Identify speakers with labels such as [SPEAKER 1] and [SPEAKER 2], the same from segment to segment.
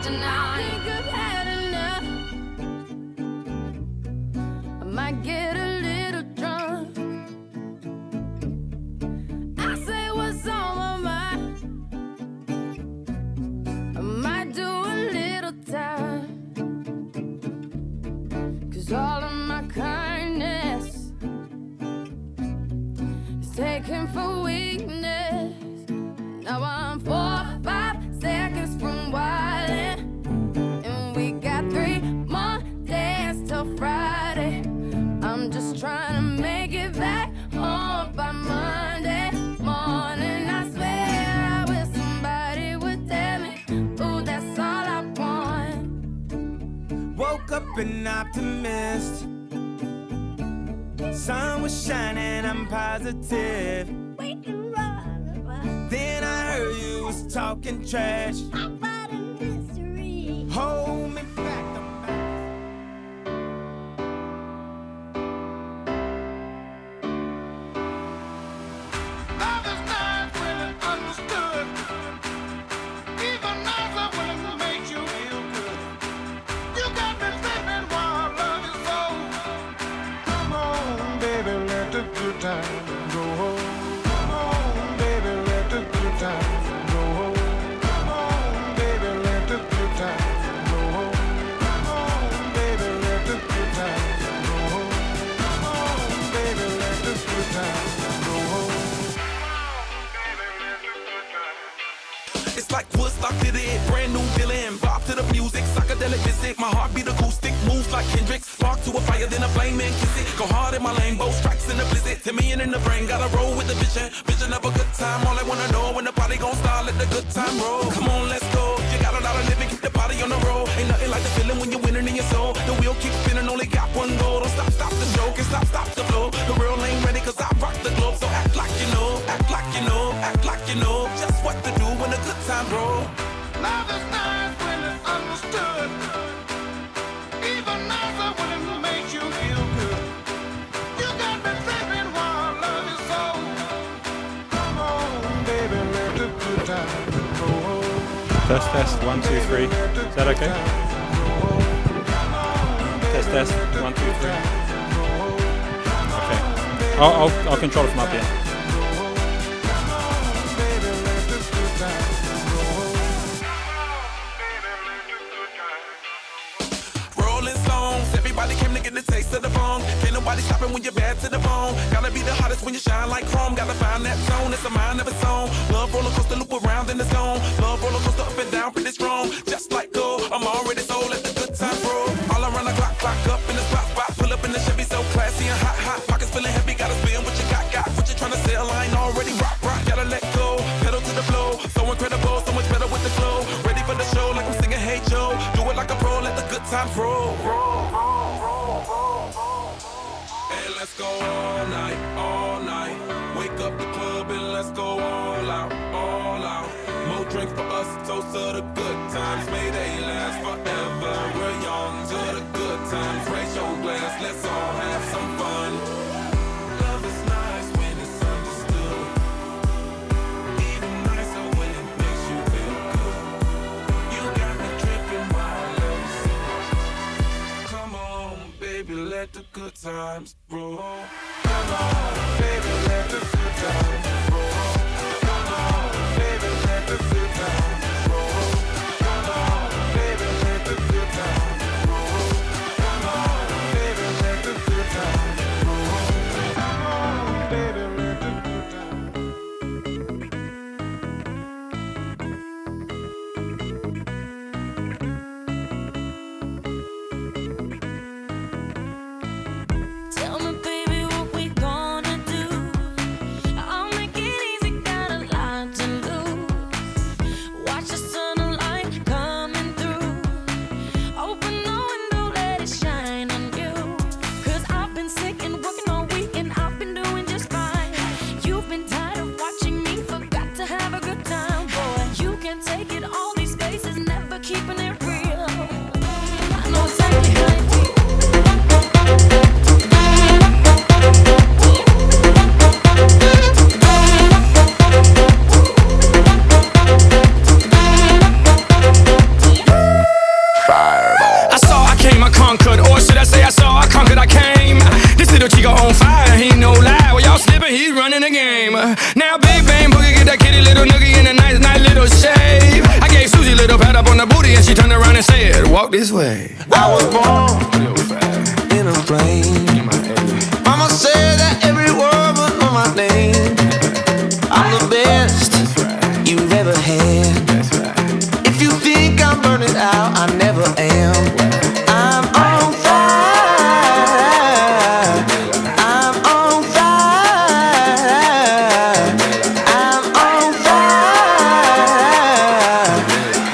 [SPEAKER 1] and I think I've had enough. I might get a little drunk. I say what's on my mind. I might do a little time. 'Cause all of my kindness is taken for weakness. Now I'm 4 or 5 seconds from wildin', and we got 3 more days till Friday. I'm just trying to make it back home by Monday morning. I swear I wish somebody would tell me, ooh, that's all I want.
[SPEAKER 2] Woke up an optimist. Sun was shining, I'm positive.
[SPEAKER 1] We can run,
[SPEAKER 2] Then I heard you was talking trash.
[SPEAKER 1] about a mystery.
[SPEAKER 2] Hold me back.
[SPEAKER 3] Love is nice when it's understood. Even nicer when it makes you feel good. You got me slipping while love is so. Come on, baby, let the good times go home. Come on, baby, let the good times go home. Come on, baby, let the good times go home. Come on, baby, let the good times go home. Come on, baby, let the good times go home.
[SPEAKER 4] It's like Woodstock to the end, brand new feeling. Bop to the music, psychedelic visit. My heartbeat acoustic, moves like Kendrick. Spark to a fire, then a flame and kiss it. Go hard in my lane, both strikes in the blizzard. 10 million in the brain, gotta roll with the vision. Vision of a good time, all I wanna know when the party gon' start, let the good time roll. Come on, let's go. You got a lot of living, keep the party on the road. Ain't nothing like the feeling when you're winning in your soul. The wheel keeps spinning, only got one goal. Don't stop, stop the show, can't stop, stop the flow. The real ain't ready, 'cause I rock the globe. So act like you know, act like you know, act like you know just what to do when the good time roll.
[SPEAKER 3] Love is nice when it's understood. Even nicer when it makes you feel good. You got me slipping while love is so. Come on, baby, let the good times go home.
[SPEAKER 5] Test, 1, 2, 3. Is that okay? Test, 1, 2, 3. Okay. I'll control it from up here.
[SPEAKER 4] Rolling Stones, everybody came to get the taste of the bone. Can't nobody stop it when you're bad to the bone. Gotta be the hottest when you shine like chrome. Gotta find that zone, it's a mind of its own. Love roller coaster, loop around in the zone. Love roller coaster up and down, pretty strong. Just like gold, I'm already sold, let the good time roll. All around the clock, clock up in the spot. Pull up in the Chevy, so classy and hot. Pockets feeling heavy, gotta spin what you got. What you tryna sell, I ain't already rock. Gotta let go, pedal to the flow. So incredible, so much better with the flow. Ready for the show, like I'm singing Hey Joe. Do it like a pro, let the good times roll. And let's go all night, all night. Wake up the club and let's go all out, all out. More drinks for us, toast to the good times. May they last forever. We're young to the good times. Raise your glass, let's all have some fun. Love is nice when it's understood. Even nicer when it makes you feel good. You got me dripping while love is so. Come on, baby, let the good times roll.
[SPEAKER 3] Come on, baby, let the good times roll. Come on, baby, let the good times roll. Come on, baby, let the good times roll. Come on, baby, let the good times roll. Come on, baby, let the good times.
[SPEAKER 1] Tell me, baby, what we gonna do? I'll make it easy, got a lot to lose. Watch the sunlight coming through. Open the window, let it shine on you. 'Cause I've been sick and working all week, and I've been doing just fine. You've been tired of watching me, forgot to have a good time, boy. You can take it, all these faces, never keeping it real. I know exactly how you feel.
[SPEAKER 6] little noogie and a nice little shave. I gave Susie a little pat up on the booty and she turned around and said, walk this way.
[SPEAKER 3] I was born in a plane. Mama said that every word was on my name. I'm the best you've ever had. If you think I'm burning out, I never am. I'm on fire. I'm on fire. I'm on fire.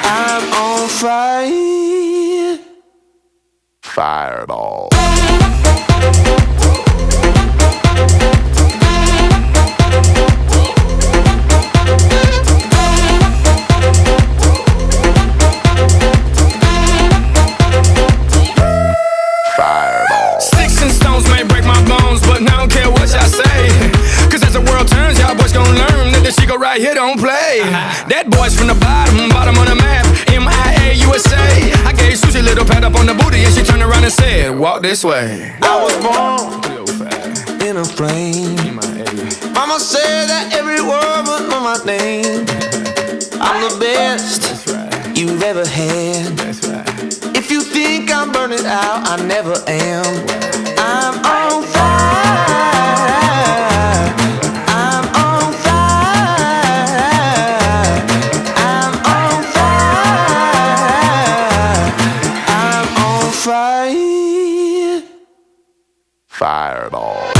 [SPEAKER 3] I'm on fire. Fireball.
[SPEAKER 6] Sticks and stones may break my bones, but I don't care what y'all say. Cause as the world turns, y'all boys gon' learn that this shit go right here don't play. That boy's from the bottom of the map, MIA, USA. I gave Susie a little pat up on the booty and she turned around and said, walk this way.
[SPEAKER 3] I was born in a plane. Mama said that every word was on my name. I'm the best you've ever had. If you think I'm burning out, I never am. I'm on fire. I'm on fire. I'm on fire. I'm on fire. Fireball.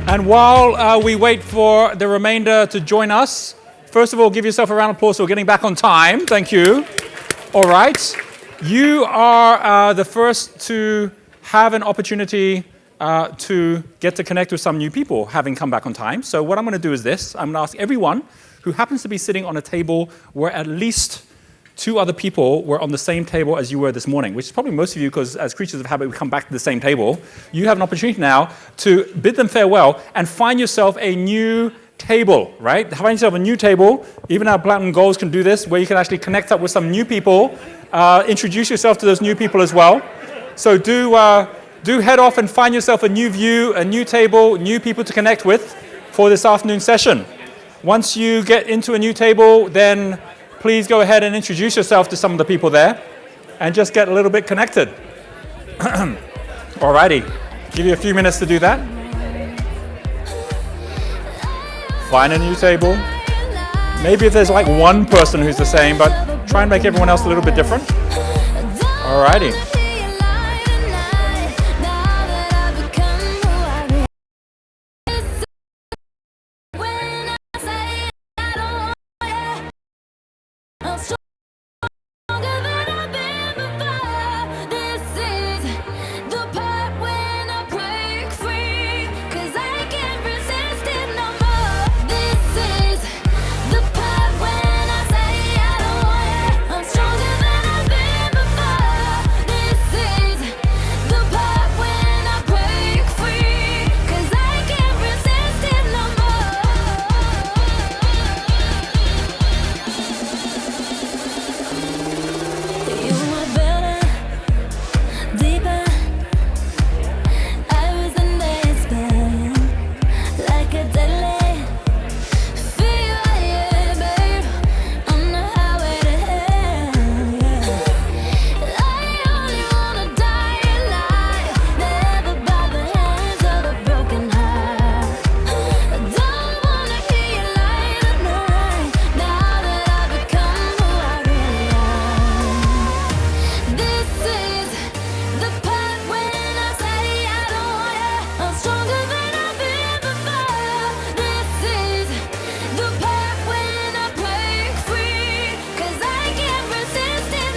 [SPEAKER 5] And while we wait for the remainder to join us, first of all, give yourself a round of applause for getting back on time. Thank you. All right. You are the first to have an opportunity to get to connect with some new people, having come back on time. So what I'm going to do is this. I'm going to ask everyone who happens to be sitting on a table where at least 2 other people were on the same table as you were this morning, which is probably most of you, because as creatures of habit, we come back to the same table. You have an opportunity now to bid them farewell and find yourself a new table, right? Find yourself a new table. Even our platinum goals can do this, where you can actually connect up with some new people, introduce yourself to those new people as well. So do head off and find yourself a new view, a new table, new people to connect with for this afternoon session. Once you get into a new table, then please go ahead and introduce yourself to some of the people there and just get a little bit connected. Alrighty, give you a few minutes to do that. Find a new table. Maybe if there's like one person who's the same, but try and make everyone else a little bit different. Alrighty.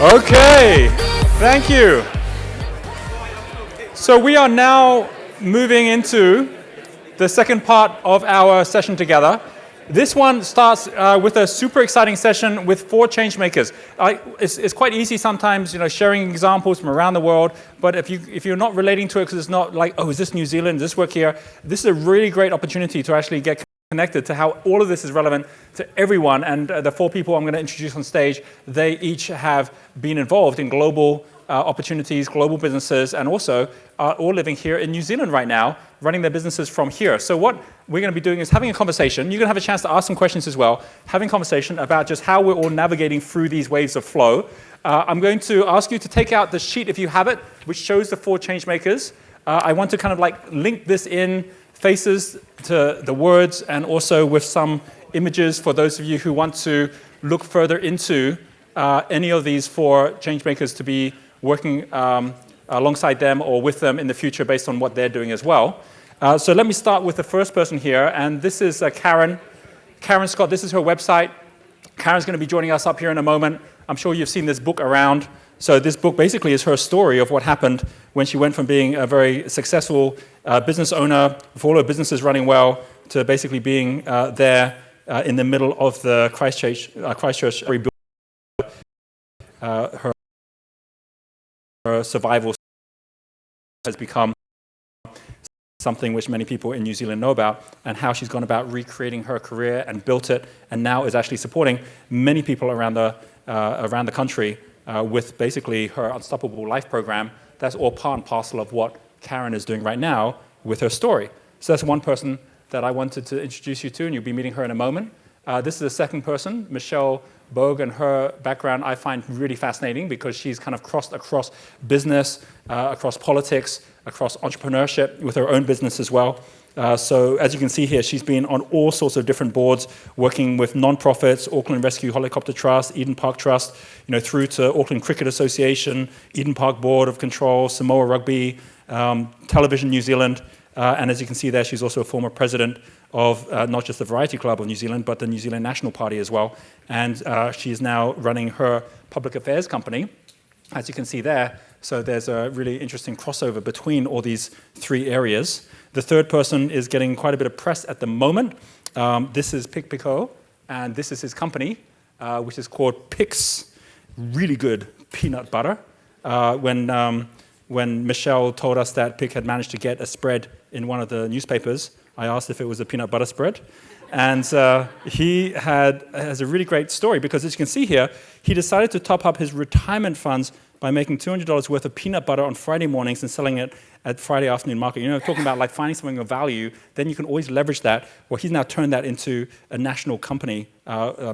[SPEAKER 5] Okay, thank you. So we are now moving into the second part of our session together. This one starts with a super exciting session with 4 changemakers. It's quite easy sometimes, sharing examples from around the world. But if you're not relating to it, because it's not like, oh, is this New Zealand? Does this work here? This is a really great opportunity to actually get connected to how all of this is relevant to everyone. And the 4 people I'm going to introduce on stage, they each have been involved in global opportunities, global businesses, and also are all living here in New Zealand right now, running their businesses from here. So what we're going to be doing is having a conversation. You're going to have a chance to ask some questions as well, having a conversation about just how we're all navigating through these waves of flow. I'm going to ask you to take out the sheet, if you have it, which shows the 4 changemakers. I want to kind of like link this in faces to the words and also with some images for those of you who want to look further into any of these 4 changemakers to be working alongside them or with them in the future based on what they're doing as well. So let me start with the first person here, and this is Karen. Karen Scott, this is her website. Karen's going to be joining us up here in a moment. I'm sure you've seen this book around. So this book basically is her story of what happened when she went from being a very successful business owner, with all her businesses running well, to basically being there in the middle of the Christchurch rebuild. Her survival has become something which many people in New Zealand know about, and how she's gone about recreating her career and built it, and now is actually supporting many people around the country with basically her Unstoppable Life program. That's all part and parcel of what Karen is doing right now with her story. So that's one person that I wanted to introduce you to, and you'll be meeting her in a moment. This is the second person, Michelle Bogue, and her background I find really fascinating because she's kind of crossed across business, across politics, across entrepreneurship with her own business as well. So as you can see here, she's been on all sorts of different boards, working with non-profits, Auckland Rescue Helicopter Trust, Eden Park Trust, through to Auckland Cricket Association, Eden Park Board of Control, Samoa Rugby, Television New Zealand, and as you can see there, she's also a former president of not just the Variety Club of New Zealand, but the New Zealand National Party as well. And she is now running her public affairs company, as you can see there. So there's a really interesting crossover between all these 3 areas. The third person is getting quite a bit of press at the moment. This is Pic Pico, and this is his company, which is called Pic's Really Good Peanut Butter. When Michelle told us that Pic had managed to get a spread in one of the newspapers, I asked if it was a peanut butter spread. And he has a really great story because, as you can see here, he decided to top up his retirement funds by making $200 worth of peanut butter on Friday mornings and selling it at Friday afternoon market. Talking about like finding something of value, then you can always leverage that. Well, he's now turned that into a national company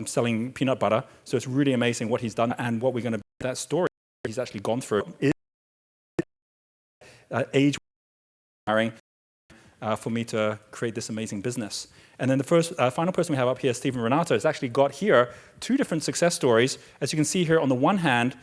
[SPEAKER 5] selling peanut butter. So it's really amazing what he's done, and what we're going to, that story he's actually gone through is age for me to create this amazing business. And then the final person we have up here, Stephen Renato, has actually got here 2 different success stories. As you can see here, on the one hand,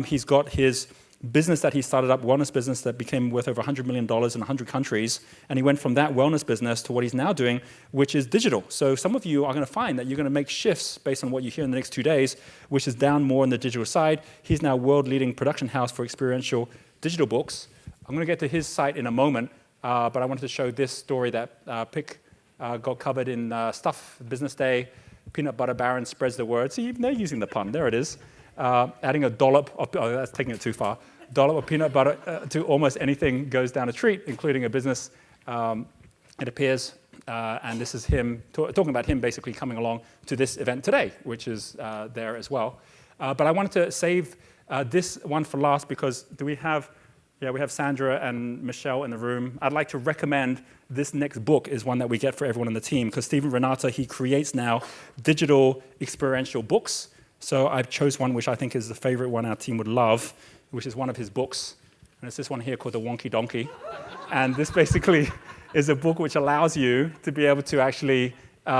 [SPEAKER 5] he's got his business that he started up, wellness business that became worth over $100 million in 100 countries. And he went from that wellness business to what he's now doing, which is digital. So some of you are going to find that you're going to make shifts based on what you hear in the next 2 days, which is down more on the digital side. He's now world-leading production house for experiential digital books. I'm going to get to his site in a moment, but I wanted to show this story that Pic got covered in Stuff Business Day. Peanut Butter Baron spreads the word. See, they're using the pun. There it is. Adding a dollop of, that's taking it too far, dollop of peanut butter to almost anything goes down a treat, including a business, it appears. And this is him, talking about him basically coming along to this event today, which is there as well. But I wanted to save this one for last because we have Sandra and Michelle in the room. I'd like to recommend this next book is one that we get for everyone on the team, because Stephen Renata, he creates now digital experiential books. So I've chose one which I think is the favorite one our team would love, which is one of his books. And it's this one here called The Wonky Donkey. And this basically is a book which allows you to be able to actually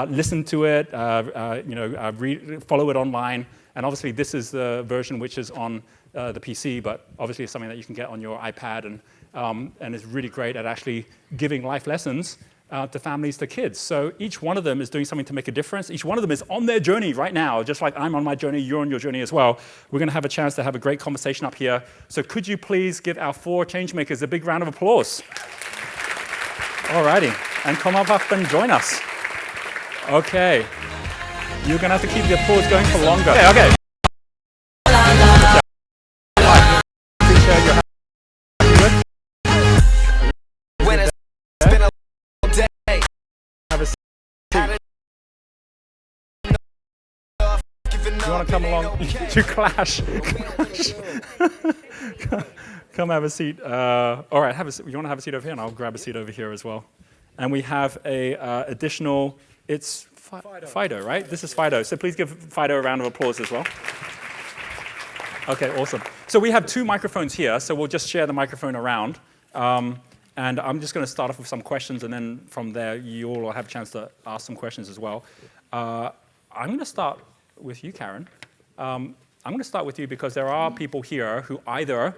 [SPEAKER 5] listen to it, follow it online. And obviously this is the version which is on the PC, but obviously it's something that you can get on your iPad, and is really great at actually giving life lessons to families, to kids. So each one of them is doing something to make a difference. Each one of them is on their journey right now, just like I'm on my journey, you're on your journey as well. We're going to have a chance to have a great conversation up here. So could you please give our 4 changemakers a big round of applause? Alrighty, and come up and join us. Okay, you're going to have to keep the applause going for longer. Okay.
[SPEAKER 6] When it's been a long day.
[SPEAKER 5] Have a seat. You want to come along? You clash. Come have a seat. All right, have a seat. You want to have a seat over here, and I'll grab a seat over here as well. And we have a additional. It's Fido, right? This is Fido. So please give Fido a round of applause as well. Okay, awesome. So we have 2 microphones here, so we'll just share the microphone around. And I'm just going to start off with some questions, and then from there, you all will have a chance to ask some questions as well. I'm going to start with you, Karen. I'm going to start with you because there are people here who either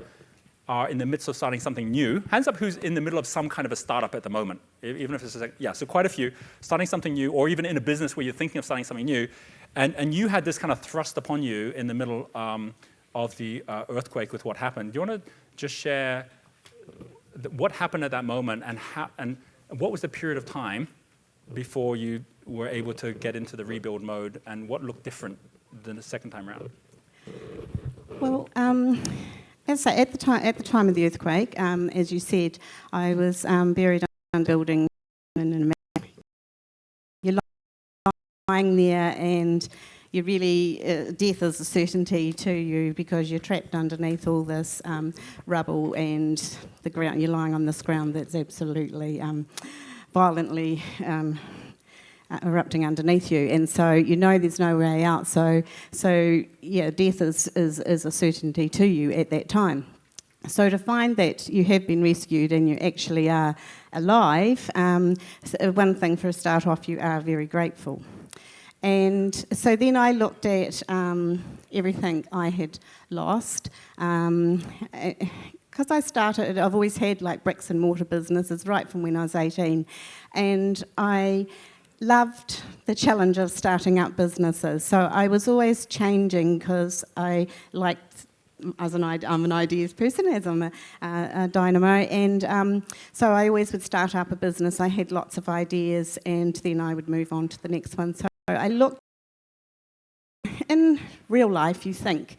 [SPEAKER 5] are in the midst of starting something new. Hands up who's in the middle of some kind of a startup at the moment, even if it's like, yeah, so quite a few, starting something new, or even in a business where you're thinking of starting something new, and you had this kind of thrust upon you in the middle of the earthquake with what happened. Do you want to just share what happened at that moment, and what was the period of time before you were able to get into the rebuild mode, and what looked different than the second time around?
[SPEAKER 7] Well, as I say, at the time of the earthquake, as you said, I was buried under a building in America. You're lying there, and you really death is a certainty to you because you're trapped underneath all this rubble and the ground. You're lying on this ground that's absolutely violently erupting underneath you, and so you know there's no way out. So yeah, death is a certainty to you at that time. So to find that you have been rescued and you actually are alive, one thing for a start off, you are very grateful. And so then I looked at everything I had lost. Because I've always had like bricks and mortar businesses right from when I was 18. And I loved the challenge of starting up businesses. So I was always changing because I liked, I'm an ideas person, as I'm a dynamo, and so I always would start up a business. I had lots of ideas, and then I would move on to the next one. So I looked, in real life you think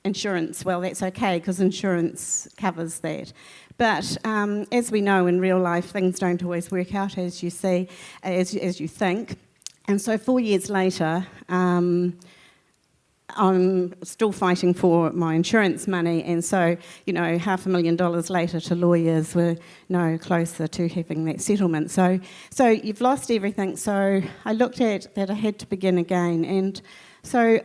[SPEAKER 7] insurance, well that's okay because insurance covers that. But as we know in real life, things don't always work out as you see, as you think. And so 4 years later, I'm still fighting for my insurance money, and so, you know, $500,000 later to lawyers, we're no closer to having that settlement. So you've lost everything, so I looked at that I had to begin again, and so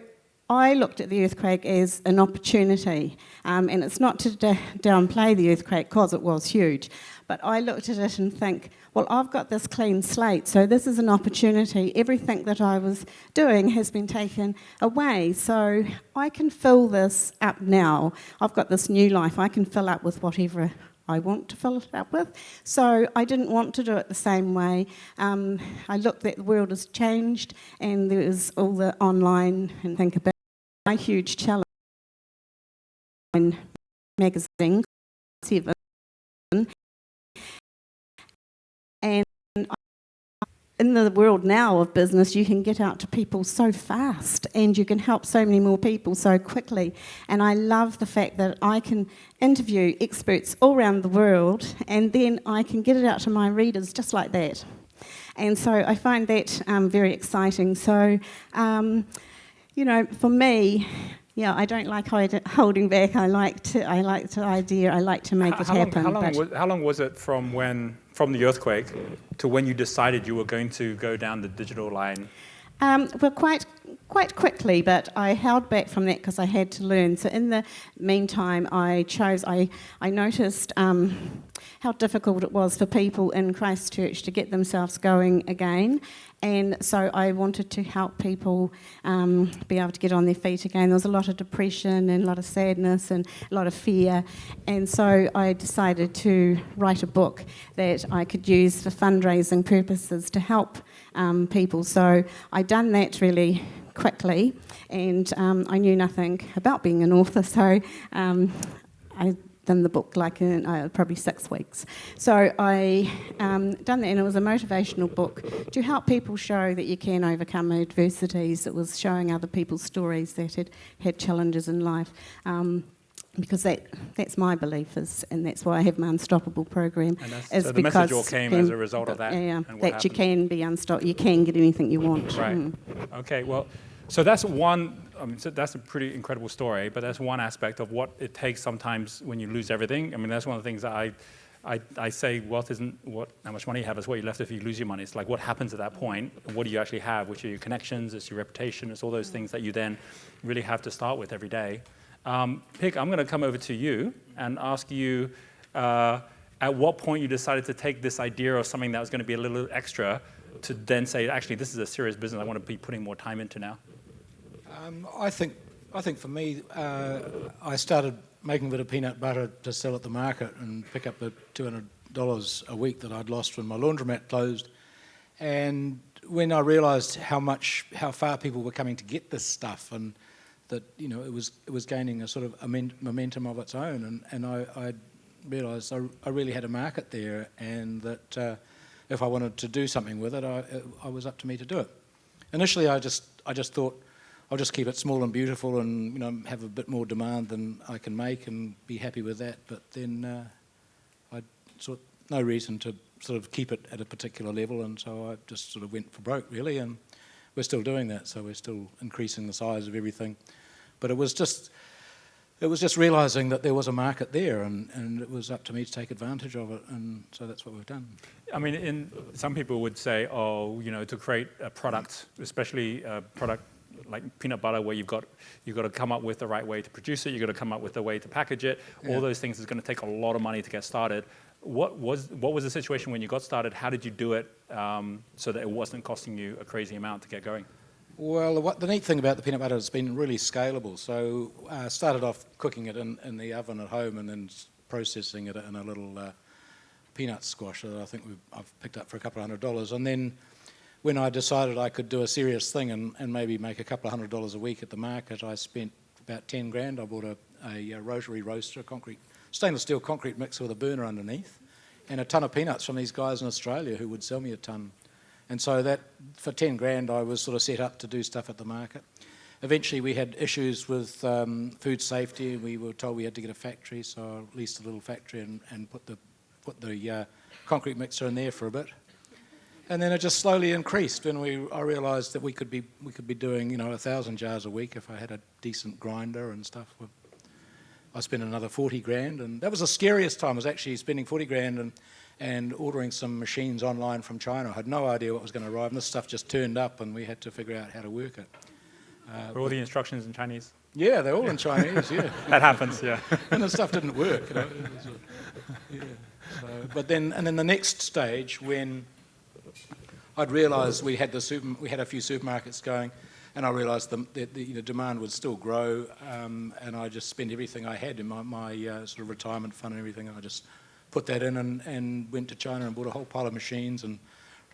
[SPEAKER 7] I looked at the earthquake as an opportunity, and it's not to downplay the earthquake because it was huge, but I looked at it and think, well, I've got this clean slate, so this is an opportunity. Everything that I was doing has been taken away, so I can fill this up now. I've got this new life. I can fill up with whatever I want to fill it up with. So I didn't want to do it the same way. I looked that the world has changed, and there was all the online, and think about my huge challenge in magazine 7, and in the world now of business, you can get out to people so fast and you can help so many more people so quickly. And I love the fact that I can interview experts all around the world and then I can get it out to my readers just like that. And so I find that very exciting. So, you know, for me, yeah, I don't like holding back. I like to make it happen.
[SPEAKER 5] How long was it from the earthquake to when you decided you were going to go down the digital line?
[SPEAKER 7] Well, quite quickly, but I held back from that because I had to learn. So in the meantime, I noticed how difficult it was for people in Christchurch to get themselves going again. And so I wanted to help people be able to get on their feet again. There was a lot of depression and a lot of sadness and a lot of fear. And so I decided to write a book that I could use for fundraising purposes to help people. So I done that really quickly, and I knew nothing about being an author, so I done the book like in probably 6 weeks. So I done that, and it was a motivational book to help people show that you can overcome adversities. It was showing other people's stories that had challenges in life. Because that's my belief, and that's why I have my Unstoppable program.
[SPEAKER 5] And so the message all came as a result of that.
[SPEAKER 7] Yeah,
[SPEAKER 5] and
[SPEAKER 7] that you can be unstoppable. You can get anything you want.
[SPEAKER 5] Right. Okay. Well, so that's one. So that's a pretty incredible story, but that's one aspect of what it takes sometimes when you lose everything. I mean, that's one of the things that I say wealth isn't how much money you have, it's what you left if you lose your money. It's like what happens at that point, what do you actually have, which are your connections, it's your reputation, it's all those things that you then really have to start with every day. Pik, I'm going to come over to you and ask you at what point you decided to take this idea of something that was going to be a little extra to then say, actually, this is a serious business I want to be putting more time into now.
[SPEAKER 8] I think for me, I started making a bit of peanut butter to sell at the market and pick up the $200 a week that I'd lost when my laundromat closed. And when I realised how far people were coming to get this stuff, and that it was gaining a sort of momentum of its own, and I realised I really had a market there, and that if I wanted to do something with it, I was up to me to do it. Initially, I just thought, I'll just keep it small and beautiful and have a bit more demand than I can make and be happy with that. But then I saw no reason to sort of keep it at a particular level, and so I just sort of went for broke really, and we're still doing that. So we're still increasing the size of everything. But it was just realising that there was a market there, and it was up to me to take advantage of it, and so that's what we've done.
[SPEAKER 5] I mean, some people would say, to create a product, especially a product like peanut butter, where you've got to come up with the right way to produce it, you've got to come up with the way to package it. Yeah. All those things is going to take a lot of money to get started. What was the situation when you got started? How did you do it so that it wasn't costing you a crazy amount to get going?
[SPEAKER 8] Well, the neat thing about the peanut butter is it's been really scalable. So I started off cooking it in the oven at home and then processing it in a little peanut squash that I think I've picked up for a couple of $100. And then when I decided I could do a serious thing and maybe make a couple of $100 a week at the market, I spent about 10 grand. I bought a rotary roaster, stainless steel concrete mixer with a burner underneath, and a ton of peanuts from these guys in Australia who would sell me a ton. And so that, for 10 grand, I was sort of set up to do stuff at the market. Eventually we had issues with food safety. We were told we had to get a factory, so I leased a little factory and put the concrete mixer in there for a bit. And then it just slowly increased when I realised that we could be doing 1,000 jars a week if I had a decent grinder and stuff. I spent another 40 grand, and that was the scariest time. I was actually spending 40 grand and ordering some machines online from China. I had no idea what was going to arrive, and this stuff just turned up, and we had to figure out how to work it.
[SPEAKER 5] Were all the instructions in Chinese?
[SPEAKER 8] Yeah, they're all in Chinese. Yeah,
[SPEAKER 5] that happens. Yeah,
[SPEAKER 8] and the stuff didn't work. Yeah. But then the next stage, when I'd realised we had a few supermarkets going, and I realised the demand would still grow, and I just spent everything I had in my sort of retirement fund and everything. I just put that in and went to China and bought a whole pile of machines and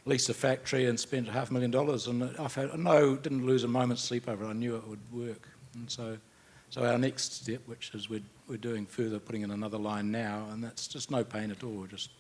[SPEAKER 8] leased a factory and spent $500,000. And I didn't lose a moment's sleep over it. I knew it would work. And so our next step, which is we're doing further, putting in another line now, and that's just no pain at all. We just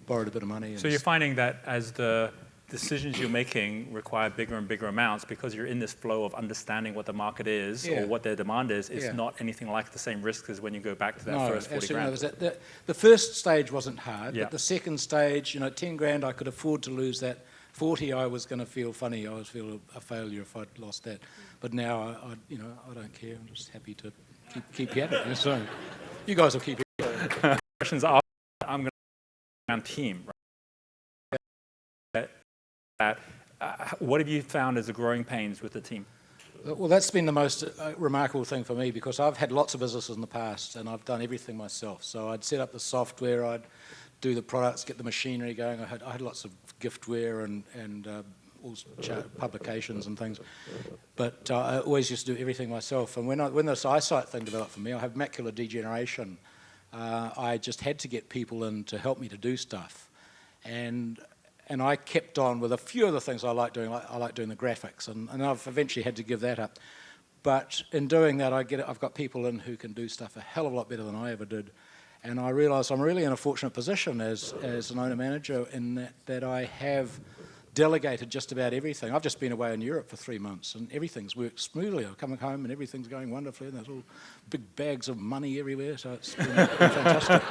[SPEAKER 8] borrowed a bit of money.
[SPEAKER 5] So you're finding that as the decisions you're making require bigger and bigger amounts because you're in this flow of understanding what the market is or what their demand is. It's not anything like the same risk as when you go back to that first 40 grand.
[SPEAKER 8] No, the first stage wasn't hard, but the second stage, 10 grand, I could afford to lose that. 40, I was going to feel funny. I would feel a failure if I'd lost that. But now, I don't care. I'm just happy to keep at it. So you guys will keep it.
[SPEAKER 5] Questions are, I'm going to around team, right? What have you found as the growing pains with the team?
[SPEAKER 8] Well, that's been the most remarkable thing for me because I've had lots of businesses in the past and I've done everything myself. So I'd set up the software, I'd do the products, get the machinery going. I had lots of giftware and all publications and things. But I always used to do everything myself. And when this eyesight thing developed for me, I have macular degeneration. I just had to get people in to help me to do stuff. And I kept on with a few of the things I like doing. I like doing the graphics, and I've eventually had to give that up. But in doing that, I've got people in who can do stuff a hell of a lot better than I ever did. And I realise I'm really in a fortunate position as an owner-manager in that I have delegated just about everything. I've just been away in Europe for 3 months, and everything's worked smoothly. I'm coming home, and everything's going wonderfully, and there's all big bags of money everywhere, so it's been fantastic.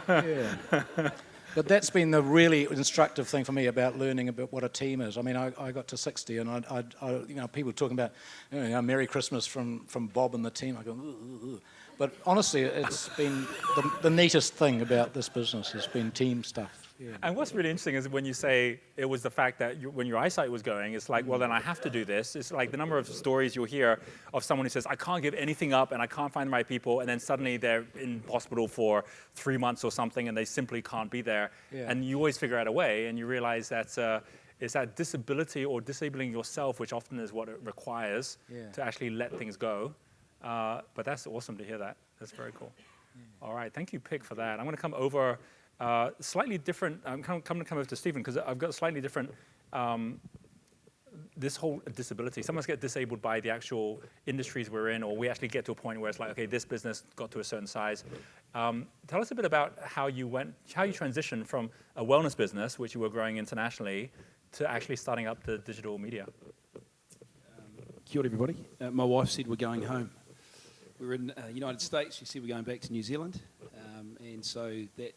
[SPEAKER 8] Yeah. But that's been the really instructive thing for me about learning about what a team is. I mean, I got to 60, and I people talking about, Merry Christmas from Bob and the team. I go, ugh. But honestly, it's been the neatest thing about this business has been team stuff. Yeah.
[SPEAKER 5] And what's really interesting is when you say it was the fact that when your eyesight was going, it's like, well, then I have to do this. It's like the number of stories you'll hear of someone who says, I can't give anything up and I can't find the right people, and then suddenly they're in hospital for 3 months or something and they simply can't be there.
[SPEAKER 8] Yeah.
[SPEAKER 5] And you always figure out a way, and you realize that it's that disability or disabling yourself, which often is what it requires to actually let things go. But that's awesome to hear that. That's very cool. Yeah. All right, thank you, Pick, for that. I'm going to come over slightly different. I'm come over to Stephen because I've got a slightly different. This whole disability. Some of us get disabled by the actual industries we're in, or we actually get to a point where it's like, okay, this business got to a certain size. Tell us a bit about how you transitioned from a wellness business, which you were growing internationally, to actually starting up the digital media.
[SPEAKER 9] Kia ora, everybody. My wife said we're going home. We're in the United States. She said we're going back to New Zealand. And so that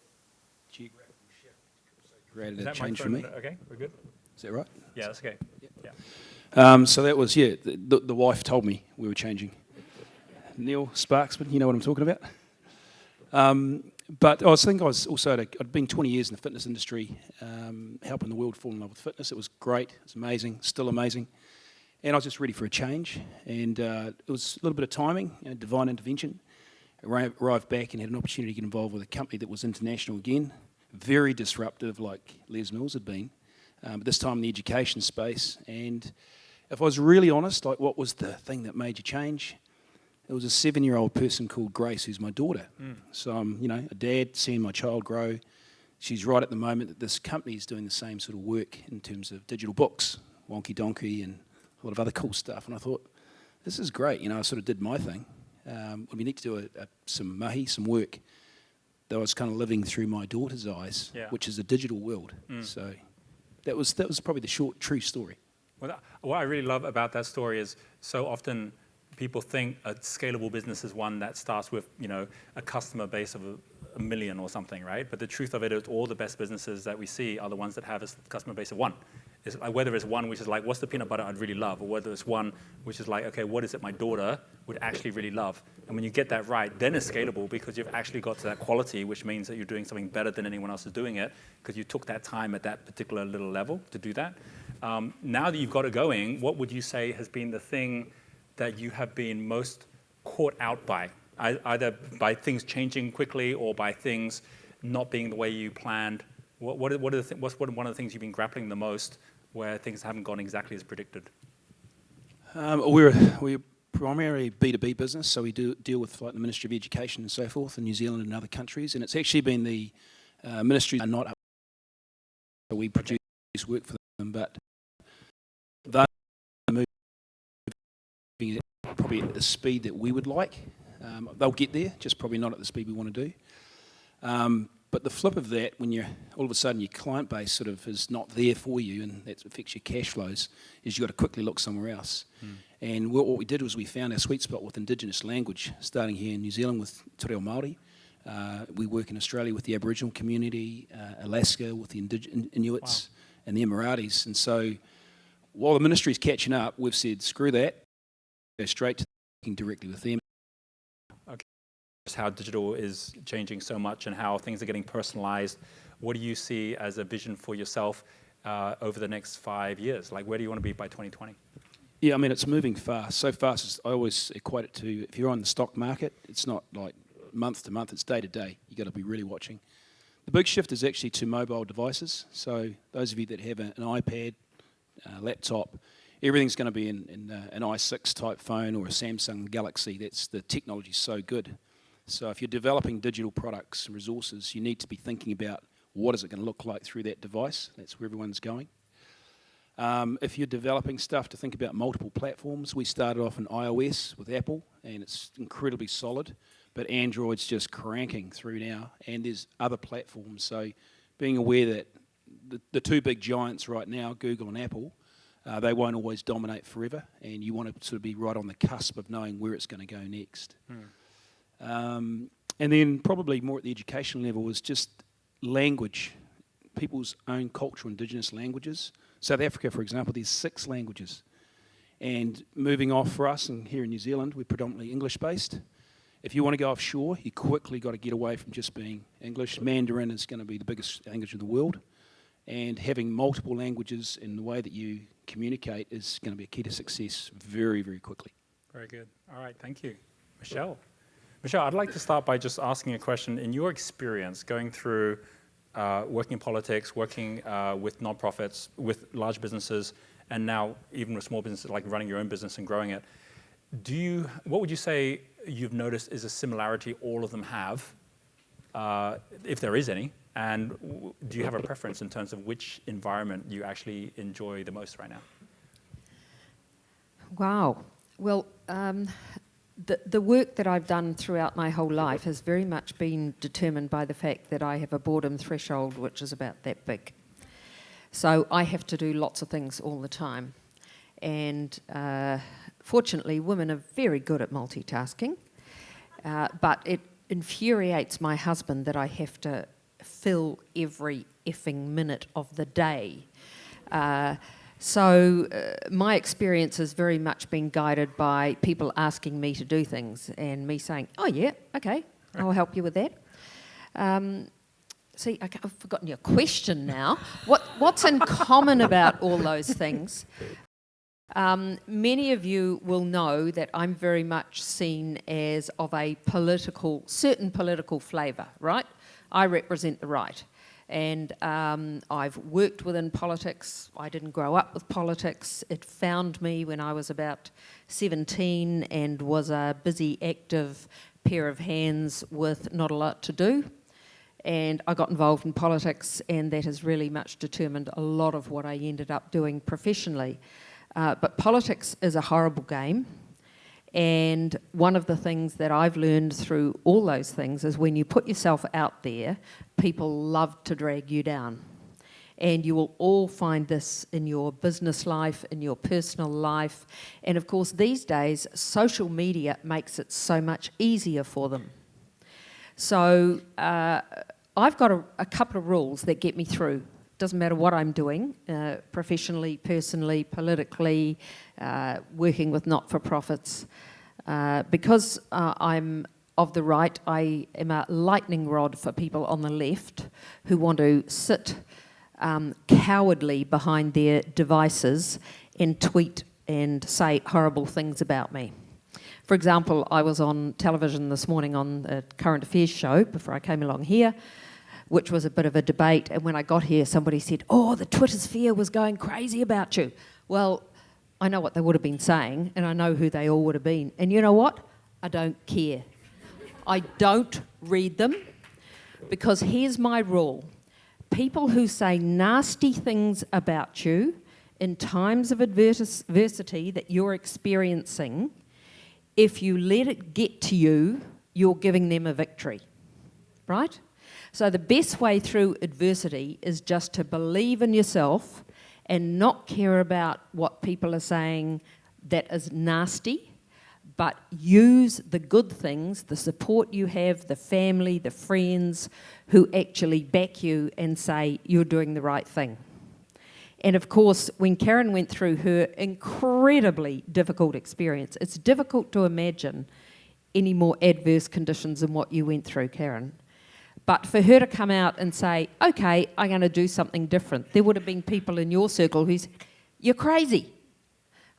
[SPEAKER 9] geographical shift created a change for me.
[SPEAKER 5] Okay, we're good.
[SPEAKER 9] Is that right?
[SPEAKER 5] Yeah, that's okay.
[SPEAKER 9] Yeah. So that was, the wife told me we were changing. Neil Sparksman, you know what I'm talking about? But I'd been 20 years in the fitness industry, helping the world fall in love with fitness. It was great. It was amazing, still amazing. And I was just ready for a change. And it was a little bit of timing, divine intervention. I arrived back and had an opportunity to get involved with a company that was international again, very disruptive like Les Mills had been, but this time in the education space. And if I was really honest, like what was the thing that made you change? It was a 7-year-old person called Grace, who's my daughter. So I'm, a dad seeing my child grow. She's right at the moment that this company is doing the same sort of work in terms of digital books, Wonky Donkey and a lot of other cool stuff. And I thought, this is great. I sort of did my thing. We need to do some mahi, some work. Though I was kind of living through my daughter's eyes, which is a digital world. So that was probably the short, true story.
[SPEAKER 5] Well, what I really love about that story is so often people think a scalable business is one that starts with, a customer base of a million or something, right? But the truth of it is all the best businesses that we see are the ones that have a customer base of one. It's like whether it's one which is like, what's the peanut butter I'd really love? Or whether it's one which is like, okay, what is it my daughter would actually really love? And when you get that right, then it's scalable because you've actually got to that quality, which means that you're doing something better than anyone else is doing it because you took that time at that particular little level to do that. Now that you've got it going, what would you say has been the thing that you have been most caught out by? Either by things changing quickly or by things not being the way you planned? What's one of the things you've been grappling the most where things haven't gone exactly as predicted?
[SPEAKER 9] We're primarily B2B business, so we do deal with like the Ministry of Education and so forth in New Zealand and other countries, and it's actually been the ministries are not up. So we produce work for them, but they're moving probably at the speed that we would like. They'll get there, just probably not at the speed we want to do. But the flip of that, when you're all of a sudden your client base sort of is not there for you and that affects your cash flows, is you've got to quickly look somewhere else. And what we did was we found our sweet spot with Indigenous language, starting here in New Zealand with Te Reo Māori. We work in Australia with the Aboriginal community, Alaska with the Inuits and the Emiratis. And so while the ministry's catching up, we've said, screw that, go straight to working directly with them.
[SPEAKER 5] How digital is changing so much and how things are getting personalized. What do you see as a vision for yourself over the next 5 years? Like, where do you want to be by 2020?
[SPEAKER 9] Yeah, I mean, it's moving fast. So fast, I always equate it to, if you're on the stock market, it's not like month to month, it's day to day. You've got to be really watching. The big shift is actually to mobile devices. So those of you that have an iPad, laptop, everything's going to be in an i6 type phone or a Samsung Galaxy. The technology's so good. So if you're developing digital products and resources, you need to be thinking about what is it going to look like through that device. That's where everyone's going. If you're developing stuff, to think about multiple platforms. We started off in iOS with Apple, and it's incredibly solid, but Android's just cranking through now, and there's other platforms. So being aware that the two big giants right now, Google and Apple, they won't always dominate forever, and you want to sort of be right on the cusp of knowing where it's going to go next. And then probably more at the education level is just language, people's own cultural indigenous languages. South Africa, for example, there's 6 languages. And moving off for us, and here in New Zealand, we're predominantly English-based. If you want to go offshore, you quickly got to get away from just being English. Mandarin is going to be the biggest language in the world. And having multiple languages in the way that you communicate is going to be a key to success very, very quickly.
[SPEAKER 5] Very good. All right, thank you. Michelle. Michelle, I'd like to start by just asking a question. In your experience going through working in politics, working with nonprofits, with large businesses, and now even with small businesses, like running your own business and growing it, what would you say you've noticed is a similarity all of them have, if there is any, and do you have a preference in terms of which environment you actually enjoy the most right now?
[SPEAKER 10] Wow. Well, the work that I've done throughout my whole life has very much been determined by the fact that I have a boredom threshold which is about that big. So I have to do lots of things all the time. And fortunately, women are very good at multitasking, but it infuriates my husband that I have to fill every effing minute of the day. So my experience has very much been guided by people asking me to do things and me saying, oh yeah, okay, I'll help you with that. See, I've forgotten your question now. What's in common about all those things? Many of you will know that I'm very much seen as of a certain political flavour, right? I represent the right. And I've worked within politics. I didn't grow up with politics. It found me when I was about 17 and was a busy, active pair of hands with not a lot to do. And I got involved in politics, and that has really much determined a lot of what I ended up doing professionally. But politics is a horrible game. And one of the things that I've learned through all those things is when you put yourself out there, people love to drag you down. And you will all find this in your business life, in your personal life. And of course, these days, social media makes it so much easier for them. So I've got a couple of rules that get me through. Doesn't matter what I'm doing, professionally, personally, politically, working with not-for-profits. Because I'm of the right, I am a lightning rod for people on the left who want to sit cowardly behind their devices and tweet and say horrible things about me. For example, I was on television this morning on the current affairs show before I came along here, which was a bit of a debate, and when I got here, somebody said, oh, the Twitter sphere was going crazy about you. Well, I know what they would have been saying, and I know who they all would have been. And you know what? I don't care. I don't read them, because here's my rule. People who say nasty things about you in times of adversity that you're experiencing, if you let it get to you, you're giving them a victory, right? So the best way through adversity is just to believe in yourself and not care about what people are saying that is nasty, but use the good things, the support you have, the family, the friends who actually back you and say you're doing the right thing. And of course, when Karen went through her incredibly difficult experience, it's difficult to imagine any more adverse conditions than what you went through, Karen. But for her to come out and say, okay, I'm going to do something different, there would have been people in your circle who said, you're crazy,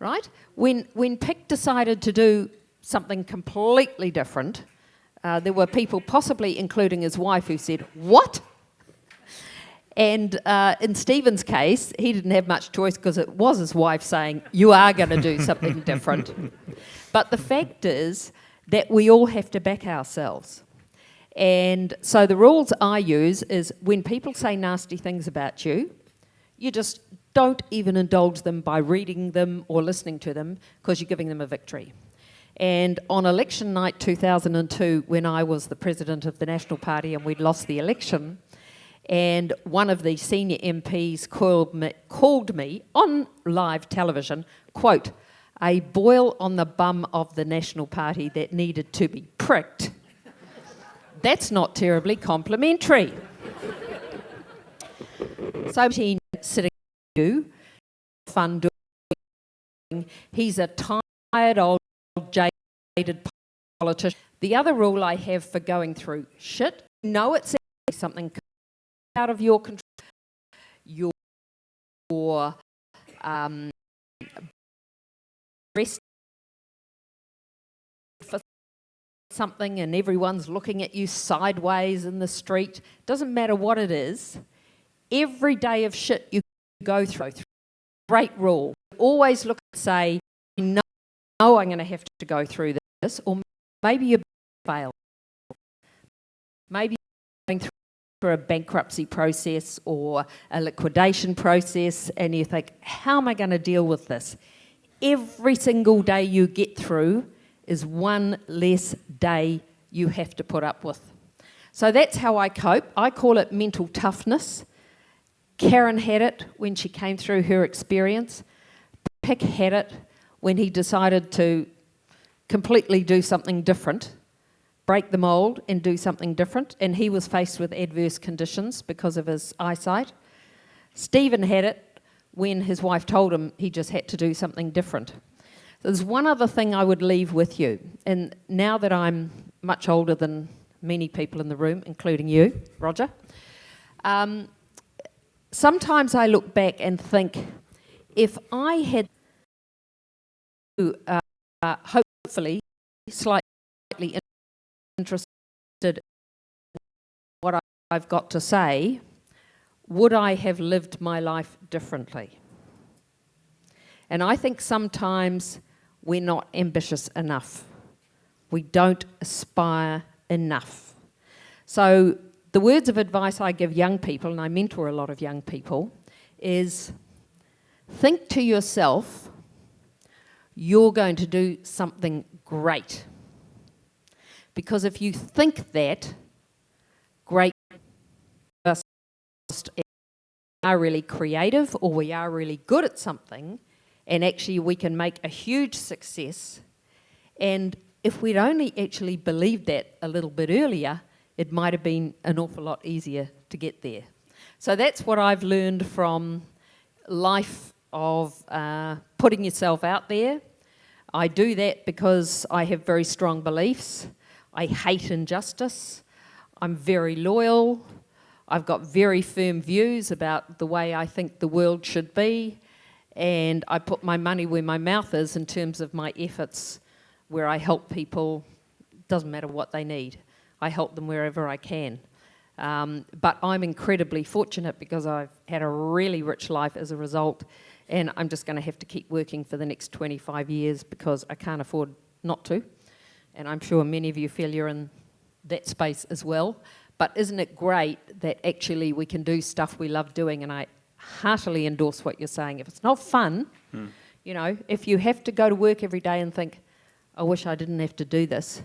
[SPEAKER 10] right? When Pick decided to do something completely different, there were people, possibly including his wife, who said, "What?" And in Stephen's case, he didn't have much choice because it was his wife saying, "You are going to do something different." But the fact is that we all have to back ourselves. And so the rules I use is when people say nasty things about you, you just don't even indulge them by reading them or listening to them, because you're giving them a victory. And on election night 2002, when I was the president of the National Party and we'd lost the election, and one of the senior MPs called me on live television, quote, "a boil on the bum of the National Party that needed to be pricked." That's not terribly complimentary. So he's sitting you, fun doing. He's a tired old jaded politician. The other rule I have for going through shit, know it's something out of your control, your rest for something and everyone's looking at you sideways in the street, doesn't matter what it is, every day of shit you go through, great rule, always look and say, no, I'm going to have to go through this, or maybe you fail. Maybe you're going through a bankruptcy process or a liquidation process and you think, how am I going to deal with this? Every single day you get through is one less day you have to put up with. So that's how I cope. I call it mental toughness. Karen had it when she came through her experience. Pick had it when he decided to completely do something different, break the mould and do something different, and he was faced with adverse conditions because of his eyesight. Stephen had it when his wife told him he just had to do something different. There's one other thing I would leave with you, and now that I'm much older than many people in the room, including you, Roger, sometimes I look back and think, if I had hopefully slightly interested in what I've got to say, would I have lived my life differently? And I think sometimes we're not ambitious enough. We don't aspire enough. So the words of advice I give young people, and I mentor a lot of young people, is think to yourself, you're going to do something great. Because if you think that, great, we are really creative or we are really good at something, and actually we can make a huge success, and if we'd only actually believed that a little bit earlier, it might have been an awful lot easier to get there. So that's what I've learned from life of putting yourself out there. I do that because I have very strong beliefs. I hate injustice. I'm very loyal. I've got very firm views about the way I think the world should be, and I put my money where my mouth is in terms of my efforts where I help people. Doesn't matter what they need. I help them wherever I can. But I'm incredibly fortunate because I've had a really rich life as a result, and I'm just going to have to keep working for the next 25 years because I can't afford not to. And I'm sure many of you feel you're in that space as well. But isn't it great that actually we can do stuff we love doing? And I heartily endorse what you're saying. If it's not fun, you know, if you have to go to work every day and think, I wish I didn't have to do this,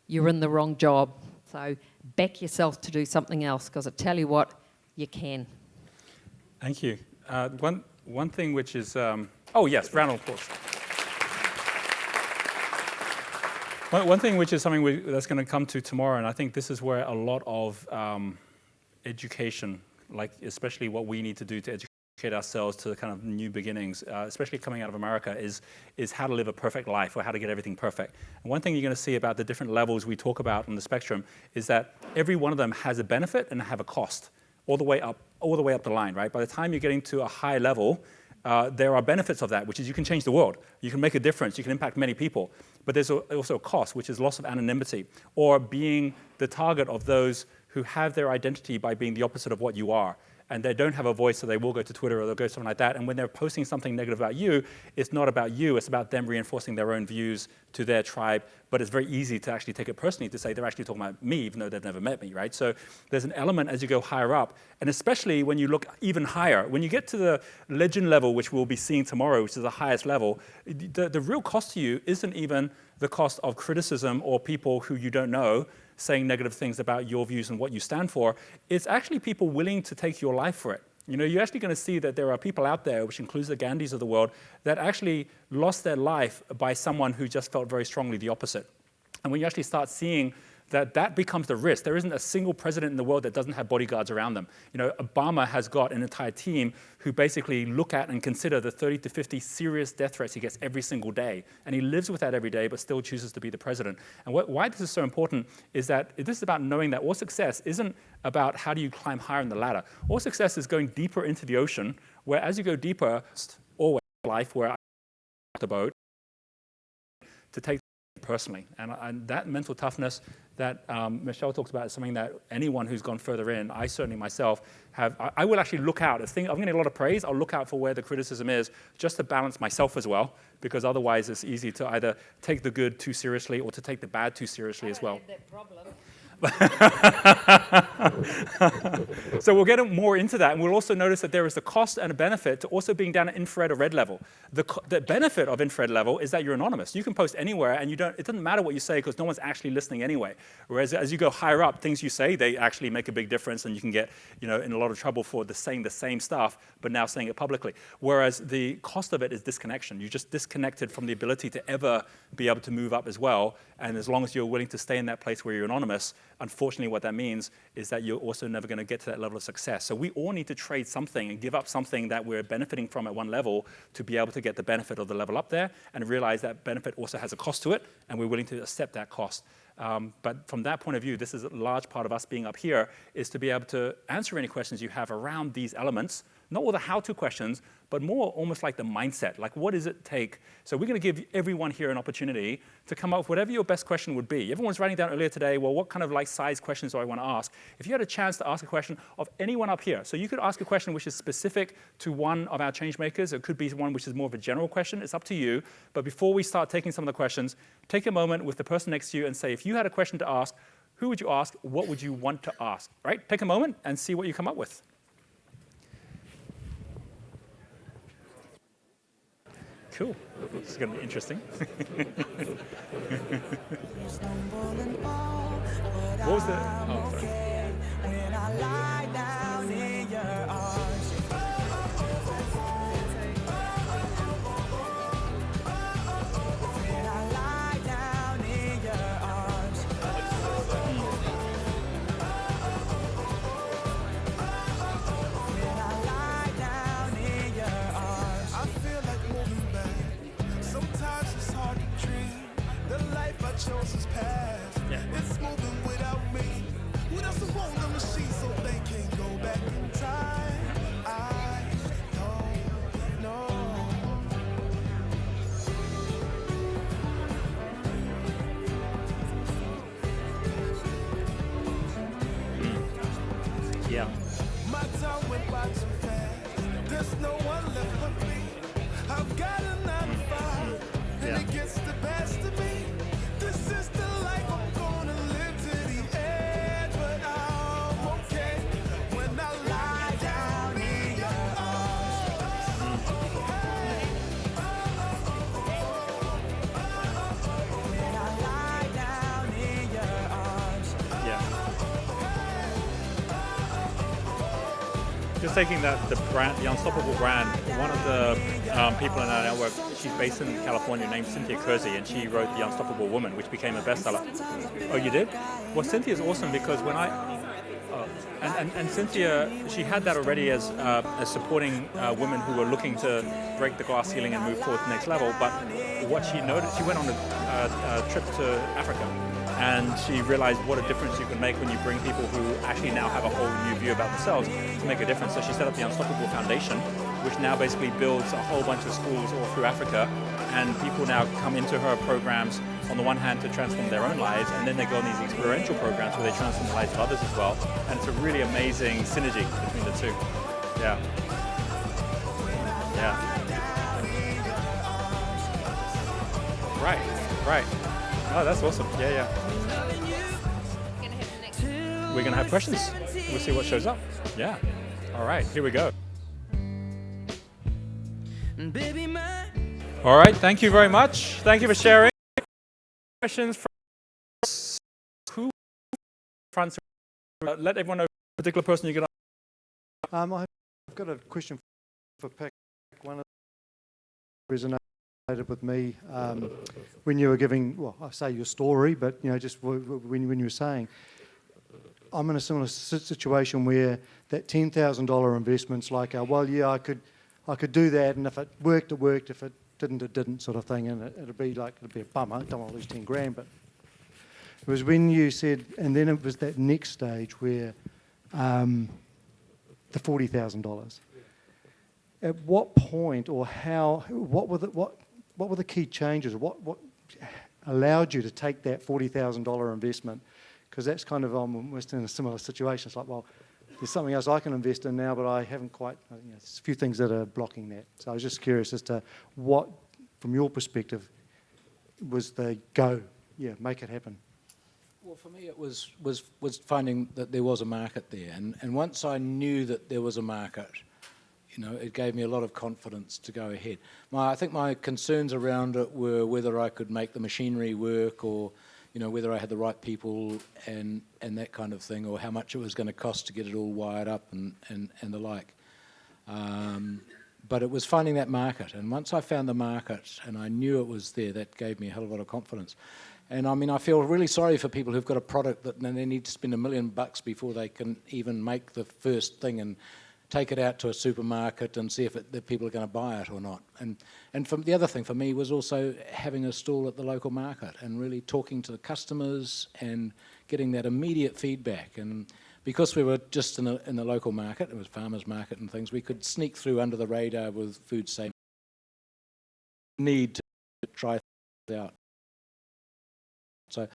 [SPEAKER 10] you're in the wrong job. So back yourself to do something else, because I tell you what, you can.
[SPEAKER 5] Thank you. One thing which is, oh yes, round of applause. One thing which is something that's going to come to tomorrow, and I think this is where a lot of education, like especially what we need to do to educate ourselves to the kind of new beginnings, especially coming out of America, is how to live a perfect life or how to get everything perfect. And one thing you're going to see about the different levels we talk about on the spectrum is that every one of them has a benefit and have a cost all the way up the line, right? By the time you're getting to a high level, there are benefits of that, which is you can change the world. You can make a difference. You can impact many people. But there's also a cost, which is loss of anonymity, or being the target of those who have their identity by being the opposite of what you are. And they don't have a voice, so they will go to Twitter or they'll go something like that. And when they're posting something negative about you, it's not about you. It's about them reinforcing their own views to their tribe. But it's very easy to actually take it personally to say they're actually talking about me, even though they've never met me, right? So there's an element as you go higher up, and especially when you look even higher. When you get to the legend level, which we'll be seeing tomorrow, which is the highest level, the real cost to you isn't even the cost of criticism or people who you don't know saying negative things about your views and what you stand for. It's actually people willing to take your life for it. You know, you're actually going to see that there are people out there, which includes the Gandhis of the world, that actually lost their life by someone who just felt very strongly the opposite. And when you actually start seeing that becomes the risk. There isn't a single president in the world that doesn't have bodyguards around them. You know, Obama has got an entire team who basically look at and consider the 30 to 50 serious death threats he gets every single day. And he lives with that every day, but still chooses to be the president. And why this is so important is that this is about knowing that all success isn't about how do you climb higher in the ladder. All success is going deeper into the ocean, where as you go deeper, always life where I the boat to take it personally. And that mental toughness that Michelle talks about is something that anyone who's gone further in, I certainly myself have, I will actually look out. If I'm getting a lot of praise, I'll look out for where the criticism is just to balance myself as well, because otherwise it's easy to either take the good too seriously or to take the bad too seriously as well.
[SPEAKER 10] That problem.
[SPEAKER 5] So we'll get more into that, and we'll also notice that there is a cost and a benefit to also being down at infrared or red level. The benefit of infrared level is that you're anonymous. You can post anywhere, and it doesn't matter what you say because no one's actually listening anyway. Whereas as you go higher up, things you say, they actually make a big difference, and you can get in a lot of trouble for saying the same stuff, but now saying it publicly. Whereas the cost of it is disconnection. You're just disconnected from the ability to ever be able to move up as well. And as long as you're willing to stay in that place where you're anonymous, unfortunately, what that means is that you're also never going to get to that level of success. So we all need to trade something and give up something that we're benefiting from at one level to be able to get the benefit of the level up there and realize that benefit also has a cost to it, and we're willing to accept that cost. But from that point of view, this is a large part of us being up here, is to be able to answer any questions you have around these elements, not all the how-to questions, but more almost like the mindset, like what does it take? So we're going to give everyone here an opportunity to come up with whatever your best question would be. Everyone's writing down earlier today, well, what kind of like size questions do I want to ask? If you had a chance to ask a question of anyone up here, so you could ask a question which is specific to one of our change makers. It could be one which is more of a general question. It's up to you. But before we start taking some of the questions, take a moment with the person next to you and say, if you had a question to ask, who would you ask? What would you want to ask? Right? Take a moment and see what you come up with. Cool. This is going to be interesting. What was the... Oh, sorry.
[SPEAKER 2] When I lie down in your arms. When I lie down in your arms. When I lie down in your arms. I feel like moving back. Sometimes it's hard to dream. The life I chose is past. It's moving without me. What else I want a machine so they can't go back in time? I don't know.
[SPEAKER 5] Yeah.
[SPEAKER 2] My time went by too fast. There's no one left but me. I've got a 9 to 5, and it gets the best of me. This is the life I'm gonna live to the end, but I'm okay when I lie down in your arms. When I lie down in your arms.
[SPEAKER 5] Yeah. Just taking the brand, the Unstoppable brand, one of the people in our network, she's based in California, named Cynthia Kersey, and she wrote The Unstoppable Woman, which became a bestseller. Oh, you did? Well, Cynthia's awesome because when and Cynthia, she had that already as supporting women who were looking to break the glass ceiling and move forward to the next level. But what she noticed, she went on a trip to Africa, and she realized what a difference you can make when you bring people who actually now have a whole new view about themselves to make a difference. So she set up the Unstoppable Foundation, which now basically builds a whole bunch of schools all through Africa. And people now come into her programs on the one hand to transform their own lives, and then they go on these experiential programs where they transform the lives of others as well. And it's a really amazing synergy between the two. Yeah. Yeah. Right. Oh, that's awesome. Yeah. We're going to have questions. We'll see what shows up. Yeah. All right, here we go. All right, thank you very much. Thank you for sharing. Questions from who? Front. Let everyone know the particular person you get on.
[SPEAKER 11] I've got a question for Pick. One of the resonated with me when you were giving, well, I say your story, but just when you were saying, I'm in a similar situation where that $10,000 investment's like, well, yeah, I could do that, and if it worked, it worked. If it didn't, sort of thing, and it'd be a bummer. I don't want to lose 10 grand, but it was when you said, and then it was that next stage where the $40,000. At what point, or how? What were the key changes? What allowed you to take that $40,000 investment? Because that's kind of almost in a similar situation. It's like, well, there's something else I can invest in now, but I haven't quite, there's a few things that are blocking that. So I was just curious as to what, from your perspective, was the go, make it happen.
[SPEAKER 8] Well, for me, it was finding that there was a market there. And once I knew that there was a market, it gave me a lot of confidence to go ahead. I think my concerns around it were whether I could make the machinery work, or whether I had the right people and that kind of thing, or how much it was going to cost to get it all wired up and the like. But it was finding that market. And once I found the market and I knew it was there, that gave me a hell of a lot of confidence. And I feel really sorry for people who've got a product that they need to spend $1 million before they can even make the first thing and take it out to a supermarket and see if the people are going to buy it or not. And from the other thing for me was also having a stall at the local market and really talking to the customers and getting that immediate feedback. And because we were just in the local market, it was farmers market and things, we could sneak through under the radar with food safety. Need to try things out. So.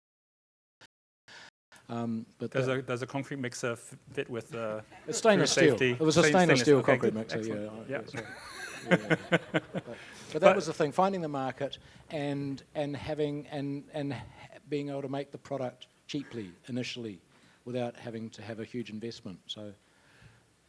[SPEAKER 8] But
[SPEAKER 5] does a concrete mixer fit with
[SPEAKER 8] it's stainless steel?
[SPEAKER 5] Safety?
[SPEAKER 8] It was a stainless steel
[SPEAKER 5] okay,
[SPEAKER 8] concrete
[SPEAKER 5] good.
[SPEAKER 8] mixer.
[SPEAKER 5] Yeah.
[SPEAKER 8] But that was the thing: finding the market and having and being able to make the product cheaply initially, without having to have a huge investment. So.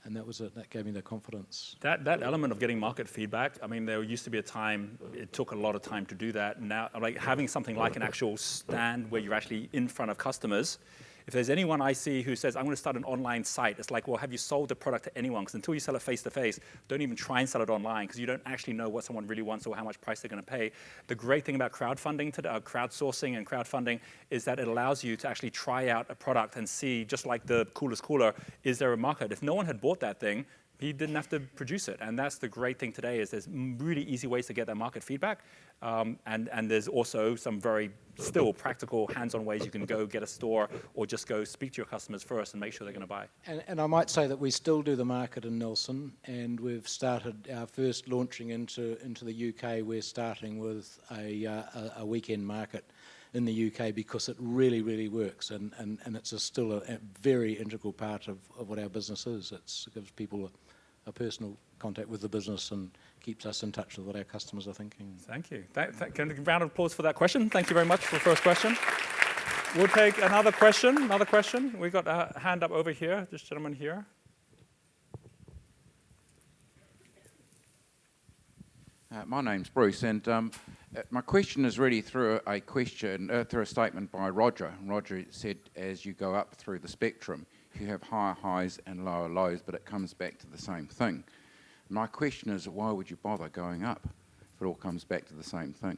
[SPEAKER 8] And that gave me the confidence.
[SPEAKER 5] That element of getting market feedback, there used to be a time, it took a lot of time to do that. Now, like having something like an actual stand where you're actually in front of customers, if there's anyone I see who says, I'm going to start an online site, it's like, well, have you sold the product to anyone? Because until you sell it face-to-face, don't even try and sell it online, because you don't actually know what someone really wants or how much price they're going to pay. The great thing about crowdfunding, crowdsourcing and crowdfunding, is that it allows you to actually try out a product and see, just like the coolest cooler, is there a market? If no one had bought that thing, he didn't have to produce it. And that's the great thing today, is there's really easy ways to get that market feedback. And there's also some very still practical hands-on ways you can go get a store or just go speak to your customers first and make sure they're going to buy.
[SPEAKER 8] And I might say that we still do the market in Nelson, and we've started our first launching into the UK. We're starting with a weekend market in the UK because it really, really works, and it's still a very integral part of what our business is. It gives people a personal contact with the business and keeps us in touch with what our customers are thinking.
[SPEAKER 5] Thank you. Can I give a round of applause for that question? Thank you very much for the first question. We'll take another question. We've got a hand up over here, this gentleman here.
[SPEAKER 12] My name's Bruce, and my question is really through a statement by Roger. Roger said, as you go up through the spectrum, you have higher highs and lower lows, but it comes back to the same thing. My question is, why would you bother going up if it all comes back to the same thing?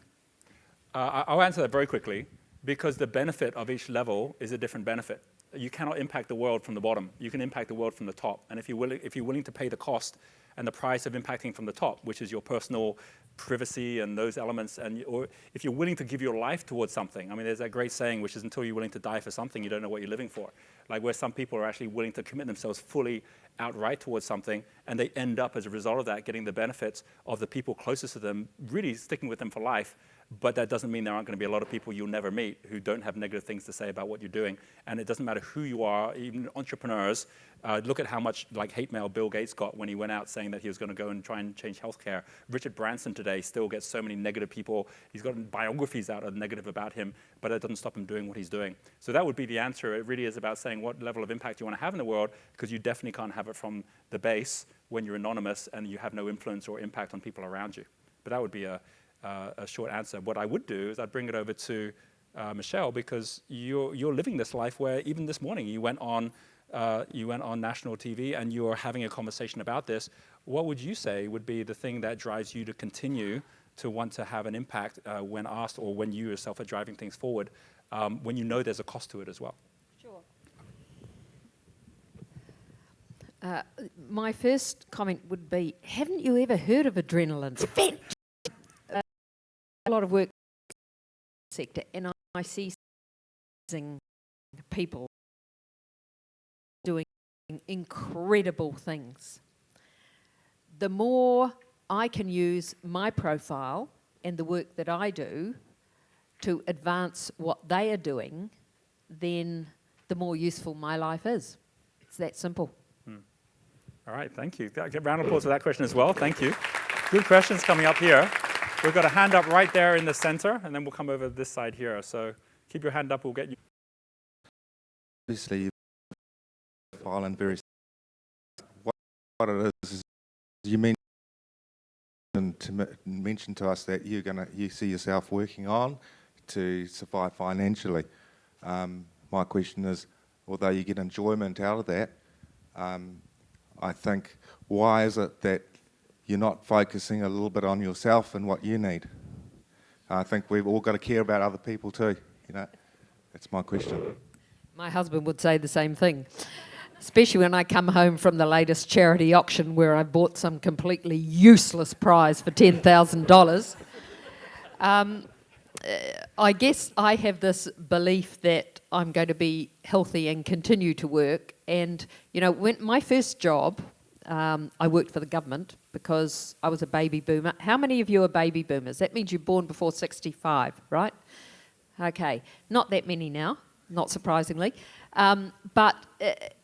[SPEAKER 5] I'll answer that very quickly, because the benefit of each level is a different benefit. you cannot impact the world from the bottom. You can impact the world from the top. And if you're willing to pay the cost and the price of impacting from the top, which is your personal privacy and those elements, or if you're willing to give your life towards something. I mean, there's that great saying, which is until you're willing to die for something, you don't know what you're living for. Like where some people are actually willing to commit themselves fully outright towards something, and they end up, as a result of that, getting the benefits of the people closest to them, really sticking with them for life. But that doesn't mean there aren't going to be a lot of people you'll never meet who don't have negative things to say about what you're doing. And it doesn't matter who you are, even entrepreneurs. Look at how much hate mail Bill Gates got when he went out saying that he was going to go and try and change healthcare. Richard Branson today still gets so many negative people. He's got biographies out of negative about him, but that doesn't stop him doing what he's doing. So that would be the answer. It really is about saying what level of impact you want to have in the world, because you definitely can't have it from the base when you're anonymous and you have no influence or impact on people around you. But that would be a short answer. What I would do is I'd bring it over to Michelle, because you're living this life where even this morning you went on national TV and you're having a conversation about this. What would you say would be the thing that drives you to continue to want to have an impact when asked, or when you yourself are driving things forward, when you know there's a cost to it as well?
[SPEAKER 10] Sure. My first comment would be, haven't you ever heard of adrenaline? A lot of work in the sector, and I see people doing incredible things. The more I can use my profile and the work that I do to advance what they are doing, then the more useful my life is. It's that simple.
[SPEAKER 5] All right, thank you. Get a round of applause for that question as well. Thank you. Good questions coming up here. We've got a hand up right there in the center, and then we'll come over this side here. So keep your hand up, we'll get you.
[SPEAKER 13] Obviously, you file in very. What it is you mentioned to us that you see yourself working on to survive financially. My question is, although you get enjoyment out of that, I think, why is it that you're not focusing a little bit on yourself and what you need? I think we've all got to care about other people too, you know. That's my question.
[SPEAKER 10] My husband would say the same thing, especially when I come home from the latest charity auction where I bought some completely useless prize for $10,000. I guess I have this belief that I'm going to be healthy and continue to work. And, you know, when my first job, I worked for the government because I was a baby boomer. How many of you are baby boomers? That means you're born before 65, right? Okay, not that many now, not surprisingly. But,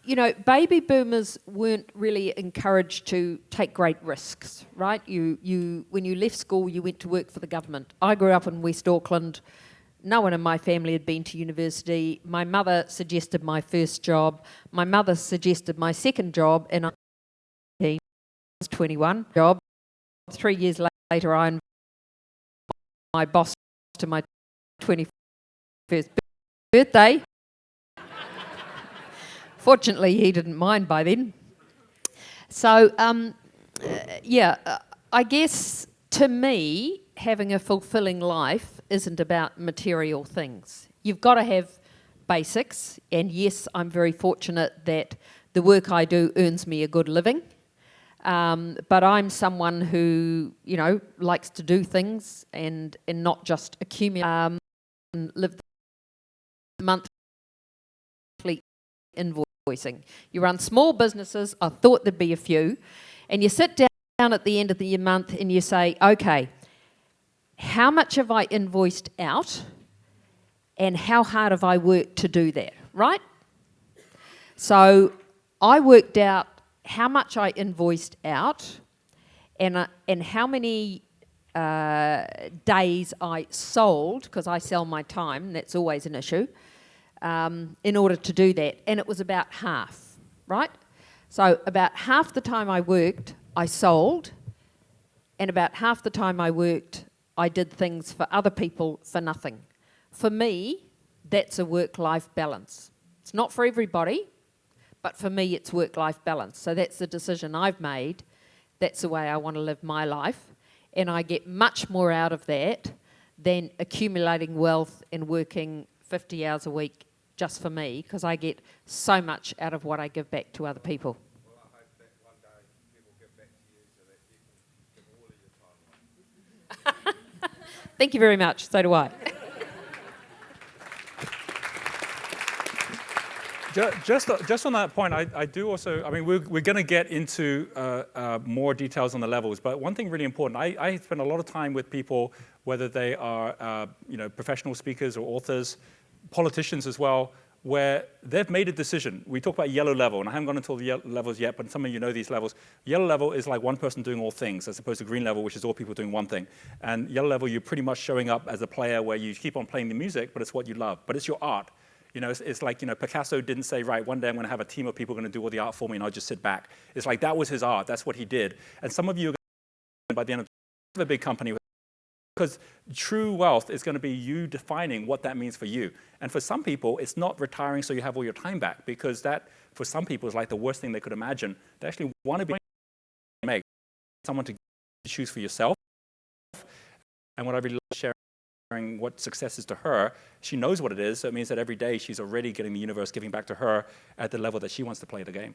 [SPEAKER 10] you know, baby boomers weren't really encouraged to take great risks, right? When you left school, you went to work for the government. I grew up in West Auckland. No one in my family had been to university. My mother suggested my first job. My mother suggested my second job, and I was 21 job. 3 years later, I invited my boss to my 21st birthday. Fortunately, he didn't mind by then. So, I guess to me, having a fulfilling life isn't about material things. You've got to have basics, and yes, I'm very fortunate that the work I do earns me a good living. But I'm someone who, you know, likes to do things and not just accumulate and live the monthly invoicing. You run small businesses, I thought there'd be a few, and you sit down at the end of the month and you say, okay, how much have I invoiced out and how hard have I worked to do that, right? So I worked out how much I invoiced out and how many days I sold, because I sell my time, that's always an issue, in order to do that. And it was about half, right? So about half the time I worked, I sold, and about half the time I worked, I did things for other people for nothing. For me, that's a work-life balance. It's not for everybody, but for me, it's work-life balance. So that's the decision I've made. That's the way I want to live my life. And I get much more out of that than accumulating wealth and working 50 hours a week just for me, because I get so much out of what I give back to other people.
[SPEAKER 13] Well, I hope that one day people give back to you so that you can give all of your time away.
[SPEAKER 10] Thank you very much. So do I.
[SPEAKER 5] Just on that point, I do also, I mean, we're going to get into more details on the levels, but one thing really important, I spend a lot of time with people, whether they are professional speakers or authors, politicians as well, where they've made a decision. We talk about yellow level, and I haven't gone into all the levels yet, but some of you know these levels. Yellow level is like one person doing all things, as opposed to green level, which is all people doing one thing. And yellow level, you're pretty much showing up as a player where you keep on playing the music, but it's what you love, but it's your art. You know, it's like, Picasso didn't say, right, one day I'm going to have a team of people going to do all the art for me and I'll just sit back. It's like that was his art. That's what he did. And some of you are going to, by the end of a big company, because true wealth is going to be you defining what that means for you. And for some people, it's not retiring so you have all your time back, because that, for some people, is like the worst thing they could imagine. They actually want to be make someone to choose for yourself. And what I really love sharing what success is to her, she knows what it is, so it means that every day she's already getting the universe giving back to her at the level that she wants to play the game.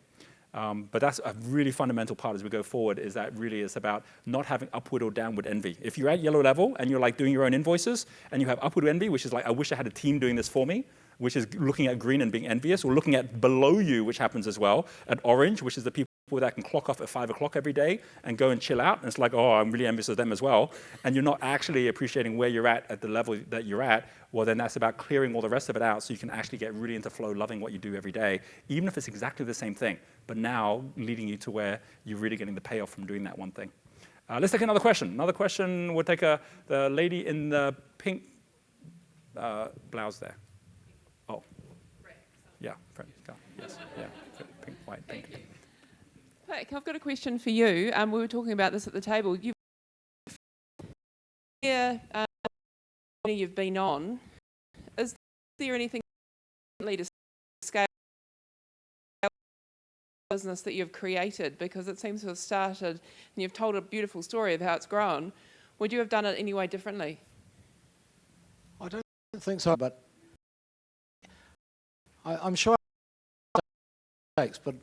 [SPEAKER 5] But that's a really fundamental part as we go forward, is that really is about not having upward or downward envy. If you're at yellow level and you're like doing your own invoices and you have upward envy, which is like, I wish I had a team doing this for me, which is looking at green and being envious, or looking at below you, which happens as well, at orange, which is the people that can clock off at 5 o'clock every day and go and chill out. And it's like, oh, I'm really envious of them as well. And you're not actually appreciating where you're at the level that you're at. Well, then that's about clearing all the rest of it out so you can actually get really into flow, loving what you do every day, even if it's exactly the same thing, but now leading you to where you're really getting the payoff from doing that one thing. Let's take another question. Another question, we'll take the lady in the pink blouse there. Oh, yeah, yes, yeah, pink, white, pink.
[SPEAKER 14] Pick, I've got a question for you. We were talking about this at the table. You've been on. Is there anything to scale business that you've created? Because it seems to have started, and you've told a beautiful story of how it's grown. Would you have done it any way differently?
[SPEAKER 8] I don't think so, but I'm sure it takes, but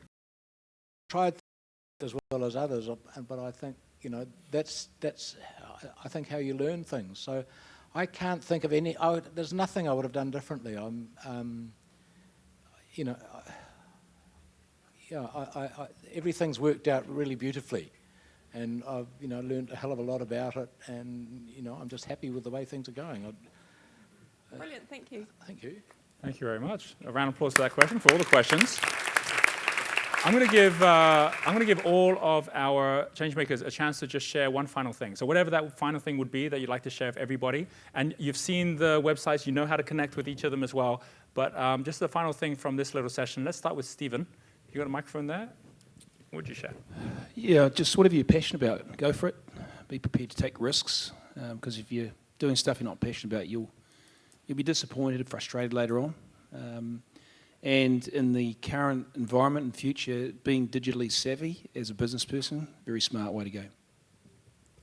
[SPEAKER 8] tried as well as others, but I think, that's I think how you learn things. So I can't think of any, there's nothing I would have done differently. Everything's worked out really beautifully, and I've, learned a hell of a lot about it, and, I'm just happy with the way things are going.
[SPEAKER 14] Brilliant, thank you.
[SPEAKER 8] Thank you.
[SPEAKER 5] Thank you very much. A round of applause for that question, for all the questions. I'm going to give all of our changemakers a chance to just share one final thing. So whatever that final thing would be that you'd like to share with everybody, and you've seen the websites, you know how to connect with each of them as well. But just the final thing from this little session. Let's start with Stephen. You got a microphone there? What would you share?
[SPEAKER 9] Yeah, just whatever you're passionate about, go for it. Be prepared to take risks, because if you're doing stuff you're not passionate about, you'll be disappointed and frustrated later on. And in the current environment and future, being digitally savvy as a business person, very smart way to go.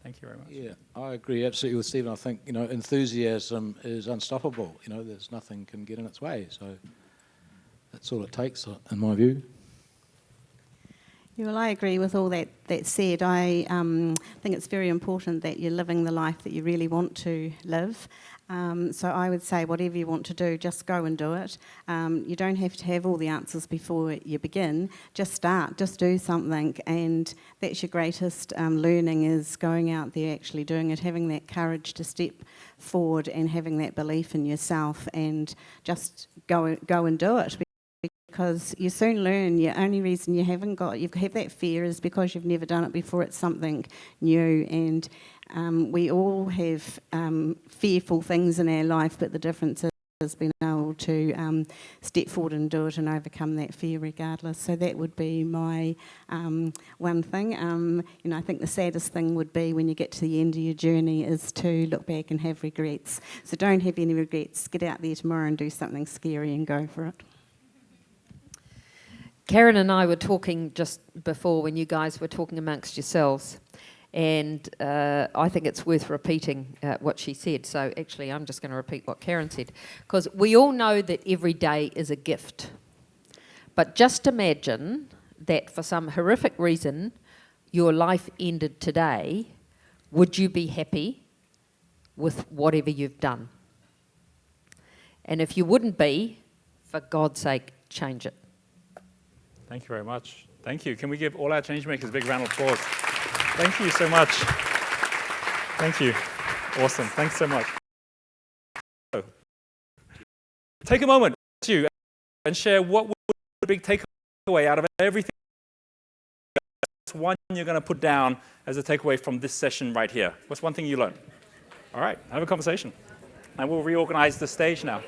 [SPEAKER 5] Thank you very much.
[SPEAKER 8] Yeah, I agree absolutely with Stephen. I think, enthusiasm is unstoppable. There's nothing can get in its way. So that's all it takes, in my view.
[SPEAKER 7] Yeah, well, I agree with all that said. I think it's very important that you're living the life that you really want to live. So I would say whatever you want to do, just go and do it. You don't have to have all the answers before you begin. Just start, just do something, and that's your greatest learning, is going out there, actually doing it, having that courage to step forward and having that belief in yourself, and just go and do it. Because you soon learn the only reason you have that fear is because you've never done it before. It's something new, and we all have fearful things in our life, but the difference is being able to step forward and do it and overcome that fear regardless. So that would be my one thing. I think the saddest thing would be when you get to the end of your journey is to look back and have regrets. So don't have any regrets. Get out there tomorrow and do something scary and go for it.
[SPEAKER 10] Karen and I were talking just before when you guys were talking amongst yourselves, And I think it's worth repeating what she said. So actually, I'm just going to repeat what Karen said. Because we all know that every day is a gift. But just imagine that for some horrific reason, your life ended today. Would you be happy with whatever you've done? And if you wouldn't be, for God's sake, change it.
[SPEAKER 5] Thank you very much. Thank you. Can we give all our changemakers a big round of applause? Thank you so much. Thank you. Awesome. Thanks so much. So, take a moment to and share what would be a big takeaway out of everything. What's one you're going to put down as a takeaway from this session right here? What's one thing you learned? All right, have a conversation. And we'll reorganize the stage now.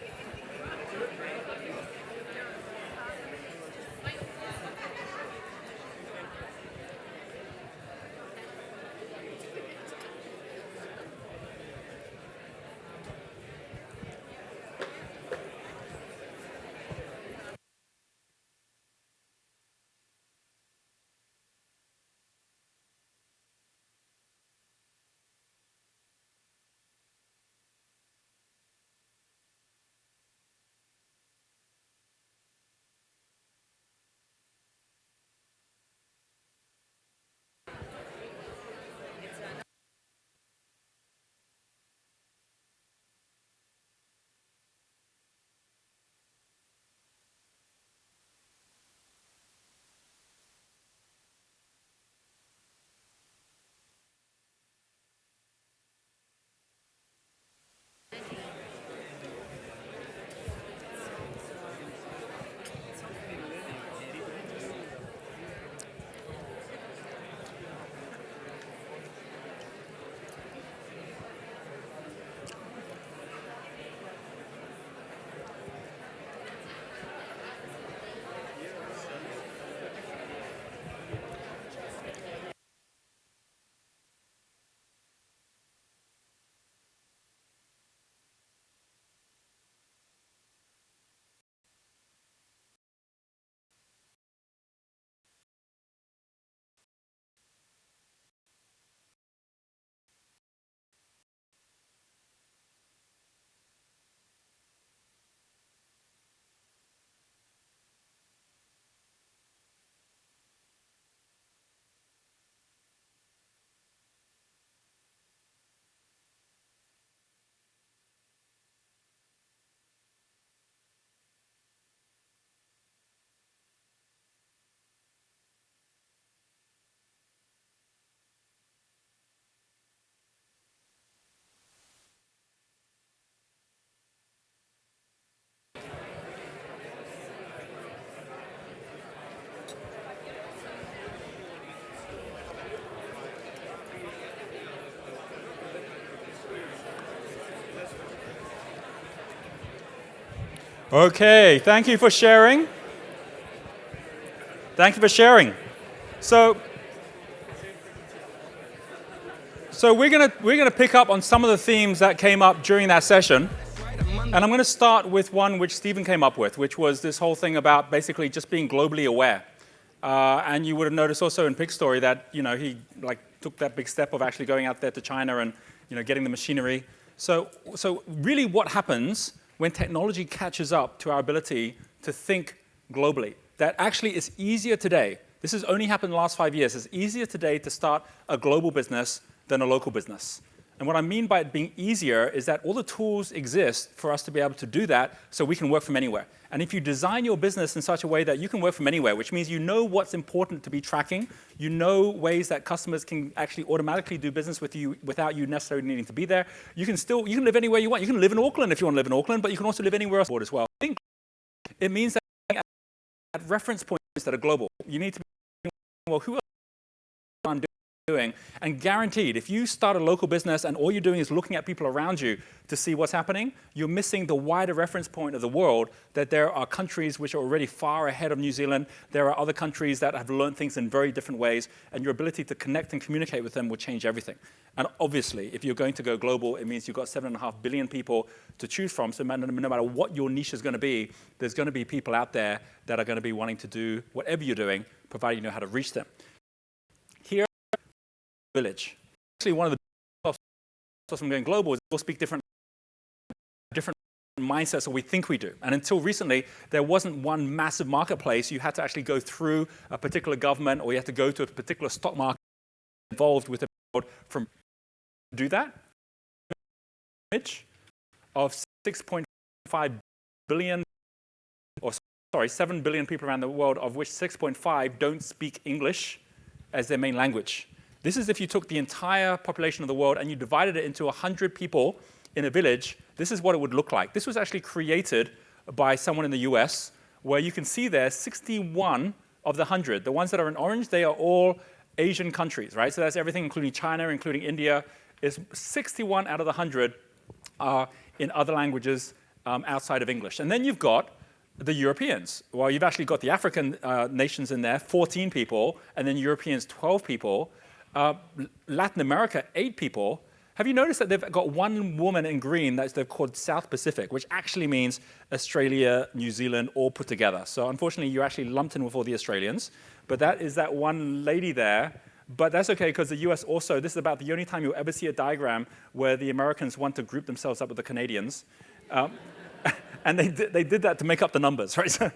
[SPEAKER 5] Okay, thank you for sharing. Thank you for sharing. So we're gonna pick up on some of the themes that came up during that session. And I'm going to start with one which Stephen came up with, which was this whole thing about basically just being globally aware. And you would have noticed also in Pig's story that he took that big step of actually going out there to China and getting the machinery. So really, what happens when technology catches up to our ability to think globally? That actually is easier today. This has only happened in the last 5 years. It's easier today to start a global business than a local business. And what I mean by it being easier is that all the tools exist for us to be able to do that so we can work from anywhere. And if you design your business in such a way that you can work from anywhere, which means you know what's important to be tracking, you know ways that customers can actually automatically do business with you without you necessarily needing to be there, you can live anywhere you want. You can live in Auckland if you want to live in Auckland, but you can also live anywhere else as well. I think it means that at reference points that are global, you need to be, well, who else I'm doing? And guaranteed, if you start a local business and all you're doing is looking at people around you to see what's happening, you're missing the wider reference point of the world, that there are countries which are already far ahead of New Zealand. There are other countries that have learned things in very different ways, and your ability to connect and communicate with them will change everything. And obviously, if you're going to go global, it means you've got 7.5 billion people to choose from. So no matter what your niche is going to be, there's going to be people out there that are going to be wanting to do whatever you're doing, provided you know how to reach them. Here, village. Actually, one of the benefits from going global is we'll speak different mindsets than we think we do. And until recently, there wasn't one massive marketplace. You had to actually go through a particular government, or you had to go to a particular stock market involved with the world from do that. Image of 6.5 billion, or sorry, 7 billion people around the world, of which 6.5 don't speak English as their main language. This is if you took the entire population of the world and you divided it into 100 people in a village. This is what it would look like. This was actually created by someone in the US, where you can see there 61 of the 100. The ones that are in orange, they are all Asian countries, right? So that's everything, including China, including India. Is 61 out of the 100 are in other languages outside of English. And then you've got the Europeans. Well, you've actually got the African nations in there, 14 people, and then Europeans, 12 people. Latin America, 8 people. Have you noticed that they've got one woman in green that they've called South Pacific, which actually means Australia, New Zealand, all put together. So unfortunately, you're actually lumped in with all the Australians. But that is that one lady there. But that's okay, because the US also, this is about the only time you'll ever see a diagram where the Americans want to group themselves up with the Canadians. And they did that to make up the numbers, right? So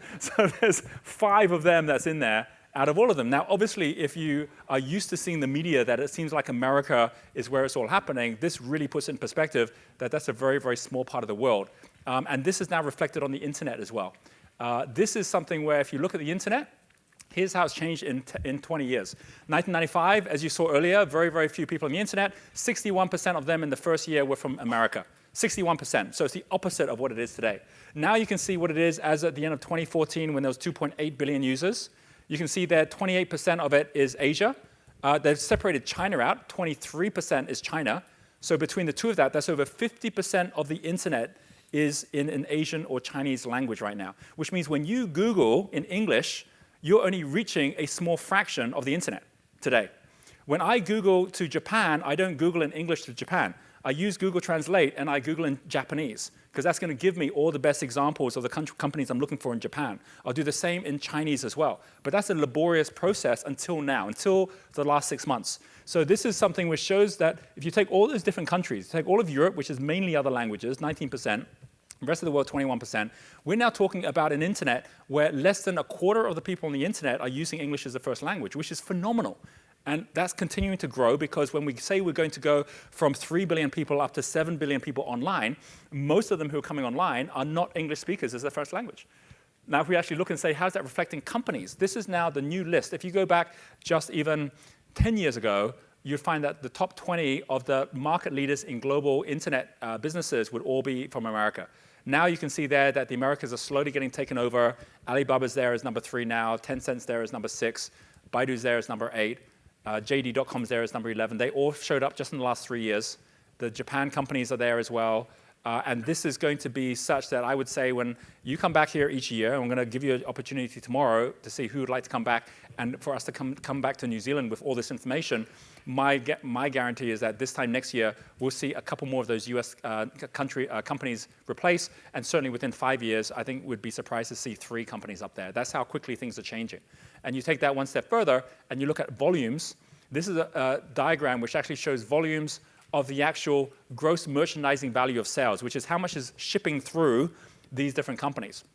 [SPEAKER 5] there's 5 of them that's in there out of all of them. Now, obviously, if you are used to seeing the media that it seems like America is where it's all happening, this really puts in perspective that that's a very, very small part of the world. And this is now reflected on the internet as well. This is something where if you look at the internet, here's how it's changed in 20 years. 1995, as you saw earlier, very, very few people on the internet. 61% of them in the first year were from America. 61%. So it's the opposite of what it is today. Now you can see what it is as at the end of 2014, when there was 2.8 billion users. You can see that 28% of it is Asia. They've separated China out. 23% is China. So between the two of that, that's over 50% of the internet is in an Asian or Chinese language right now, which means when you Google in English, you're only reaching a small fraction of the internet today. When I Google to Japan, I don't Google in English to Japan. I use Google Translate and I Google in Japanese, because that's going to give me all the best examples of the companies I'm looking for in Japan. I'll do the same in Chinese as well. But that's a laborious process until now, until the last 6 months. So this is something which shows that if you take all those different countries, take all of Europe, which is mainly other languages, 19%, the rest of the world, 21%. We're now talking about an internet where less than a quarter of the people on the internet are using English as a first language, which is phenomenal. And that's continuing to grow, because when we say we're going to go from 3 billion people up to 7 billion people online, most of them who are coming online are not English speakers as their first language. Now, if we actually look and say, how's that reflecting companies? This is now the new list. If you go back just even 10 years ago, you'd find that the top 20 of the market leaders in global internet businesses would all be from America. Now you can see there that the Americas are slowly getting taken over. Alibaba's there as number 3 now. Tencent's there as number 6. Baidu's there as number 8. JD.com's there as number 11. They all showed up just in the last 3 years. The Japan companies are there as well. And this is going to be such that I would say when you come back here each year, I'm going to give you an opportunity tomorrow to see who would like to come back, and for us to come back to New Zealand with all this information. My guarantee is that this time next year, we'll see a couple more of those US companies replaced, and certainly within 5 years, I think we'd be surprised to see 3 companies up there. That's how quickly things are changing. And you take that one step further, and you look at volumes. This is a diagram which actually shows volumes of the actual gross merchandising value of sales, which is how much is shipping through these different companies.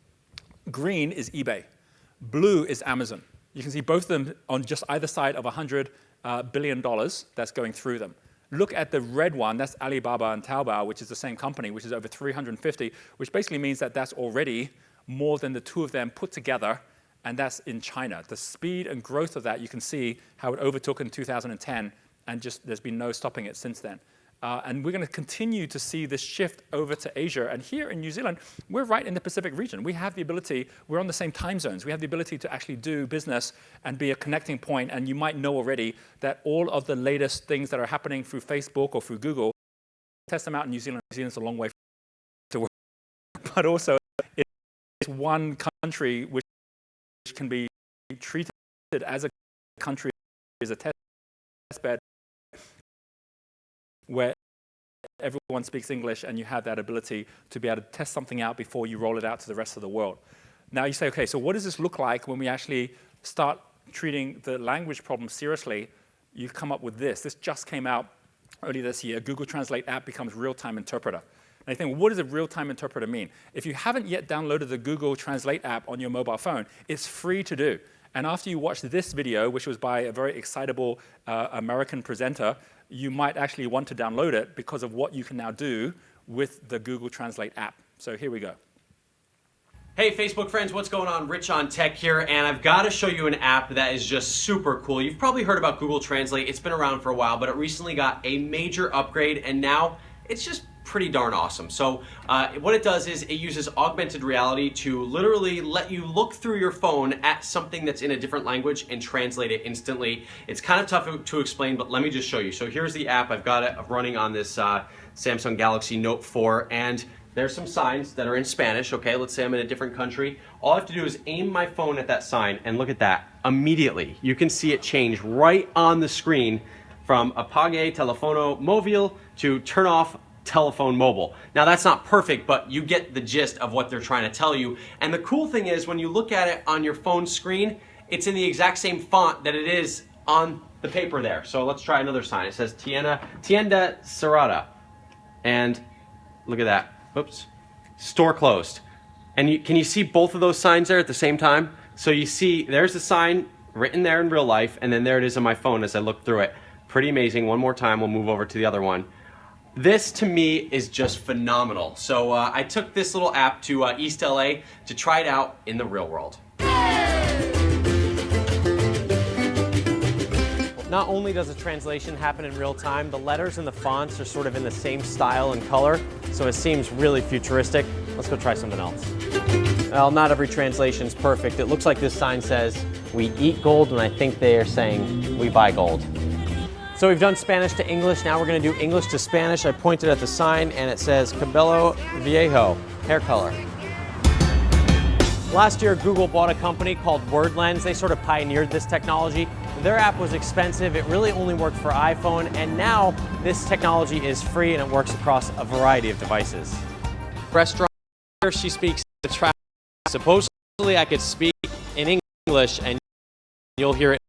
[SPEAKER 5] Green is eBay. Blue is Amazon. You can see both of them on just either side of $100 billion that's going through them. Look at the red one, that's Alibaba and Taobao, which is the same company, which is over 350, which basically means that that's already more than the two of them put together, and that's in China. The speed and growth of that, you can see how it overtook in 2010, and just there's been no stopping it since then. And we're going to continue to see this shift over to Asia. And here in New Zealand, we're right in the Pacific region. We have the ability, we're on the same time zones. We have the ability to actually do business and be a connecting point. And you might know already that all of the latest things that are happening through Facebook or through Google, test them out in New Zealand. New Zealand's a long way to work. But also, it's one country which can be treated as a country, as a test bed, where everyone speaks English and you have that ability to be able to test something out before you roll it out to the rest of the world. Now you say, okay, so what does this look like when we actually start treating the language problem seriously? you come up with this. This just came out earlier this year. Google Translate app becomes real-time interpreter. And you think, well, what does a real-time interpreter mean? If you haven't yet downloaded the Google Translate app on your mobile phone, it's free to do. And after you watch this video, which was by a very excitable American presenter, you might actually want to download it because of what you can now do with the Google Translate app. So here we go.
[SPEAKER 15] Hey Facebook friends, what's going on? Rich on Tech here, and I've got to show you an app that is just super cool. You've probably heard about Google Translate. It's been around for a while, but it recently got a major upgrade, and now it's just pretty darn awesome. So what it does is it uses augmented reality to literally let you look through your phone at something that's in a different language and translate it instantly. It's kind of tough to explain, but let me just show you. So here's the app. I've got it running on this Samsung Galaxy Note 4, and there's some signs that are in Spanish. Okay, let's say I'm in a different country. All I have to do is aim my phone at that sign, and look at that. Immediately, you can see it change right on the screen from apague telefono móvil to turn off telephone mobile. Now that's not perfect, but you get the gist of what they're trying to tell you. And the cool thing is when you look at it on your phone screen, it's in the exact same font that it is on the paper there. So let's try another sign. It says Tienda Cerrada. And look at that. Oops. Store closed. And can you see both of those signs there at the same time? So you see there's the sign written there in real life, and then there it is on my phone as I look through it. Pretty amazing. One more time, we'll move over to the other one. This to me is just phenomenal. So I took this little app to East LA to try it out in the real world. Not only does the translation happen in real time, the letters and the fonts are sort of in the same style and color, so it seems really futuristic. Let's go try something else. Well, not every translation is perfect. It looks like this sign says, "We eat gold," and I think they are saying, "We buy gold." So we've done Spanish to English, now we're gonna do English to Spanish. I pointed at the sign and it says Cabello Viejo, hair color. Last year, Google bought a company called WordLens. They sort of pioneered this technology. Their app was expensive, it really only worked for iPhone, and now this technology is free and it works across a variety of devices. Restaurant, here she speaks the traffic. Supposedly I could speak in English and you'll hear it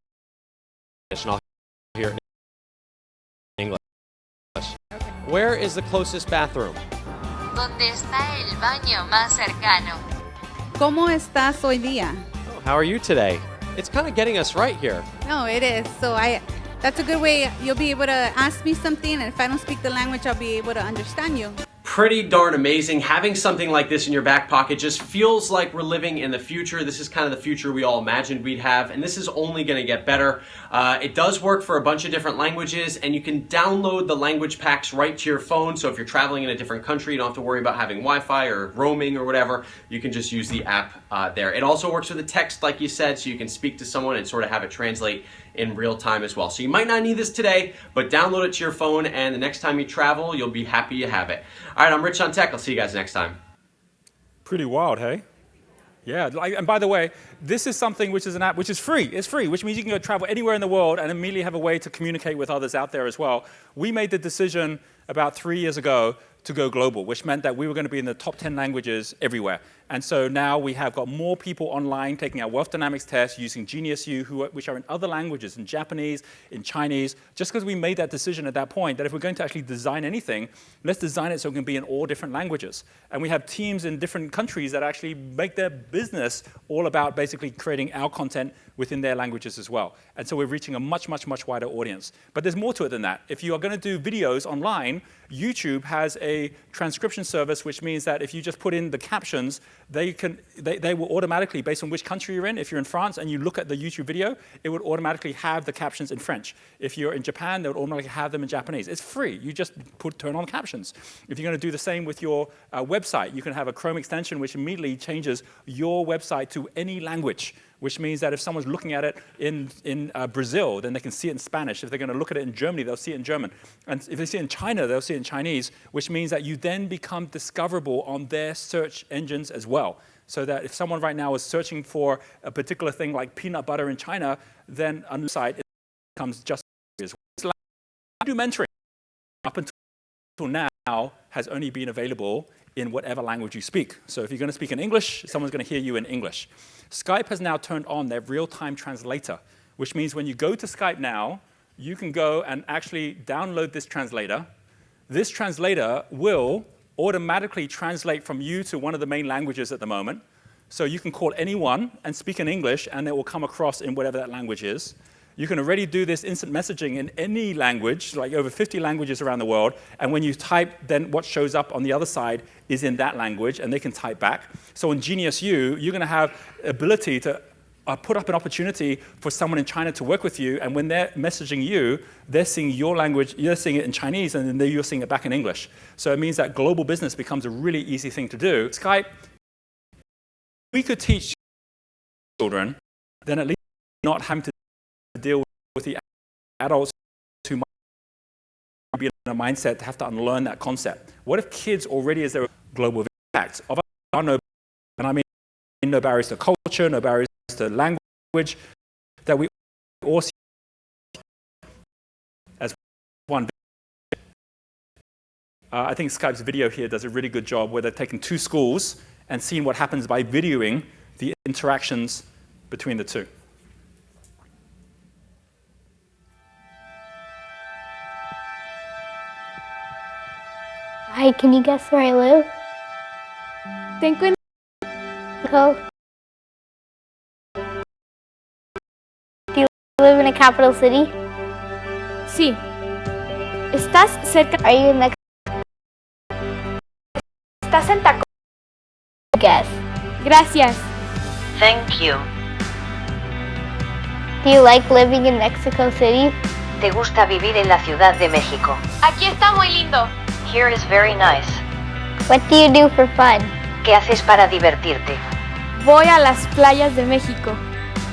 [SPEAKER 15] in English, and I'll hear it in English. Where is the closest bathroom?
[SPEAKER 16] ¿Dónde está el baño más cercano?
[SPEAKER 17] ¿Cómo estás hoy día?
[SPEAKER 15] Oh, how are you today? It's kind of getting us right here.
[SPEAKER 17] No, it is. So that's a good way. You'll be able to ask me something, and if I don't speak the language, I'll be able to understand you.
[SPEAKER 15] Pretty darn amazing. Having something like this in your back pocket just feels like we're living in the future. This is kind of the future we all imagined we'd have, and this is only going to get better. It does work for a bunch of different languages, and you can download the language packs right to your phone, so if you're traveling in a different country, you don't have to worry about having Wi-Fi or roaming or whatever. You can just use the app there. It also works with the text, like you said, so you can speak to someone and sort of have it translate in real time as well. So you might not need this today, but download it to your phone, and the next time you travel, you'll be happy you have it. All right, I'm Rich on Tech. I'll see you guys next time.
[SPEAKER 5] Pretty wild, hey? Yeah, and by the way, this is something which is an app which is free. It's free, which means you can go travel anywhere in the world and immediately have a way to communicate with others out there as well. We made the decision about 3 years ago to go global, which meant that we were going to be in the top 10 languages everywhere. And so now we have got more people online taking our wealth dynamics tests using Genius U, which are in other languages, in Japanese, in Chinese, just because we made that decision at that point that if we're going to actually design anything, let's design it so it can be in all different languages. And we have teams in different countries that actually make their business all about basically creating our content within their languages as well. And so we're reaching a much, much, much wider audience. But there's more to it than that. If you are going to do videos online, YouTube has a transcription service, which means that if you just put in the captions, they will automatically, based on which country you're in, if you're in France and you look at the YouTube video, it would automatically have the captions in French. If you're in Japan, they would automatically have them in Japanese. It's free. You just turn on captions. If you're going to do the same with your website, you can have a Chrome extension which immediately changes your website to any language, which means that if someone's looking at it in Brazil, then they can see it in Spanish. If they're going to look at it in Germany, they'll see it in German. And if they see it in China, they'll see it in Chinese, which means that you then become discoverable on their search engines as well. So that if someone right now is searching for a particular thing like peanut butter in China, then on the site it becomes just as well. Do mentoring up until now has only been available in whatever language you speak. So if you're going to speak in English, someone's going to hear you in English. Skype has now turned on their real-time translator, which means when you go to Skype now, you can go and actually download this translator. This translator will automatically translate from you to one of the main languages at the moment. So you can call anyone and speak in English, and it will come across in whatever that language is. You can already do this instant messaging in any language, like over 50 languages around the world. And when you type, then what shows up on the other side is in that language, and they can type back. So on Genius U, you're going to have ability to put up an opportunity for someone in China to work with you. And when they're messaging you, they're seeing your language, you're seeing it in Chinese, and then you're seeing it back in English. So it means that global business becomes a really easy thing to do. Skype, we could teach children, then at least not having to deal with the adults who might be in a mindset to have to unlearn that concept. What if kids already, as their global impact of our no, and I mean no barriers to culture, no barriers to language, that we all see as one. I think Skype's video here does a really good job where they've taken two schools and seen what happens by videoing the interactions between the two.
[SPEAKER 18] Hi, can you guess where I live? Tengo en Mexico. Do you live in a capital city? Sí. ¿Estás cerca? Are you in Mexico? ¿Estás en Taco? Guess. Gracias.
[SPEAKER 19] Thank you.
[SPEAKER 18] Do you like living in Mexico City?
[SPEAKER 19] ¿Te gusta vivir en la Ciudad de México?
[SPEAKER 18] Aquí está muy lindo.
[SPEAKER 19] Here is very nice.
[SPEAKER 18] What do you do for fun?
[SPEAKER 19] ¿Qué haces para divertirte?
[SPEAKER 18] Voy a las playas de México.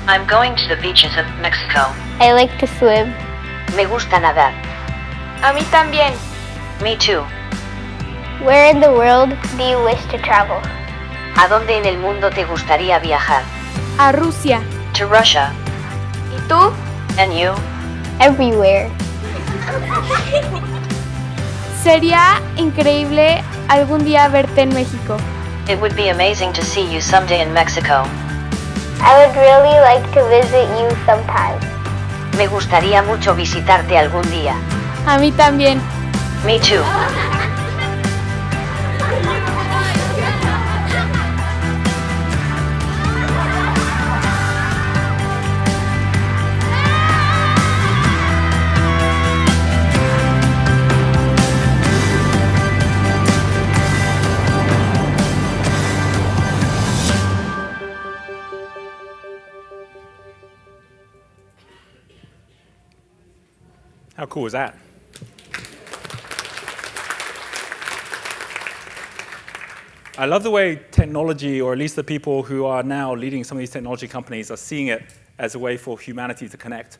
[SPEAKER 19] I'm going to the beaches of Mexico.
[SPEAKER 18] I like to swim.
[SPEAKER 19] Me gusta nadar.
[SPEAKER 18] A mí también.
[SPEAKER 19] Me too.
[SPEAKER 18] Where in the world do you wish to travel?
[SPEAKER 19] ¿A dónde en el mundo te gustaría viajar?
[SPEAKER 18] A Rusia.
[SPEAKER 19] To Russia.
[SPEAKER 18] ¿Y tú?
[SPEAKER 19] And you?
[SPEAKER 18] Everywhere. Sería increíble algún día verte en México.
[SPEAKER 19] It would be amazing to see you someday in Mexico.
[SPEAKER 18] I would really like to visit you sometime.
[SPEAKER 19] Me gustaría mucho visitarte algún día.
[SPEAKER 18] A mí también.
[SPEAKER 19] Me too.
[SPEAKER 5] How cool was that? I love the way technology, or at least the people who are now leading some of these technology companies, are seeing it as a way for humanity to connect.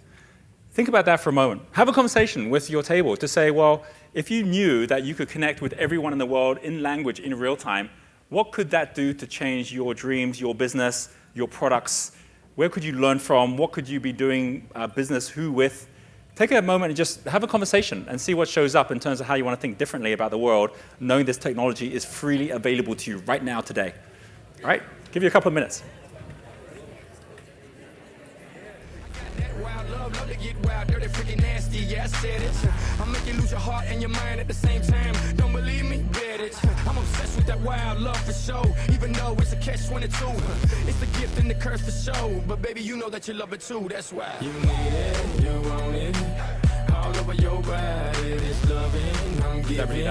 [SPEAKER 5] Think about that for a moment. Have a conversation with your table to say, well, if you knew that you could connect with everyone in the world in language in real time, what could that do to change your dreams, your business, your products? Where could you learn from? What could you be doing business who with? Take a moment and just have a conversation and see what shows up in terms of how you want to think differently about the world, knowing this technology is freely available to you right now today. All right? Give you a couple of minutes.
[SPEAKER 6] I'll make you lose your heart and your mind at the same time. Don't believe me? Bet it. I'm obsessed with that wild love for show. Even though it's a catch-22. It's the gift and the curse for show. But baby, you know that you love it too. That's why. You need it, you want it. All over your body, this loving I'm giving.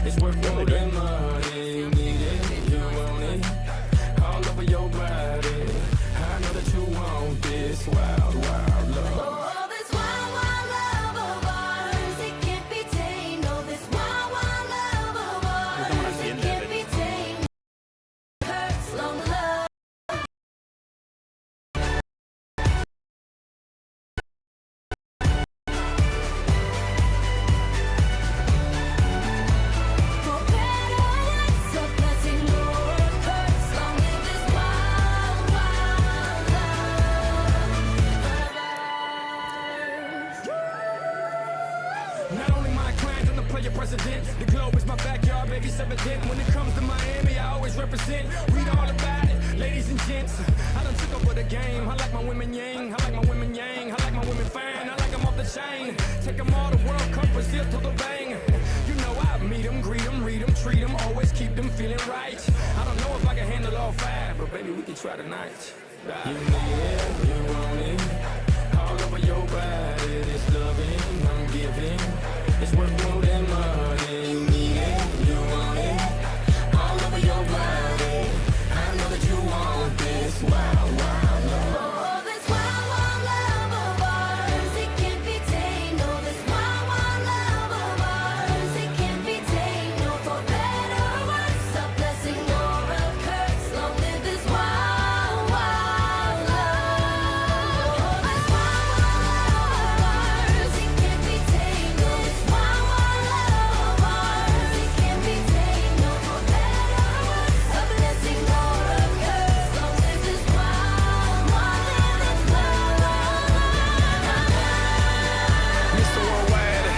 [SPEAKER 6] It's worth more than money. You need it, you want it. All over your body. I know that you want this wild, wild love. The globe is my backyard, baby, it's evident. When it comes to Miami, I always represent. Read all about it, ladies and gents. I done took over the game. I like my women yang, I like my women yang, I like my women fine, I like them off the chain. baby, we can try tonight. You need it, you want it. All over your body, this loving I'm giving. It's worth more than money. You need it, you want it. All over your body. I know that you want this. Wow, wow, love.
[SPEAKER 1] Oh, this wild, wild love of ours, it can't be tamed. Oh, this wild, wild love of ours, it can't be tamed. No, for better or worse, a blessing or a curse. Long live this wild, wild love. Oh, this wild, wild love of ours, it can't be tamed. Oh, this wild, wild love of ours, it can't be tamed. No, for better or worse, a blessing or a curse. Long live this wild, wild, this wild, wild love.
[SPEAKER 6] Mr. Worldwide,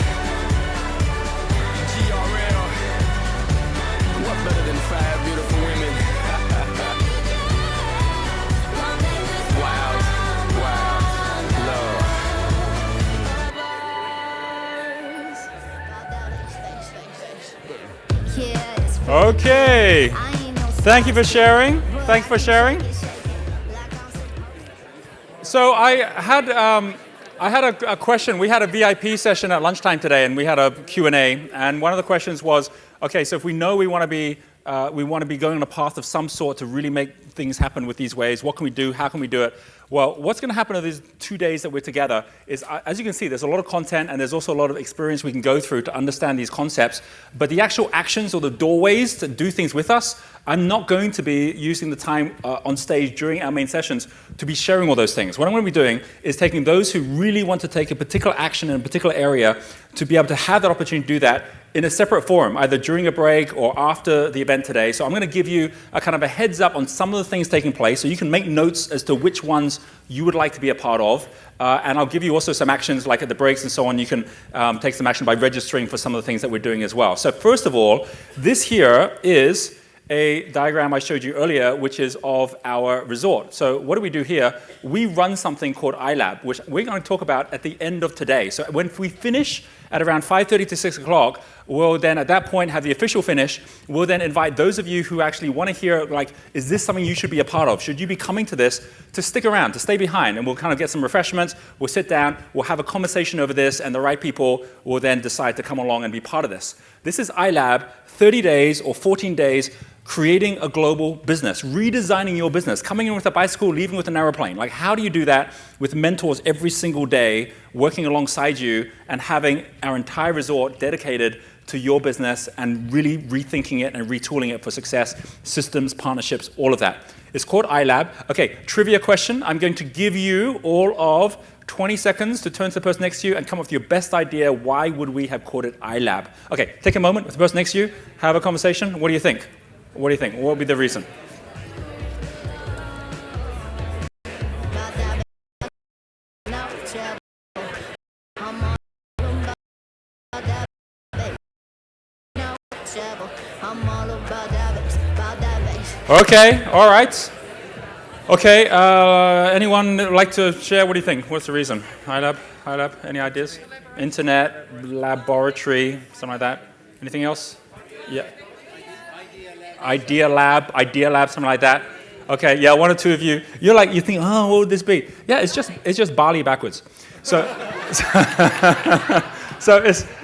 [SPEAKER 6] GRL. What better than 5 beautiful women? Wild, wild love.
[SPEAKER 5] Okay. Thank you for sharing. Thank you for sharing. So I had a question. We had a VIP session at lunchtime today, and we had a Q&A. And one of the questions was, okay, so if we know we want to be going on a path of some sort to really make things happen with these ways, what can we do? How can we do it? Well, what's going to happen in these 2 days that we're together is, as you can see, there's a lot of content and there's also a lot of experience we can go through to understand these concepts. But the actual actions or the doorways to do things with us, I'm not going to be using the time on stage during our main sessions to be sharing all those things. What I'm going to be doing is taking those who really want to take a particular action in a particular area to be able to have that opportunity to do that in a separate forum, either during a break or after the event today. So I'm going to give you a kind of a heads up on some of the things taking place so you can make notes as to which ones you would like to be a part of. And I'll give you also some actions like at the breaks and so on. You can take some action by registering for some of the things that we're doing as well. So first of all, this here is a diagram I showed you earlier, which is of our resort. So what do we do here? We run something called iLab, which we're going to talk about at the end of today. So when we finish at around 5:30 to 6 o'clock, we'll then at that point have the official finish. We'll then invite those of you who actually want to hear, like, is this something you should be a part of? Should you be coming to this, to stick around, to stay behind? And we'll kind of get some refreshments. We'll sit down, we'll have a conversation over this, and the right people will then decide to come along and be part of this. This is iLab, 30 days or 14 days, creating a global business, redesigning your business, coming in with a bicycle, leaving with an aeroplane. Like, how do you do that with mentors every single day, working alongside you, and having our entire resort dedicated to your business and really rethinking it and retooling it for success, systems, partnerships, all of that. It's called iLab. Okay, trivia question. I'm going to give you all of 20 seconds to turn to the person next to you and come up with your best idea. Why would we have called it iLab? Okay, take a moment with the person next to you, have a conversation. What do you think? What do you think? What would be the reason? Okay, all right. Okay, anyone like to share? What do you think? What's the reason? iLab, any ideas? Internet, laboratory, something like that. Anything else? Yeah. Idea lab, something like that. Okay, yeah, one or two of you. You think, oh, what would this be? Yeah, it's just barley backwards. So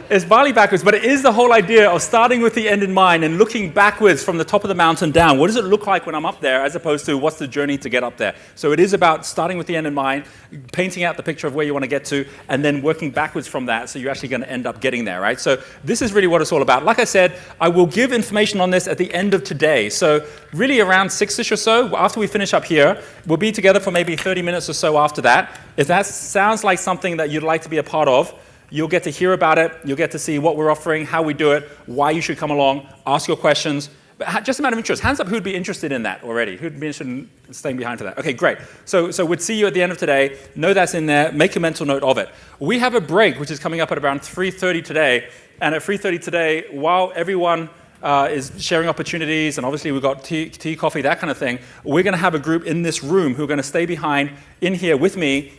[SPEAKER 5] it's barley backwards, but it is the whole idea of starting with the end in mind and looking backwards from the top of the mountain down. What does it look like when I'm up there, as opposed to what's the journey to get up there? So it is about starting with the end in mind, painting out the picture of where you want to get to, and then working backwards from that, so you're actually going to end up getting there, right? So this is really what it's all about. Like I said, I will give information on this at the end of today. So really around 6-ish or so, after we finish up here, we'll be together for maybe 30 minutes or so after that. If that sounds like something that you'd like to be a part of, you'll get to hear about it, you'll get to see what we're offering, how we do it, why you should come along, ask your questions. But just a matter of interest. Hands up who'd be interested in that already, who'd be interested in staying behind for that. Okay, great. So we'd see you at the end of today. Know that's in there. Make a mental note of it. We have a break, which is coming up at around 3:30 today. And at 3:30 today, while everyone is sharing opportunities, and obviously we've got tea, coffee, that kind of thing, we're going to have a group in this room who are going to stay behind in here with me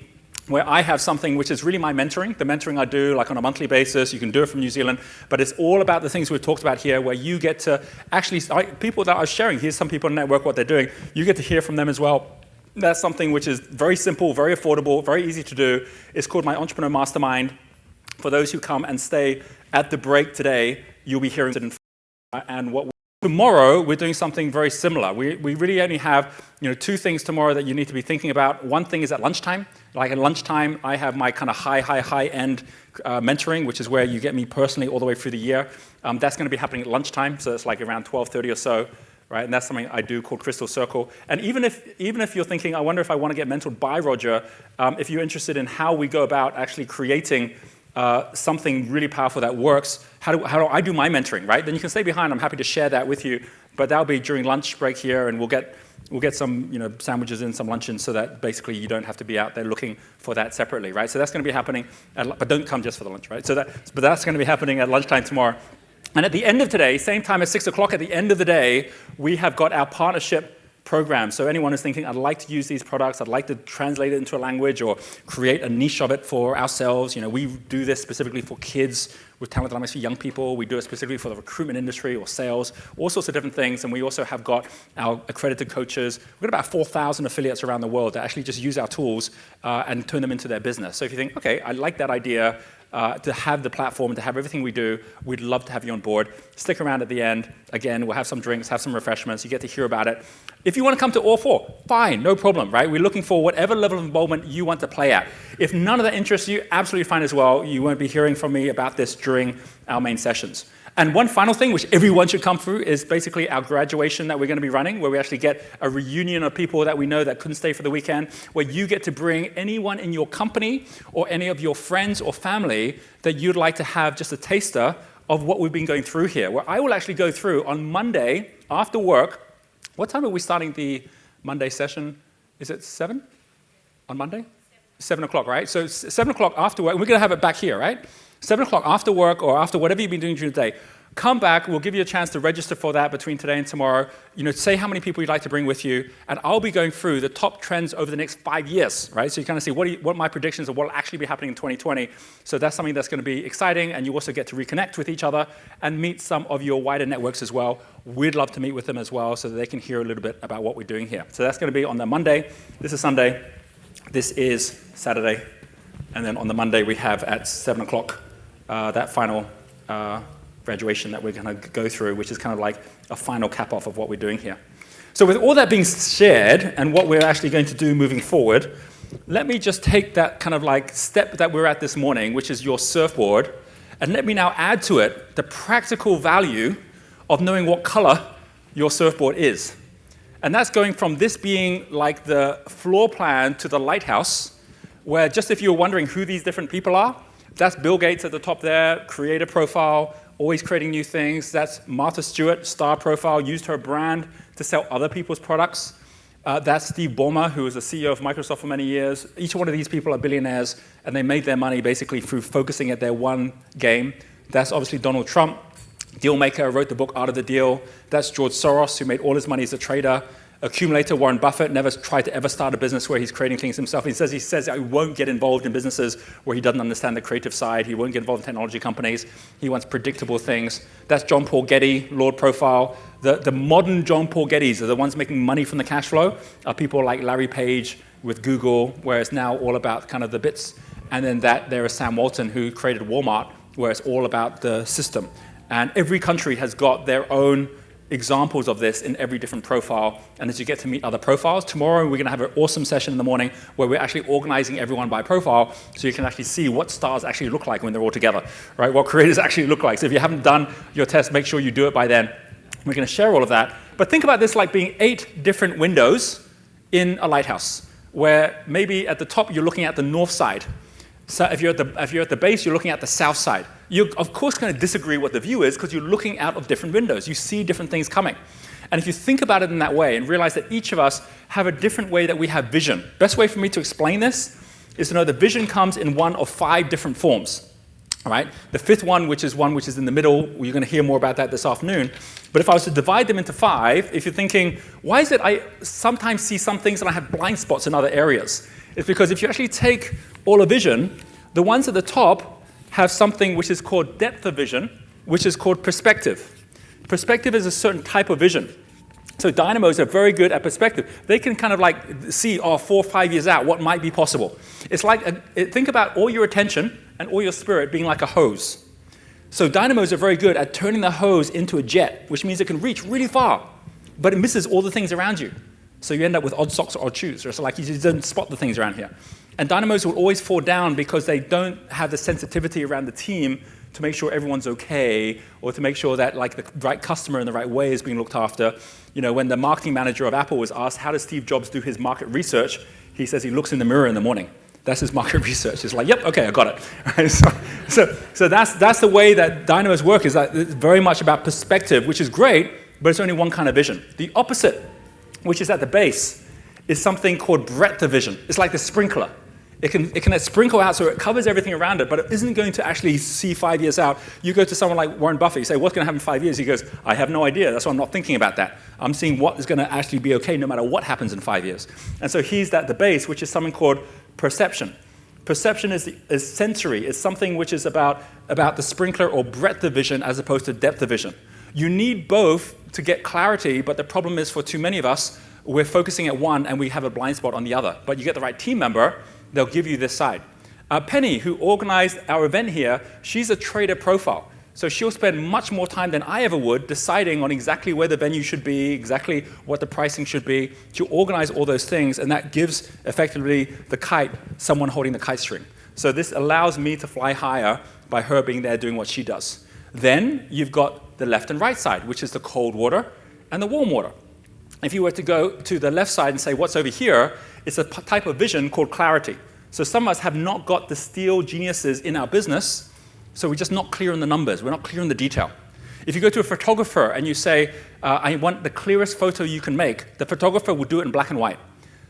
[SPEAKER 5] where I have something which is really my mentoring, the mentoring I do like on a monthly basis. You can do it from New Zealand, but it's all about the things we've talked about here, where you get to actually, people that are sharing, here's some people in the network, what they're doing, you get to hear from them as well. That's something which is very simple, very affordable, very easy to do. It's called my Entrepreneur Mastermind. For those who come and stay at the break today, you'll be hearing it. And tomorrow, we're doing something very similar. We really only have 2 things tomorrow that you need to be thinking about. One thing is at lunchtime. Like at lunchtime, I have my kind of high-end mentoring, which is where you get me personally all the way through the year. That's going to be happening at lunchtime, so it's like around 12:30 or so. Right, and that's something I do called Crystal Circle. And even if you're thinking, I wonder if I want to get mentored by Roger, if you're interested in how we go about actually creating something really powerful that works, how do I do my mentoring, right? Then you can stay behind. I'm happy to share that with you. But that'll be during lunch break here, and we'll get some sandwiches in, some luncheon, so that basically you don't have to be out there looking for that separately, right? So that's going to be happening, but don't come just for the lunch, right? But that's going to be happening at lunchtime tomorrow. And at the end of today, same time as 6 o'clock, at the end of the day, we have got our partnership program. So anyone who's thinking, I'd like to use these products, I'd like to translate it into a language or create a niche of it for ourselves. We do this specifically for kids with talent dynamics for young people. We do it specifically for the recruitment industry or sales, all sorts of different things. And we also have got our accredited coaches. We've got about 4,000 affiliates around the world that actually just use our tools and turn them into their business. So if you think, okay, I like that idea, to have the platform, to have everything we do, we'd love to have you on board. Stick around at the end. Again, we'll have some drinks, have some refreshments. You get to hear about it. If you want to come to all 4, fine, no problem, right? We're looking for whatever level of involvement you want to play at. If none of that interests you, absolutely fine as well. You won't be hearing from me about this during our main sessions. And one final thing, which everyone should come through, is basically our graduation that we're going to be running, where we actually get a reunion of people that we know that couldn't stay for the weekend, where you get to bring anyone in your company or any of your friends or family that you'd like to have just a taster of what we've been going through here, where I will actually go through on Monday after work. What time are we starting the Monday session? Is it 7 on Monday? 7 o'clock, right? So 7 o'clock after work, and we're going to have it back here, right? 7 o'clock after work or after whatever you've been doing during the day, come back. We'll give you a chance to register for that between today and tomorrow. Say how many people you'd like to bring with you, and I'll be going through the top trends over the next 5 years, right? So you kind of see what my predictions of what will actually be happening in 2020. So that's something that's going to be exciting, and you also get to reconnect with each other and meet some of your wider networks as well. We'd love to meet with them as well so that they can hear a little bit about what we're doing here. So that's going to be on the Monday. This is Sunday. This is Saturday. And then on the Monday, we have at 7 o'clock that final graduation that we're going to go through, which is kind of like a final cap-off of what we're doing here. So with all that being shared and what we're actually going to do moving forward, let me just take that kind of like step that we're at this morning, which is your surfboard, and let me now add to it the practical value of knowing what color your surfboard is. And that's going from this being like the floor plan to the lighthouse, where just if you're wondering who these different people are, that's Bill Gates at the top there, creator profile, always creating new things. That's Martha Stewart, star profile, used her brand to sell other people's products. That's Steve Ballmer, who was the CEO of Microsoft for many years. Each one of these people are billionaires, and they made their money basically through focusing at their one game. That's obviously Donald Trump, deal-maker, wrote the book Art of the Deal. That's George Soros, who made all his money as a trader. Accumulator Warren Buffett never tried to ever start a business where he's creating things himself. He says he won't get involved in businesses where he doesn't understand the creative side. He won't get involved in technology companies. He wants predictable things. That's John Paul Getty, Lord profile. The modern John Paul Gettys are the ones making money from the cash flow, are people like Larry Page with Google, where it's now all about kind of the bits. And then there is Sam Walton, who created Walmart, where it's all about the system. And every country has got their own examples of this in every different profile, and as you get to meet other profiles, tomorrow we're going to have an awesome session in the morning where we're actually organizing everyone by profile so you can actually see what stars actually look like when they're all together, right? What creators actually look like. So if you haven't done your test, make sure you do it by then. We're going to share all of that, but think about this like being 8 different windows in a lighthouse, where maybe at the top you're looking at the north side. So if you're at the base, you're looking at the south side. You're, of course, going to disagree what the view is because you're looking out of different windows. You see different things coming. And if you think about it in that way and realize that each of us have a different way that we have vision, best way for me to explain this is to know the vision comes in one of 5 different forms. All right? The 5th one which is in the middle, you're going to hear more about that this afternoon. But if I was to divide them into 5, if you're thinking, why is it I sometimes see some things and I have blind spots in other areas? It's because if you actually take all of vision, the ones at the top have something which is called depth of vision, which is called perspective. Perspective is a certain type of vision. So dynamos are very good at perspective. They can kind of like see, 4 or 5 years out, what might be possible. It's like, think about all your attention and all your spirit being like a hose. So dynamos are very good at turning the hose into a jet, which means it can reach really far, but it misses all the things around you. So you end up with odd socks or odd shoes, or it's like you just don't spot the things around here. And dynamos will always fall down because they don't have the sensitivity around the team to make sure everyone's okay, or to make sure that like the right customer in the right way is being looked after. You know, when the marketing manager of Apple was asked, how does Steve Jobs do his market research? He says he looks in the mirror in the morning. That's his market research. It's like, yep, okay, I got it. Right? So that's the way that dynamos work, is that it's very much about perspective, which is great, but it's only one kind of vision. The opposite, which is at the base, is something called breadth of vision. It's like the sprinkler. It can sprinkle out so it covers everything around it, but it isn't going to actually see 5 years out. You go to someone like Warren Buffett, you say, what's going to happen in 5 years? He goes, I have no idea. That's why I'm not thinking about that. I'm seeing what is going to actually be okay no matter what happens in 5 years. And so he's at the base, which is something called perception. Perception is sensory. It's something which is about the sprinkler or breadth of vision as opposed to depth of vision. You need both to get clarity, but the problem is for too many of us, we're focusing at one and we have a blind spot on the other. But you get the right team member, they'll give you this side. Penny, who organized our event here, she's a trader profile. So she'll spend much more time than I ever would deciding on exactly where the venue should be, exactly what the pricing should be. She'll organize all those things, and that gives effectively the kite someone holding the kite string. So this allows me to fly higher by her being there doing what she does. Then you've got the left and right side, which is the cold water and the warm water. If you were to go to the left side and say, what's over here, it's a type of vision called clarity. So some of us have not got the steel geniuses in our business, so we're just not clear on the numbers. We're not clear on the detail. If you go to a photographer and you say, I want the clearest photo you can make, the photographer will do it in black and white.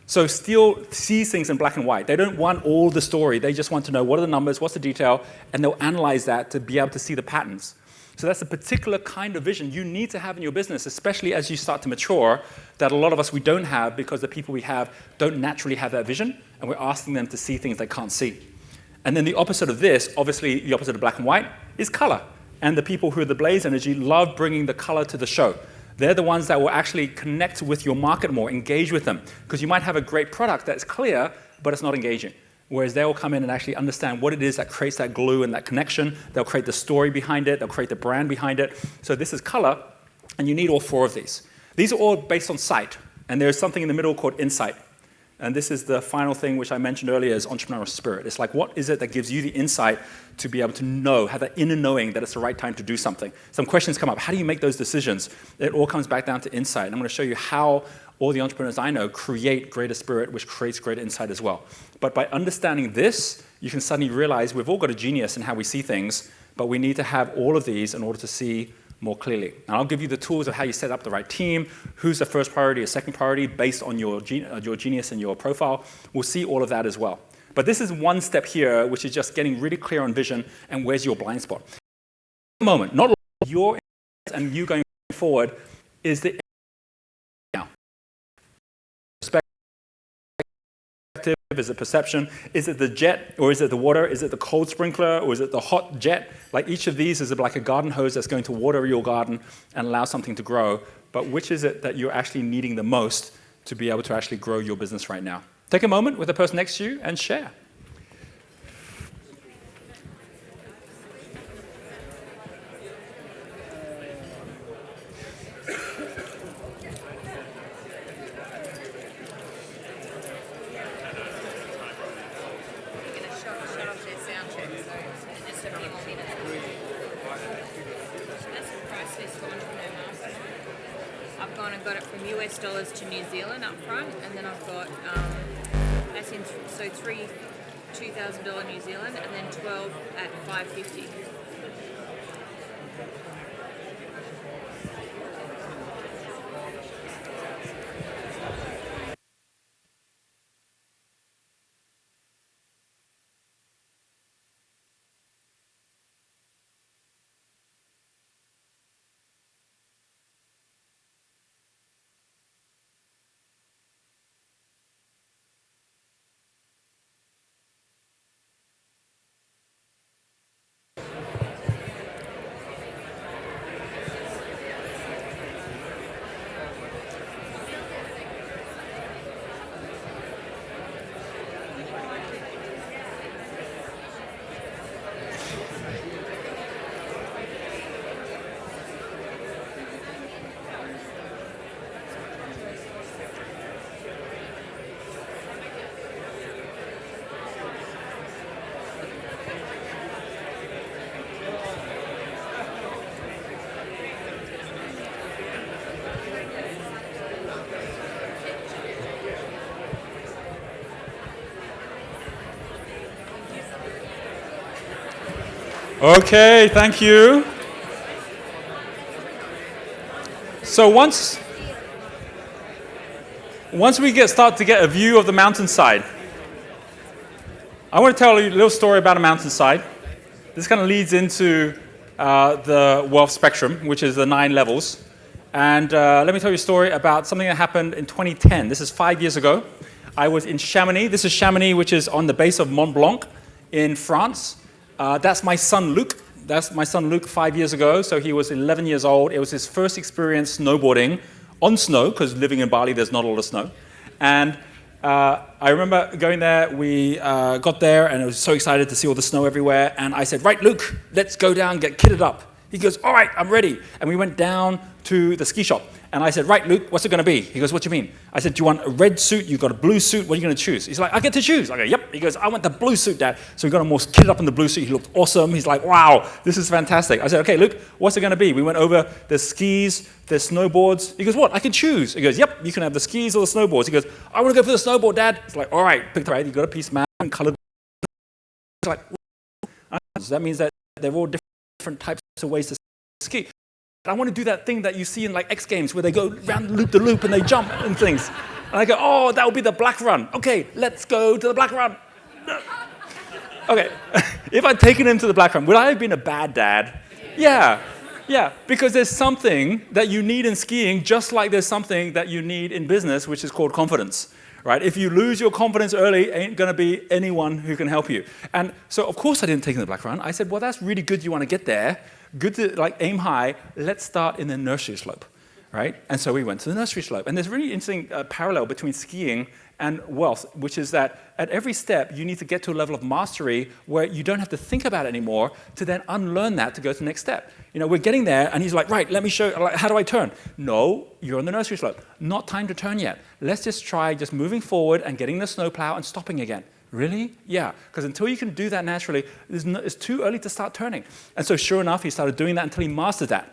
[SPEAKER 5] So steel sees things in black and white. They don't want all the story. They just want to know what are the numbers, what's the detail, and they'll analyze that to be able to see the patterns. So that's a particular kind of vision you need to have in your business, especially as you start to mature, that a lot of us we don't have because the people we have don't naturally have that vision, and we're asking them to see things they can't see. And then the opposite of this, obviously the opposite of black and white, is color. And the people who are the Blaze Energy love bringing the color to the show. They're the ones that will actually connect with your market more, engage with them. Because you might have a great product that's clear, but it's not engaging. Whereas they will come in and actually understand what it is that creates that glue and that connection. They'll create the story behind it. They'll create the brand behind it. So this is color, and you need all four of these. These are all based on sight. And there's something in the middle called insight. And this is the final thing which I mentioned earlier is entrepreneurial spirit. It's like, what is it that gives you the insight to be able to know, have that inner knowing that it's the right time to do something? Some questions come up. How do you make those decisions? It all comes back down to insight. And I'm going to show you how all the entrepreneurs I know create greater spirit, which creates greater insight as well. But by understanding this, you can suddenly realize we've all got a genius in how we see things, but we need to have all of these in order to see more clearly. And I'll give you the tools of how you set up the right team, who's the first priority or second priority based on your genius and your profile. We'll see all of that as well. But this is one step here, which is just getting really clear on vision and where's your blind spot. Moment, not your and you going forward is the now. Is it perception? Is it the jet, or is it the water? Is it the cold sprinkler, or is it the hot jet? Like each of these is like a garden hose that's going to water your garden and allow something to grow. But which is it that you're actually needing the most to be able to actually grow your business right now? Take a moment with the person next to you and share.
[SPEAKER 20] I've gone and got it from US dollars to New Zealand up front, and then I've got that's in three $2,000 New Zealand, and then 12 at $550.
[SPEAKER 5] Okay, thank you. So once we start to get a view of the mountainside, I want to tell you a little story about a mountainside. This kind of leads into the wealth spectrum, which is the 9 levels. And let me tell you a story about something that happened in 2010. This is 5 years ago. I was in Chamonix. This is Chamonix, which is on the base of Mont Blanc in France. That's my son, Luc. That's my son, Luc, 5 years ago. So he was 11 years old. It was his first experience snowboarding on snow, because living in Bali, there's not a lot of snow. And I remember going there. We got there, and I was so excited to see all the snow everywhere. And I said, right, Luke, let's go down and get kitted up. He goes, all right, I'm ready. And we went down to the ski shop. And I said, right, Luke, what's it going to be? He goes, what do you mean? I said, do you want a red suit? You've got a blue suit. What are you going to choose? He's like, I get to choose. I go, yep. He goes, I want the blue suit, Dad. So we got him all kitted up in the blue suit. He looked awesome. He's like, wow, this is fantastic. I said, okay, Luke, what's it going to be? We went over the skis, the snowboards. He goes, what? I can choose. He goes, yep, you can have the skis or the snowboards. He goes, I want to go for the snowboard, Dad. It's like, all right, pick the right. You got a piece of map and colored. It's like, so that means that they're all different types of ways to ski. I want to do that thing that you see in like X Games where they go round loop the loop and they jump and things. And I go, oh, that will be the black run. Okay, let's go to the black run. Okay, if I'd taken him to the black run, would I have been a bad dad? Yeah, because there's something that you need in skiing just like there's something that you need in business, which is called confidence. Right? If you lose your confidence early, ain't going to be anyone who can help you. And so, of course, I didn't take him to the black run. I said, well, that's really good. You want to get there. Good to like aim high. Let's start in the nursery slope, right? And so we went to the nursery slope. And there's a really interesting parallel between skiing and wealth, which is that at every step, you need to get to a level of mastery where you don't have to think about it anymore to then unlearn that to go to the next step. You know, we're getting there, and he's like, right, let me show you, like, how do I turn? No, you're on the nursery slope. Not time to turn yet. Let's just try just moving forward and getting the snowplow and stopping again. Really? Yeah, because until you can do that naturally, it's too early to start turning. And so sure enough, he started doing that until he mastered that.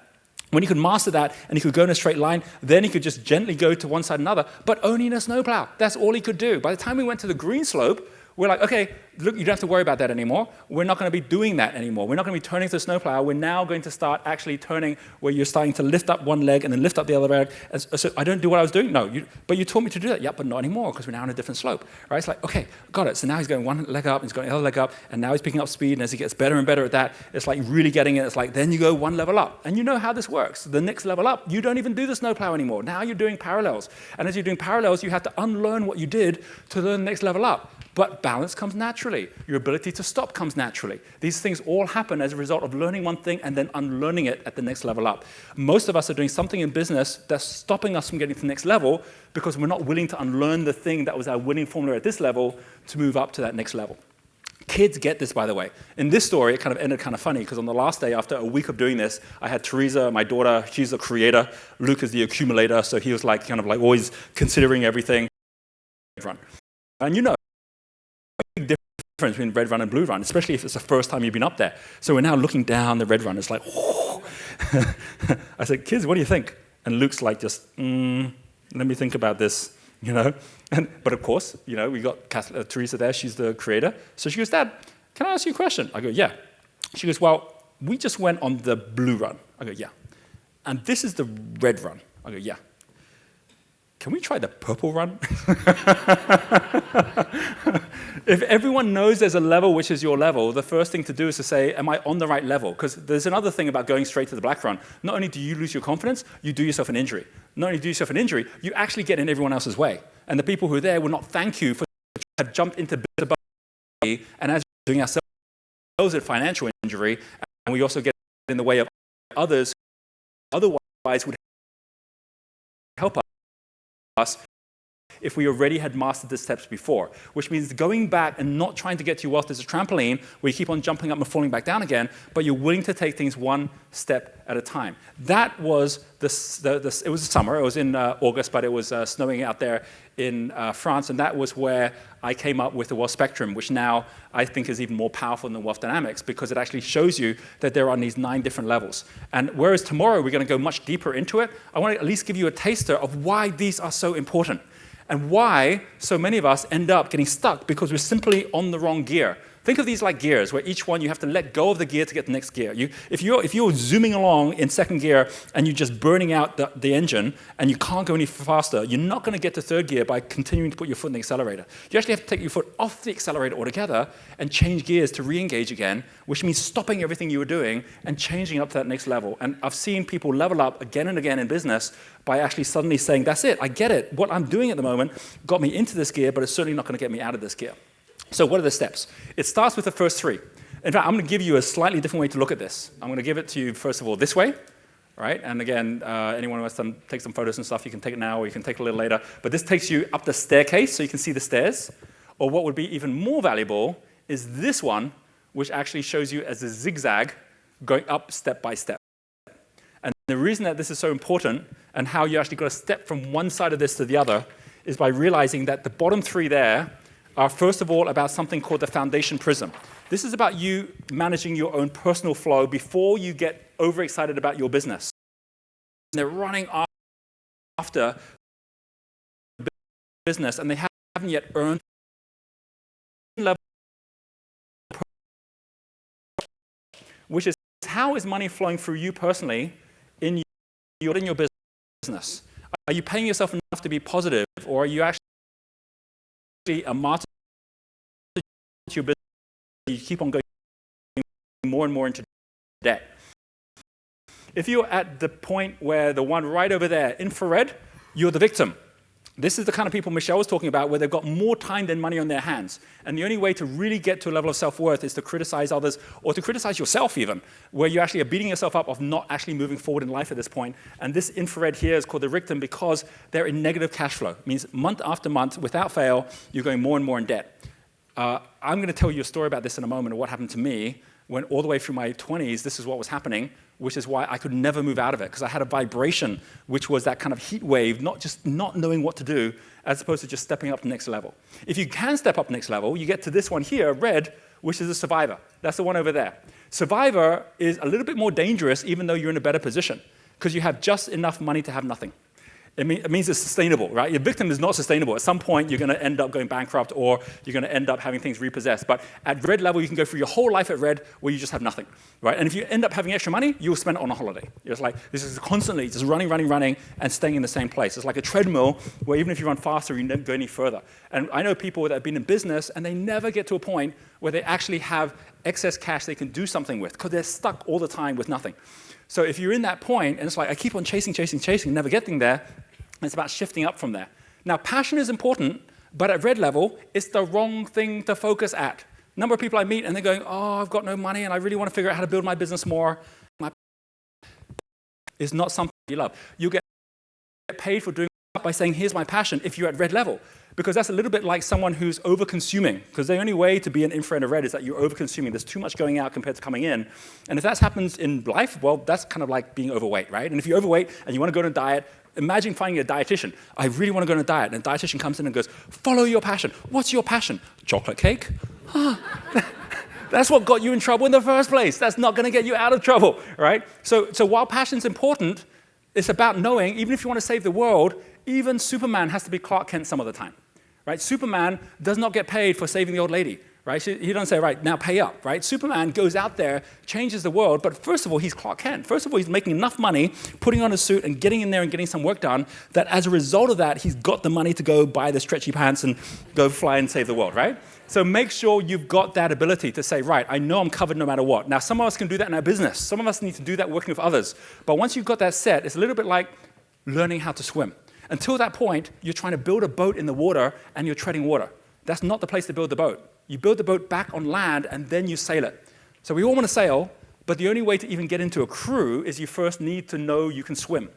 [SPEAKER 5] When he could master that and he could go in a straight line, then he could just gently go to one side and another, but only in a snowplow. That's all he could do. By the time we went to the green slope, we're like, okay, look, you don't have to worry about that anymore. We're not going to be doing that anymore. We're not going to be turning to the snowplow. We're now going to start actually turning where you're starting to lift up one leg and then lift up the other leg. And so I don't do what I was doing? No, but you taught me to do that. Yeah, but not anymore because we're now on a different slope. Right? It's like, okay, got it. So now he's going one leg up, he's going the other leg up, and now he's picking up speed. And as he gets better and better at that, it's like really getting it. It's like then you go one level up. And you know how this works. The next level up, you don't even do the snowplow anymore. Now you're doing parallels. And as you're doing parallels, you have to unlearn what you did to learn the next level up. But balance comes naturally. Your ability to stop comes naturally. These things all happen as a result of learning one thing and then unlearning it at the next level up. Most of us are doing something in business that's stopping us from getting to the next level because we're not willing to unlearn the thing that was our winning formula at this level to move up to that next level. Kids get this, by the way. In this story, it kind of ended kind of funny because on the last day, after a week of doing this, I had Teresa, my daughter. She's the creator. Luke is the accumulator. So he was like kind of like always considering everything. And you know, big difference between red run and blue run, especially if it's the first time you've been up there. So we're now looking down the red run. It's like, whoa. I said, kids, what do you think? And Luke's like, just, let me think about this, you know. But of course, you know, we got Teresa there. She's the creator. So she goes, Dad, can I ask you a question? I go, yeah. She goes, well, we just went on the blue run. I go, yeah. And this is the red run. I go, yeah. Can we try the purple run? If everyone knows there's a level which is your level, the first thing to do is to say, am I on the right level? Because there's another thing about going straight to the black run. Not only do you lose your confidence, you do yourself an injury. Not only do you yourself an injury, you actually get in everyone else's way. And the people who are there will not thank you for have jumped into bit above me, and as we're doing ourselves a financial injury, and we also get in the way of others who otherwise would help us if we already had mastered the steps before, which means going back and not trying to get to your wealth as a trampoline where you keep on jumping up and falling back down again, but you're willing to take things one step at a time. That was it was the summer. It was in August, but it was snowing out there in France, and that was where I came up with the wealth spectrum, which now I think is even more powerful than wealth dynamics because it actually shows you that there are these 9 different levels. And whereas tomorrow we're going to go much deeper into it, I want to at least give you a taster of why these are so important and why so many of us end up getting stuck because we're simply on the wrong gear. Think of these like gears, where each one you have to let go of the gear to get the next gear. If you're zooming along in second gear and you're just burning out the engine and you can't go any faster, you're not going to get to third gear by continuing to put your foot in the accelerator. You actually have to take your foot off the accelerator altogether and change gears to re-engage again, which means stopping everything you were doing and changing up to that next level. And I've seen people level up again and again in business by actually suddenly saying, that's it, I get it. What I'm doing at the moment got me into this gear, but it's certainly not going to get me out of this gear. So what are the steps? It starts with the first three. In fact, I'm going to give you a slightly different way to look at this. I'm going to give it to you, first of all, this way. Right? And again, anyone who wants to take some photos and stuff, you can take it now or you can take it a little later. But this takes you up the staircase so you can see the stairs. Or what would be even more valuable is this one, which actually shows you as a zigzag going up step by step. And the reason that this is so important and how you actually got to step from one side of this to the other is by realizing that the bottom three there are first of all about something called the foundation prism. This is about you managing your own personal flow before you get overexcited about your business. They're running after business and they haven't yet earned level, which is how is money flowing through you personally in your business? Are you paying yourself enough to be positive, or are you actually a martyr to your business? You keep on going more and more into debt. If you're at the point where the one right over there, infrared, you're the victim. This is the kind of people Michelle was talking about, where they've got more time than money on their hands. And the only way to really get to a level of self-worth is to criticize others, or to criticize yourself even, where you actually are beating yourself up of not actually moving forward in life at this point. And this infrared here is called the victim because they're in negative cash flow. It means month after month, without fail, you're going more and more in debt. I'm going to tell you a story about this in a moment of what happened to me when all the way through my 20s, this is what was happening, which is why I could never move out of it, because I had a vibration, which was that kind of heat wave, not knowing what to do, as opposed to just stepping up to the next level. If you can step up next level, you get to this one here, red, which is a survivor. That's the one over there. Survivor is a little bit more dangerous, even though you're in a better position, because you have just enough money to have nothing. It means it's sustainable, right? Your victim is not sustainable. At some point, you're going to end up going bankrupt, or you're going to end up having things repossessed. But at red level, you can go through your whole life at red where you just have nothing, right? And if you end up having extra money, you'll spend it on a holiday. It's like this is constantly just running, and staying in the same place. It's like a treadmill where even if you run faster, you never go any further. And I know people that have been in business, and they never get to a point where they actually have excess cash they can do something with, because they're stuck all the time with nothing. So if you're in that point, and it's like, I keep on chasing, never getting there, it's about shifting up from there. Now, passion is important, but at red level, it's the wrong thing to focus at. A number of people I meet, and they're going, oh, I've got no money, and I really want to figure out how to build my business more. It's not something you love. You get paid for doing it by saying, here's my passion, if you're at red level. Because that's a little bit like someone who's over-consuming. Because the only way to be an infrared or red is that you're over-consuming. There's too much going out compared to coming in. And if that happens in life, well, that's kind of like being overweight, right? And if you're overweight and you want to go on a diet, imagine finding a dietitian. I really want to go on a diet. And a dietitian comes in and goes, follow your passion. What's your passion? Chocolate cake? That's what got you in trouble in the first place. That's not going to get you out of trouble, right? So while passion's important, it's about knowing, even if you want to save the world, even Superman has to be Clark Kent some of the time, right? Superman does not get paid for saving the old lady, right? He doesn't say, right, now pay up, right? Superman goes out there, changes the world, but first of all, he's Clark Kent. First of all, he's making enough money, putting on a suit and getting in there and getting some work done, that as a result of that, he's got the money to go buy the stretchy pants and go fly and save the world, right? So make sure you've got that ability to say, right, I know I'm covered no matter what. Now, some of us can do that in our business. Some of us need to do that working with others. But once you've got that set, it's a little bit like learning how to swim. Until that point, you're trying to build a boat in the water and you're treading water. That's not the place to build the boat. You build the boat back on land and then you sail it. So we all want to sail, but the only way to even get into a crew is you first need to know you can swim.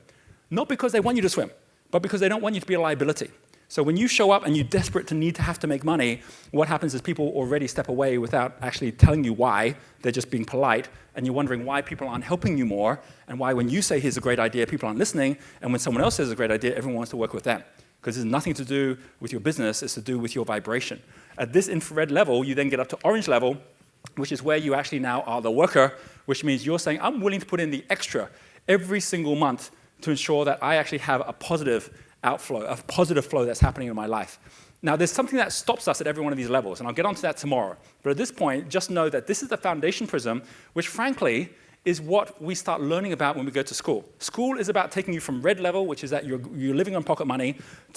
[SPEAKER 5] Not because they want you to swim, but because they don't want you to be a liability. So when you show up and you're desperate to need to have to make money, what happens is people already step away without actually telling you why. They're just being polite, and you're wondering why people aren't helping you more, and why when you say, here's a great idea, people aren't listening, and when someone else says a great idea, everyone wants to work with them. Because it's nothing to do with your business, it's to do with your vibration. At this infrared level, you then get up to orange level, which is where you actually now are the worker, which means you're saying, I'm willing to put in the extra every single month to ensure that I actually have a positive outflow, a positive flow that's happening in my life. Now, there's something that stops us at every one of these levels, and I'll get onto that tomorrow. But at this point, just know that this is the foundation prism, which frankly is what we start learning about when we go to school. School is about taking you from red level, which is that you're living on pocket money,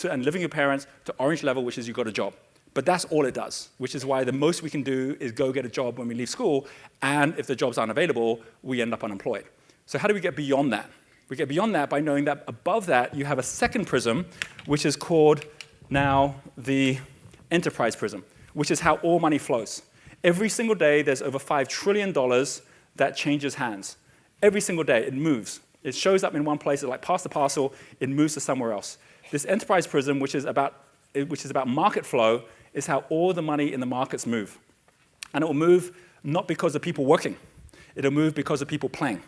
[SPEAKER 5] and living with your parents, to orange level, which is you've got a job. But that's all it does, which is why the most we can do is go get a job when we leave school, and if the jobs aren't available, we end up unemployed. So how do we get beyond that? We get beyond that by knowing that above that, you have a second prism, which is called now the enterprise prism, which is how all money flows. Every single day, there's over $5 trillion that changes hands. Every single day, it moves. It shows up in one place, it's like pass the parcel, it moves to somewhere else. This enterprise prism, which is about market flow, is how all the money in the markets move. And it will move not because of people working. It'll move because of people playing.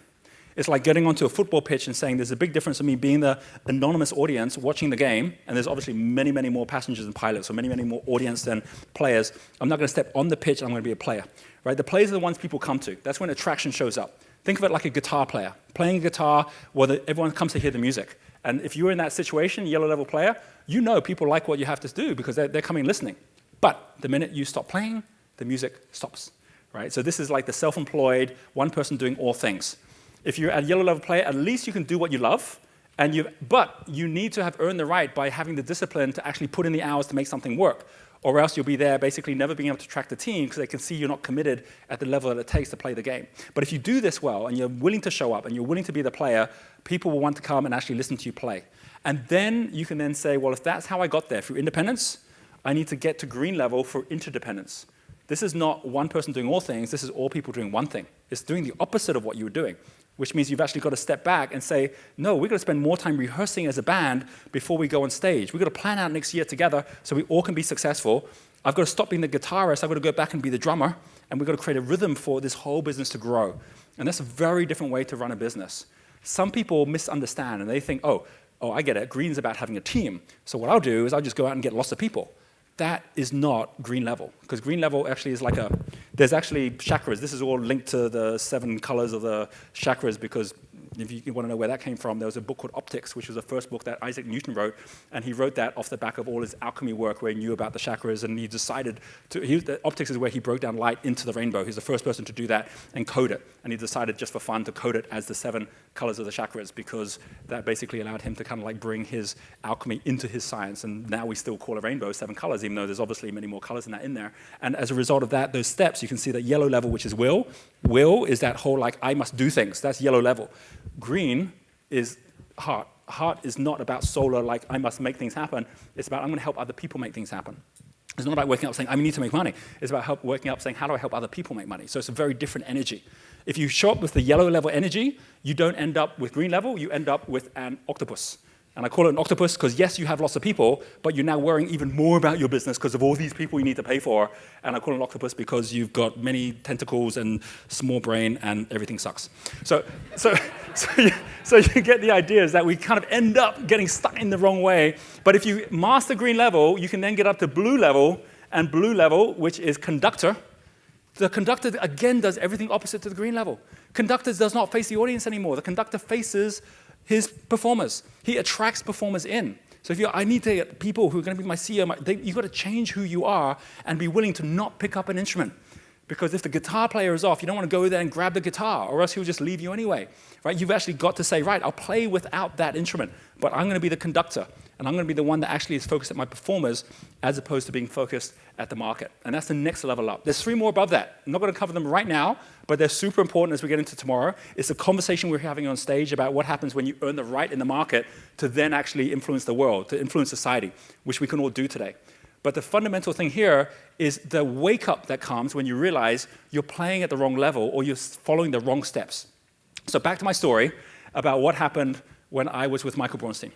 [SPEAKER 5] It's like getting onto a football pitch and saying there's a big difference in me being the anonymous audience watching the game, and there's obviously many, many more passengers than pilots, so many, many more audience than players. I'm not going to step on the pitch, I'm going to be a player. Right? The players are the ones people come to. That's when attraction shows up. Think of it like a guitar player. Playing a guitar where everyone comes to hear the music. And if you're in that situation, yellow level player, you know people like what you have to do because they're coming listening. But the minute you stop playing, the music stops. Right? So this is like the self-employed, one person doing all things. If you're a yellow level player, at least you can do what you love, but you need to have earned the right by having the discipline to actually put in the hours to make something work, or else you'll be there basically never being able to track the team because they can see you're not committed at the level that it takes to play the game. But if you do this well and you're willing to show up and you're willing to be the player, people will want to come and actually listen to you play. And then you can then say, well, if that's how I got there through independence, I need to get to green level for interdependence. This is not one person doing all things, this is all people doing one thing. It's doing the opposite of what you were doing, which means you've actually got to step back and say, no, we've got to spend more time rehearsing as a band before we go on stage. We've got to plan out next year together so we all can be successful. I've got to stop being the guitarist, I've got to go back and be the drummer, and we've got to create a rhythm for this whole business to grow. And that's a very different way to run a business. Some people misunderstand and they think, oh, I get it, green's about having a team. So what I'll do is I'll just go out and get lots of people. That is not green level, because green level actually is like there's actually chakras. This is all linked to the 7 colors of the chakras, because if you want to know where that came from, there was a book called Optics, which was the first book that Isaac Newton wrote, and he wrote that off the back of all his alchemy work where he knew about the chakras, and he decided to, Optics is where he broke down light into the rainbow. He's the first person to do that and code it, and he decided just for fun to code it as the 7 colors of the chakras, because that basically allowed him to kind of like bring his alchemy into his science, and now we still call a rainbow 7 colors, even though there's obviously many more colors than that in there. And as a result of that, those steps, you can see that yellow level, which is will is that whole like, I must do things, that's yellow level. Green is heart. Heart is not about solar, like I must make things happen. It's about I'm going to help other people make things happen. It's not about waking up saying I need to make money. It's about waking up saying how do I help other people make money? So it's a very different energy. If you show up with the yellow level energy, you don't end up with green level, you end up with an octopus. And I call it an octopus because yes, you have lots of people, but you're now worrying even more about your business because of all these people you need to pay for. And I call it an octopus because you've got many tentacles and small brain and everything sucks. So you get the idea is that we kind of end up getting stuck in the wrong way. But if you master green level, you can then get up to blue level, and blue level, which is conductor. The conductor, again, does everything opposite to the green level. Conductor does not face the audience anymore. The conductor faces his performers. He attracts performers in. So if I need to get people who are going to be my CEO, you've got to change who you are and be willing to not pick up an instrument. Because if the guitar player is off, you don't want to go there and grab the guitar, or else he'll just leave you anyway. Right? You've actually got to say, right, I'll play without that instrument, but I'm going to be the conductor, and I'm going to be the one that actually is focused at my performers as opposed to being focused at the market. And that's the next level up. There's 3 more above that. I'm not going to cover them right now, but they're super important as we get into tomorrow. It's a conversation we're having on stage about what happens when you earn the right in the market to then actually influence the world, to influence society, which we can all do today. But the fundamental thing here is the wake-up that comes when you realize you're playing at the wrong level or you're following the wrong steps. So back to my story about what happened when I was with Michael Braunstein.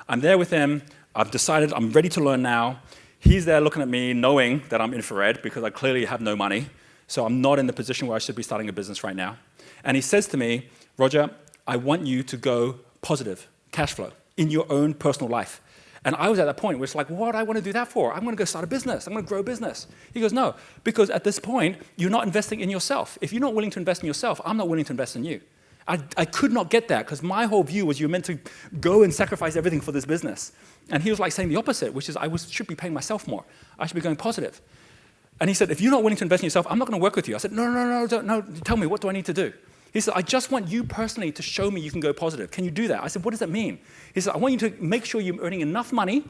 [SPEAKER 5] I'm there with him. I've decided I'm ready to learn now. He's there looking at me, knowing that I'm infrared because I clearly have no money. So I'm not in the position where I should be starting a business right now. And he says to me, Roger, I want you to go positive, cash flow, in your own personal life. And I was at that point where it's like, what do I want to do that for? I'm going to go start a business. I'm going to grow a business. He goes, no, because at this point, you're not investing in yourself. If you're not willing to invest in yourself, I'm not willing to invest in you. I could not get that because my whole view was you're meant to go and sacrifice everything for this business. And he was like saying the opposite, which is should be paying myself more. I should be going positive. And he said, if you're not willing to invest in yourself, I'm not going to work with you. I said, no, tell me, what do I need to do? He said, I just want you personally to show me you can go positive. Can you do that? I said, what does that mean? He said, I want you to make sure you're earning enough money.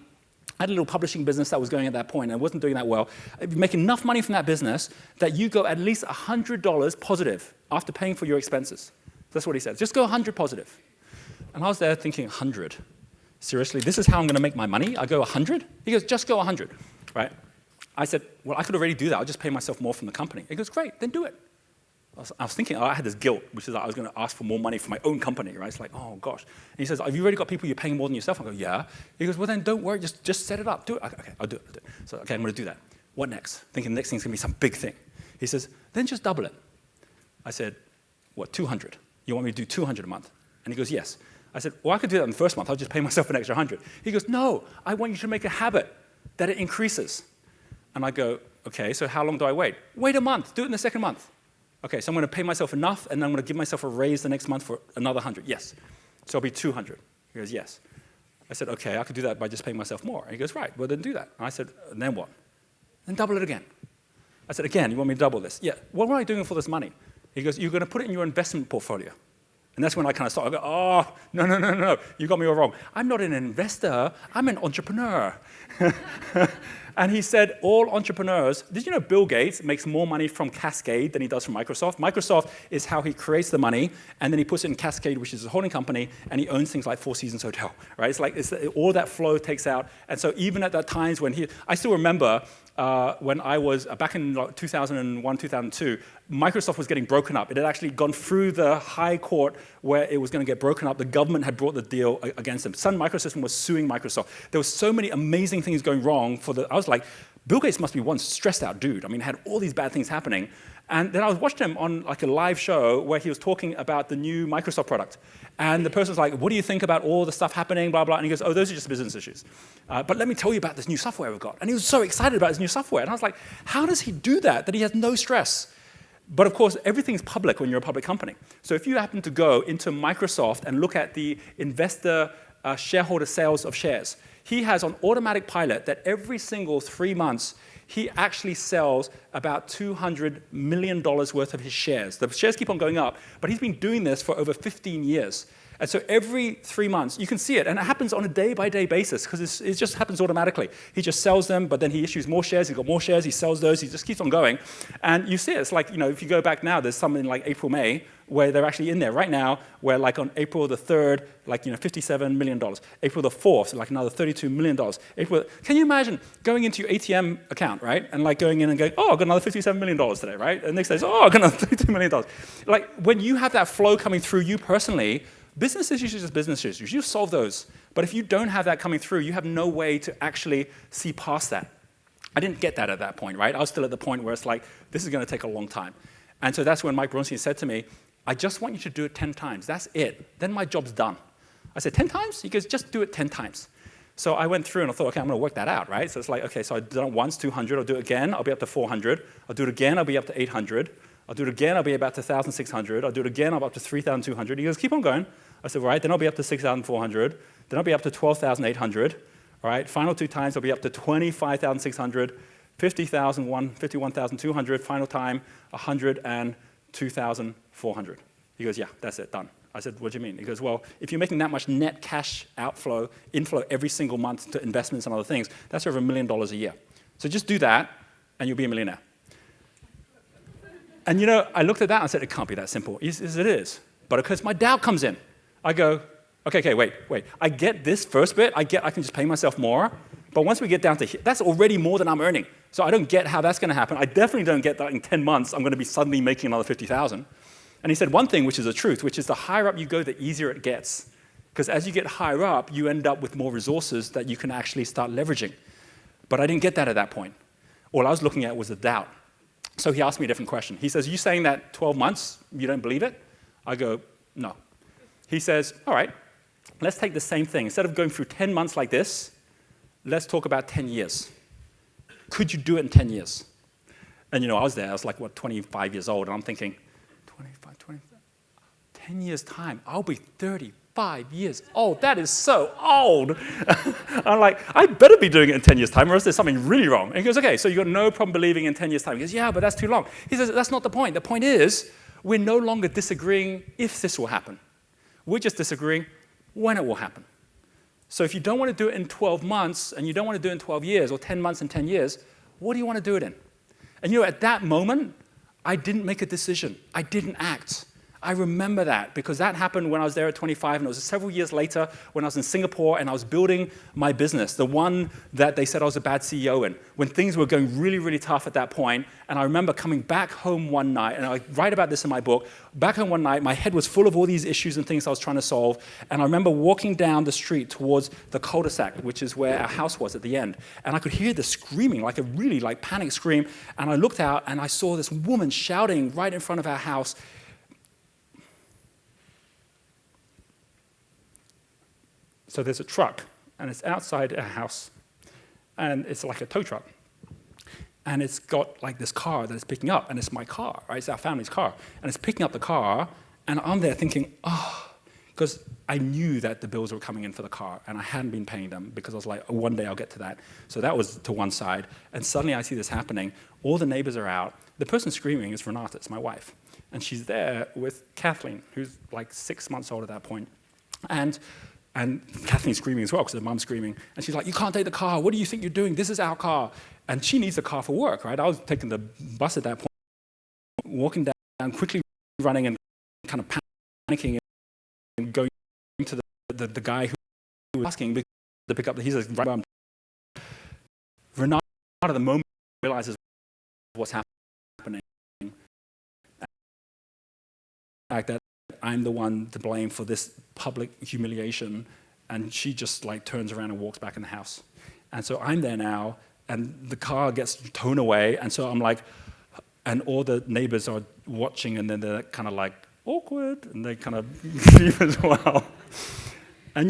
[SPEAKER 5] I had a little publishing business that was going at that point, and I wasn't doing that well. You make enough money from that business that you go at least $100 positive after paying for your expenses. That's what he said. Just go 100 positive. And I was there thinking, 100? Seriously, this is how I'm going to make my money? I go 100? He goes, just go 100, right? I said, well, I could already do that. I'll just pay myself more from the company. He goes, great, then do it. I was thinking, I had this guilt, which is that I was going to ask for more money for my own company, right? It's like, oh, gosh. And he says, have you already got people you're paying more than yourself? I go, yeah. He goes, well, then don't worry. Just set it up. Do it. Okay, I'll do it. So, okay, I'm going to do that. What next? Thinking the next thing's going to be some big thing. He says, then just double it. I said, what, 200? You want me to do 200 a month? And he goes, yes. I said, well, I could do that in the first month. I'll just pay myself an extra 100. He goes, no, I want you to make a habit that it increases. And I go, okay, so how long do I wait? Wait a month. Do it in the second month. Okay, so I'm going to pay myself enough, and then I'm going to give myself a raise the next month for another 100. Yes. So it'll be 200. He goes, yes. I said, okay, I could do that by just paying myself more. And he goes, right, well, then do that. And I said, and then what? Then double it again. I said, again, you want me to double this? Yeah. What am I doing for this money? He goes, you're going to put it in your investment portfolio. And that's when I kind of started. I go, oh, no. You got me all wrong. I'm not an investor. I'm an entrepreneur. And he said, all entrepreneurs, did you know Bill Gates makes more money from Cascade than he does from Microsoft? Microsoft is how he creates the money, and then he puts it in Cascade, which is a holding company, and he owns things like Four Seasons Hotel, right? It's like all that flow takes out. And so even at that times when I still remember when I was back in 2001, 2002, Microsoft was getting broken up. It had actually gone through the high court where it was going to get broken up. The government had brought the deal against them. Sun Microsystem was suing Microsoft. There were so many amazing things going wrong. I was like, Bill Gates must be one stressed out dude. I mean, had all these bad things happening. And then I was watching him on like a live show where he was talking about the new Microsoft product. And the person was like, what do you think about all the stuff happening, blah, blah. And he goes, oh, those are just business issues. But let me tell you about this new software we've got. And he was so excited about his new software. And I was like, how does he do that he has no stress? But of course, everything's public when you're a public company. So if you happen to go into Microsoft and look at the investor shareholder sales of shares, he has on automatic pilot that every single 3 months, he actually sells about $200 million worth of his shares. The shares keep on going up, but he's been doing this for over 15 years. And so every 3 months, you can see it, and it happens on a day-by-day basis, because it just happens automatically. He just sells them, but then he issues more shares, he's got more shares, he sells those, he just keeps on going. And you see it, it's like, if you go back now, there's something like April, May, where they're actually in there right now, where like on April the 3rd, like, $57 million. April the 4th, like another $32 million. Can you imagine going into your ATM account, right? And like going in and going, oh, I've got another $57 million today, right? And next day, oh, I've got another $32 million. Like when you have that flow coming through you personally, business issues are just business issues. You solve those. But if you don't have that coming through, you have no way to actually see past that. I didn't get that at that point, right? I was still at the point where it's like, this is going to take a long time. And so that's when Mike Bronstein said to me, I just want you to do it 10 times. That's it. Then my job's done. I said, 10 times? He goes, just do it 10 times. So I went through and I thought, okay, I'm going to work that out, right? So it's like, okay, so I've done it once, 200. I'll do it again. I'll be up to 400. I'll do it again. I'll be up to 800. I'll do it again. I'll be about to 1,600. I'll do it again. I'll be up to 3,200. He goes, keep on going. I said, all right, then I'll be up to 6,400. Then I'll be up to 12,800. All right, final 2 times, I'll be up to 25,600, 50,001, 51,200. Final time, 102,400. He goes, yeah, that's it, done. I said, what do you mean? He goes, well, if you're making that much net cash inflow every single month to investments and other things, that's over $1 million a year. So just do that, and you'll be a millionaire. And I looked at that and I said, it can't be that simple. He says, it is. But because my doubt comes in, I go, okay, wait. I get this first bit. I can just pay myself more. But once we get down to here, that's already more than I'm earning. So I don't get how that's going to happen. I definitely don't get that in 10 months I'm going to be suddenly making another 50,000. And he said one thing, which is the truth, which is the higher up you go, the easier it gets. Because as you get higher up, you end up with more resources that you can actually start leveraging. But I didn't get that at that point. All I was looking at was the doubt. So he asked me a different question. He says, are you saying that 12 months, you don't believe it? I go, no. He says, all right, let's take the same thing. Instead of going through 10 months like this, let's talk about 10 years. Could you do it in 10 years? And I was there, I was like, 25 years old, and I'm thinking, 10 years time, I'll be 30 5 years old. That is so old. I'm like, I better be doing it in 10 years' time, or else there's something really wrong. And he goes, okay, so you've got no problem believing in 10 years' time. He goes, yeah, but that's too long. He says, that's not the point. The point is, we're no longer disagreeing if this will happen. We're just disagreeing when it will happen. So if you don't want to do it in 12 months, and you don't want to do it in 12 years, or 10 months and 10 years, what do you want to do it in? And at that moment, I didn't make a decision. I didn't act. I remember that because that happened when I was there at 25, and it was several years later when I was in Singapore and I was building my business, the one that they said I was a bad CEO in, when things were going really, really tough at that point. And I remember coming back home one night, and I write about this in my book, back home one night, my head was full of all these issues and things I was trying to solve, and I remember walking down the street towards the cul-de-sac, which is where our house was at the end, and I could hear the screaming, like a really panic scream, and I looked out and I saw this woman shouting right in front of our house. So there's a truck, and it's outside our house, and it's like a tow truck. And it's got like this car that it's picking up, and it's my car, right? It's our family's car. And it's picking up the car, and I'm there thinking, because I knew that the bills were coming in for the car, and I hadn't been paying them because I was like, one day I'll get to that. So that was to one side. And suddenly I see this happening. All the neighbors are out. The person screaming is Renata, it's my wife. And she's there with Kathleen, who's like 6 months old at that point. And Kathleen's screaming as well because her mum's screaming. And she's like, you can't take the car. What do you think you're doing? This is our car. And she needs the car for work, right? I was taking the bus at that point, walking down, quickly running and kind of panicking and going to the guy who was asking to pick up the, he's like, right, Renata at the moment realizes what's happening. The fact that I'm the one to blame for this public humiliation, and she just like turns around and walks back in the house. And so I'm there now, and the car gets towed away, and so I'm like, and all the neighbors are watching, and then they're kind of like, awkward, and they kind of leave as well. And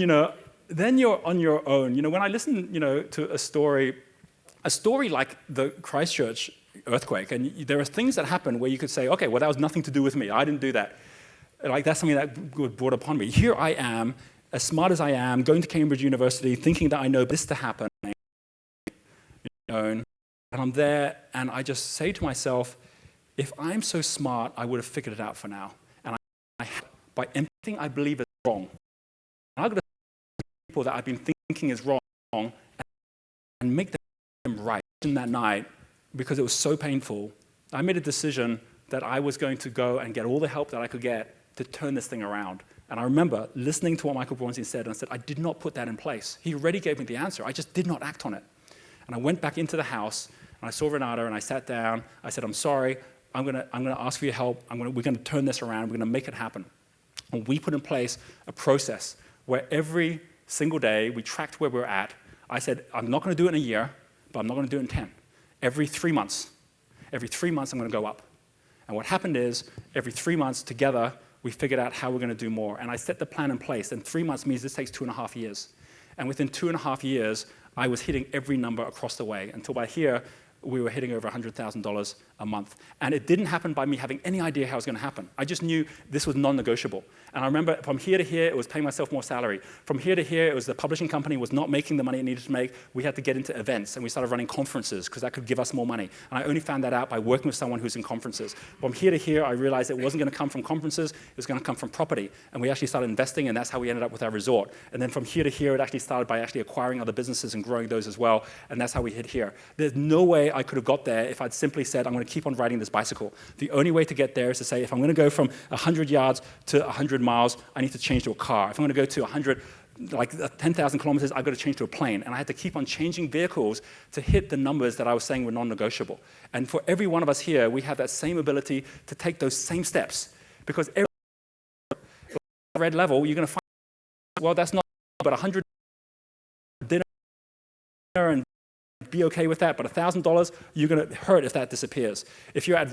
[SPEAKER 5] then you're on your own. When I listen, to a story like the Christchurch earthquake, and there are things that happen where you could say, okay, well, that was nothing to do with me. I didn't do that. Like, that's something that was brought upon me. Here I am, as smart as I am, going to Cambridge University, thinking that I know this to happen. And I'm there, and I just say to myself, if I'm so smart, I would have figured it out for now. And by everything I believe is wrong, and I've got to people that I've been thinking is wrong and make them right. In that night, because it was so painful, I made a decision that I was going to go and get all the help that I could get to turn this thing around. And I remember listening to what Michael Bronstein said, and I said, I did not put that in place. He already gave me the answer. I just did not act on it. And I went back into the house, and I saw Renata, and I sat down. I said, I'm sorry. I'm gonna ask for your help. We're gonna turn this around. We're gonna make it happen. And we put in place a process where every single day we tracked where we're at. I said, I'm not gonna do it in a year, but I'm not gonna do it in 10. Every 3 months. Every 3 months, I'm gonna go up. And what happened is, every 3 months together, we figured out how we're going to do more. And I set the plan in place. And 3 months means this takes 2.5 years. And within 2.5 years, I was hitting every number across the way. Until by here, we were hitting over $100,000 a month. And it didn't happen by me having any idea how it was going to happen. I just knew this was non-negotiable. And I remember from here to here, it was paying myself more salary. From here to here, it was the publishing company was not making the money it needed to make. We had to get into events, and we started running conferences because that could give us more money. And I only found that out by working with someone who's in conferences. From here to here, I realized it wasn't going to come from conferences. It was going to come from property. And we actually started investing, and that's how we ended up with our resort. And then from here to here, it actually started by actually acquiring other businesses and growing those as well. And that's how we hit here. There's no way I could have got there if I'd simply said, I'm going to keep on riding this bicycle. The only way to get there is to say, if I'm going to go from 100 yards to 100 miles, I need to change to a car. If I'm going to go to 100, like 10,000 kilometers, I've got to change to a plane. And I had to keep on changing vehicles to hit the numbers that I was saying were non-negotiable. And for every one of us here, we have that same ability to take those same steps. Because every red level, you're going to find, well, that's not, but 100 dinner and be okay with that, but $1,000, you're going to hurt if that disappears. If you're at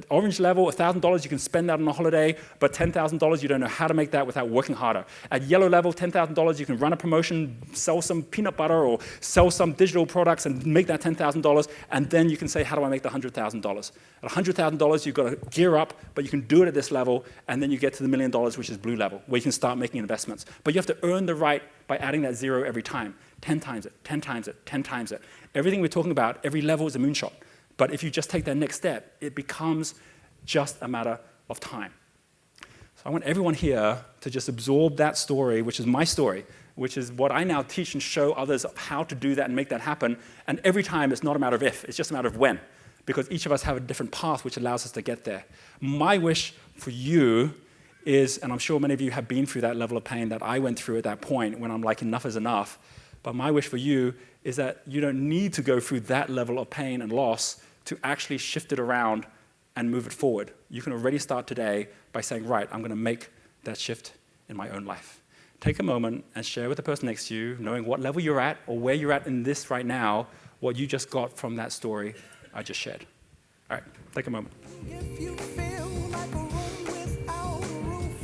[SPEAKER 5] orange level, $1,000, you can spend that on a holiday, but $10,000, you don't know how to make that without working harder. At yellow level, $10,000, you can run a promotion, sell some peanut butter or sell some digital products and make that $10,000, and then you can say, how do I make the $100,000? At $100,000, you've got to gear up, but you can do it at this level, and then you get to the $1 million, which is blue level, where you can start making investments. But you have to earn the right by adding that zero every time. 10 times it, 10 times it, 10 times it. Everything we're talking about, every level is a moonshot. But if you just take that next step, it becomes just a matter of time. So I want everyone here to just absorb that story, which is my story, which is what I now teach and show others of how to do that and make that happen. And every time, it's not a matter of if, it's just a matter of when. Because each of us have a different path which allows us to get there. My wish for you is, and I'm sure many of you have been through that level of pain that I went through at that point when I'm like, enough is enough. But my wish for you is that you don't need to go through that level of pain and loss to actually shift it around and move it forward. You can already start today by saying, right, I'm going to make that shift in my own life. Take a moment and share with the person next to you, knowing what level you're at or where you're at in this right now, what you just got from that story I just shared. All right, take a moment.
[SPEAKER 2] If you feel like a room without a roof,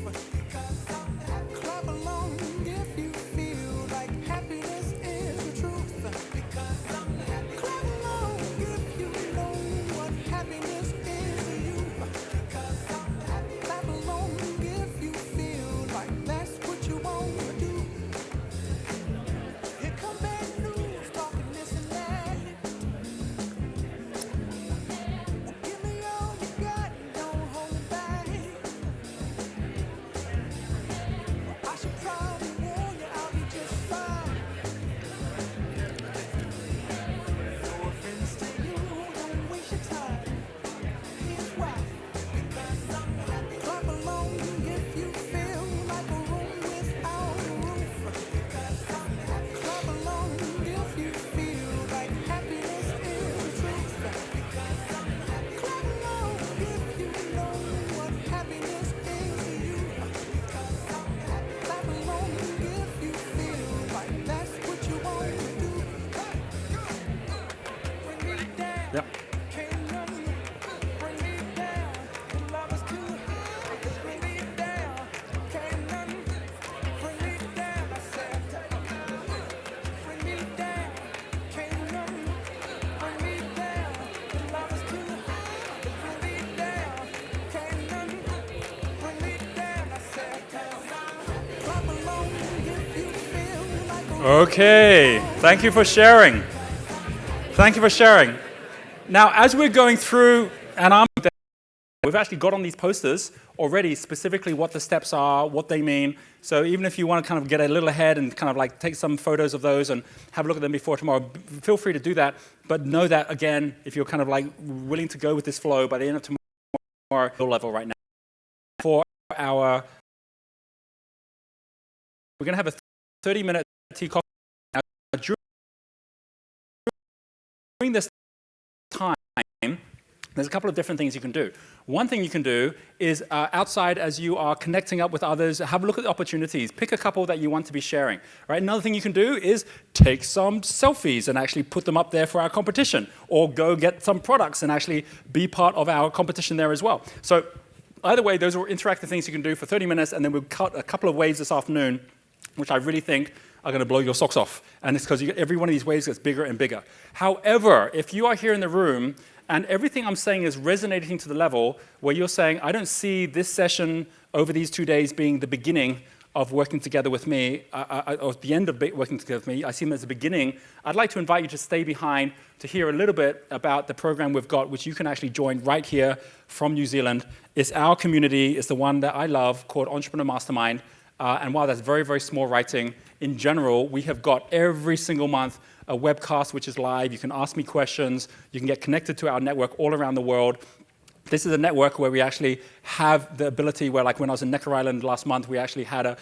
[SPEAKER 2] clap along if you feel like happiness is the truth. Clap along if you know what happiness is to you. Clap along if you feel like that's what you want to do. Here come bad news, talking this and that. Give me all you got, don't hold it back. I should probably warn you, I'll be just fine. No offense to you, don't waste your time. Here's why. Clap along if you feel like a room without a roof. Clap along if you feel like happiness is the truth. Clap along if you know what happiness is to you. Clap along if you feel like that's what you want to do. Bring me down.
[SPEAKER 5] Yep.
[SPEAKER 2] Can't none bring me down. The love is too high. Bring me down. Can't none bring me down. I said, bring me down. Can't none bring me down. The love is too high. Bring me down. Can't none bring me down. I said, clap along if you feel like a
[SPEAKER 5] Okay, thank you for sharing. Thank you for sharing. Now, as we're going through, and we've actually got on these posters already specifically what the steps are, what they mean. So even if you want to kind of get a little ahead and kind of like take some photos of those and have a look at them before tomorrow, feel free to do that. But know that, again, if you're kind of like willing to go with this flow, by the end of tomorrow, your level right now. For our, we're going to have a 30-minute tea coffee. Now, during this time, there's a couple of different things you can do. One thing you can do is outside as you are connecting up with others, have a look at the opportunities. Pick a couple that you want to be sharing. Right? Another thing you can do is take some selfies and actually put them up there for our competition, or go get some products and actually be part of our competition there as well. So either way, those are interactive things you can do for 30 minutes, and then we'll cut a couple of waves this afternoon, which I really think are going to blow your socks off. And it's because every one of these waves gets bigger and bigger. However, if you are here in the room and everything I'm saying is resonating to the level where you're saying, I don't see this session over these 2 days being the beginning of working together with me, or the end of working together with me, I see them as the beginning, I'd like to invite you to stay behind to hear a little bit about the program we've got, which you can actually join right here from New Zealand. It's our community, it's the one that I love, called Entrepreneur Mastermind. And while that's very, very small writing, in general, we have got every single month a webcast which is live. You can ask me questions. You can get connected to our network all around the world. This is a network where we actually have the ability where, like when I was in Necker Island last month, we actually had a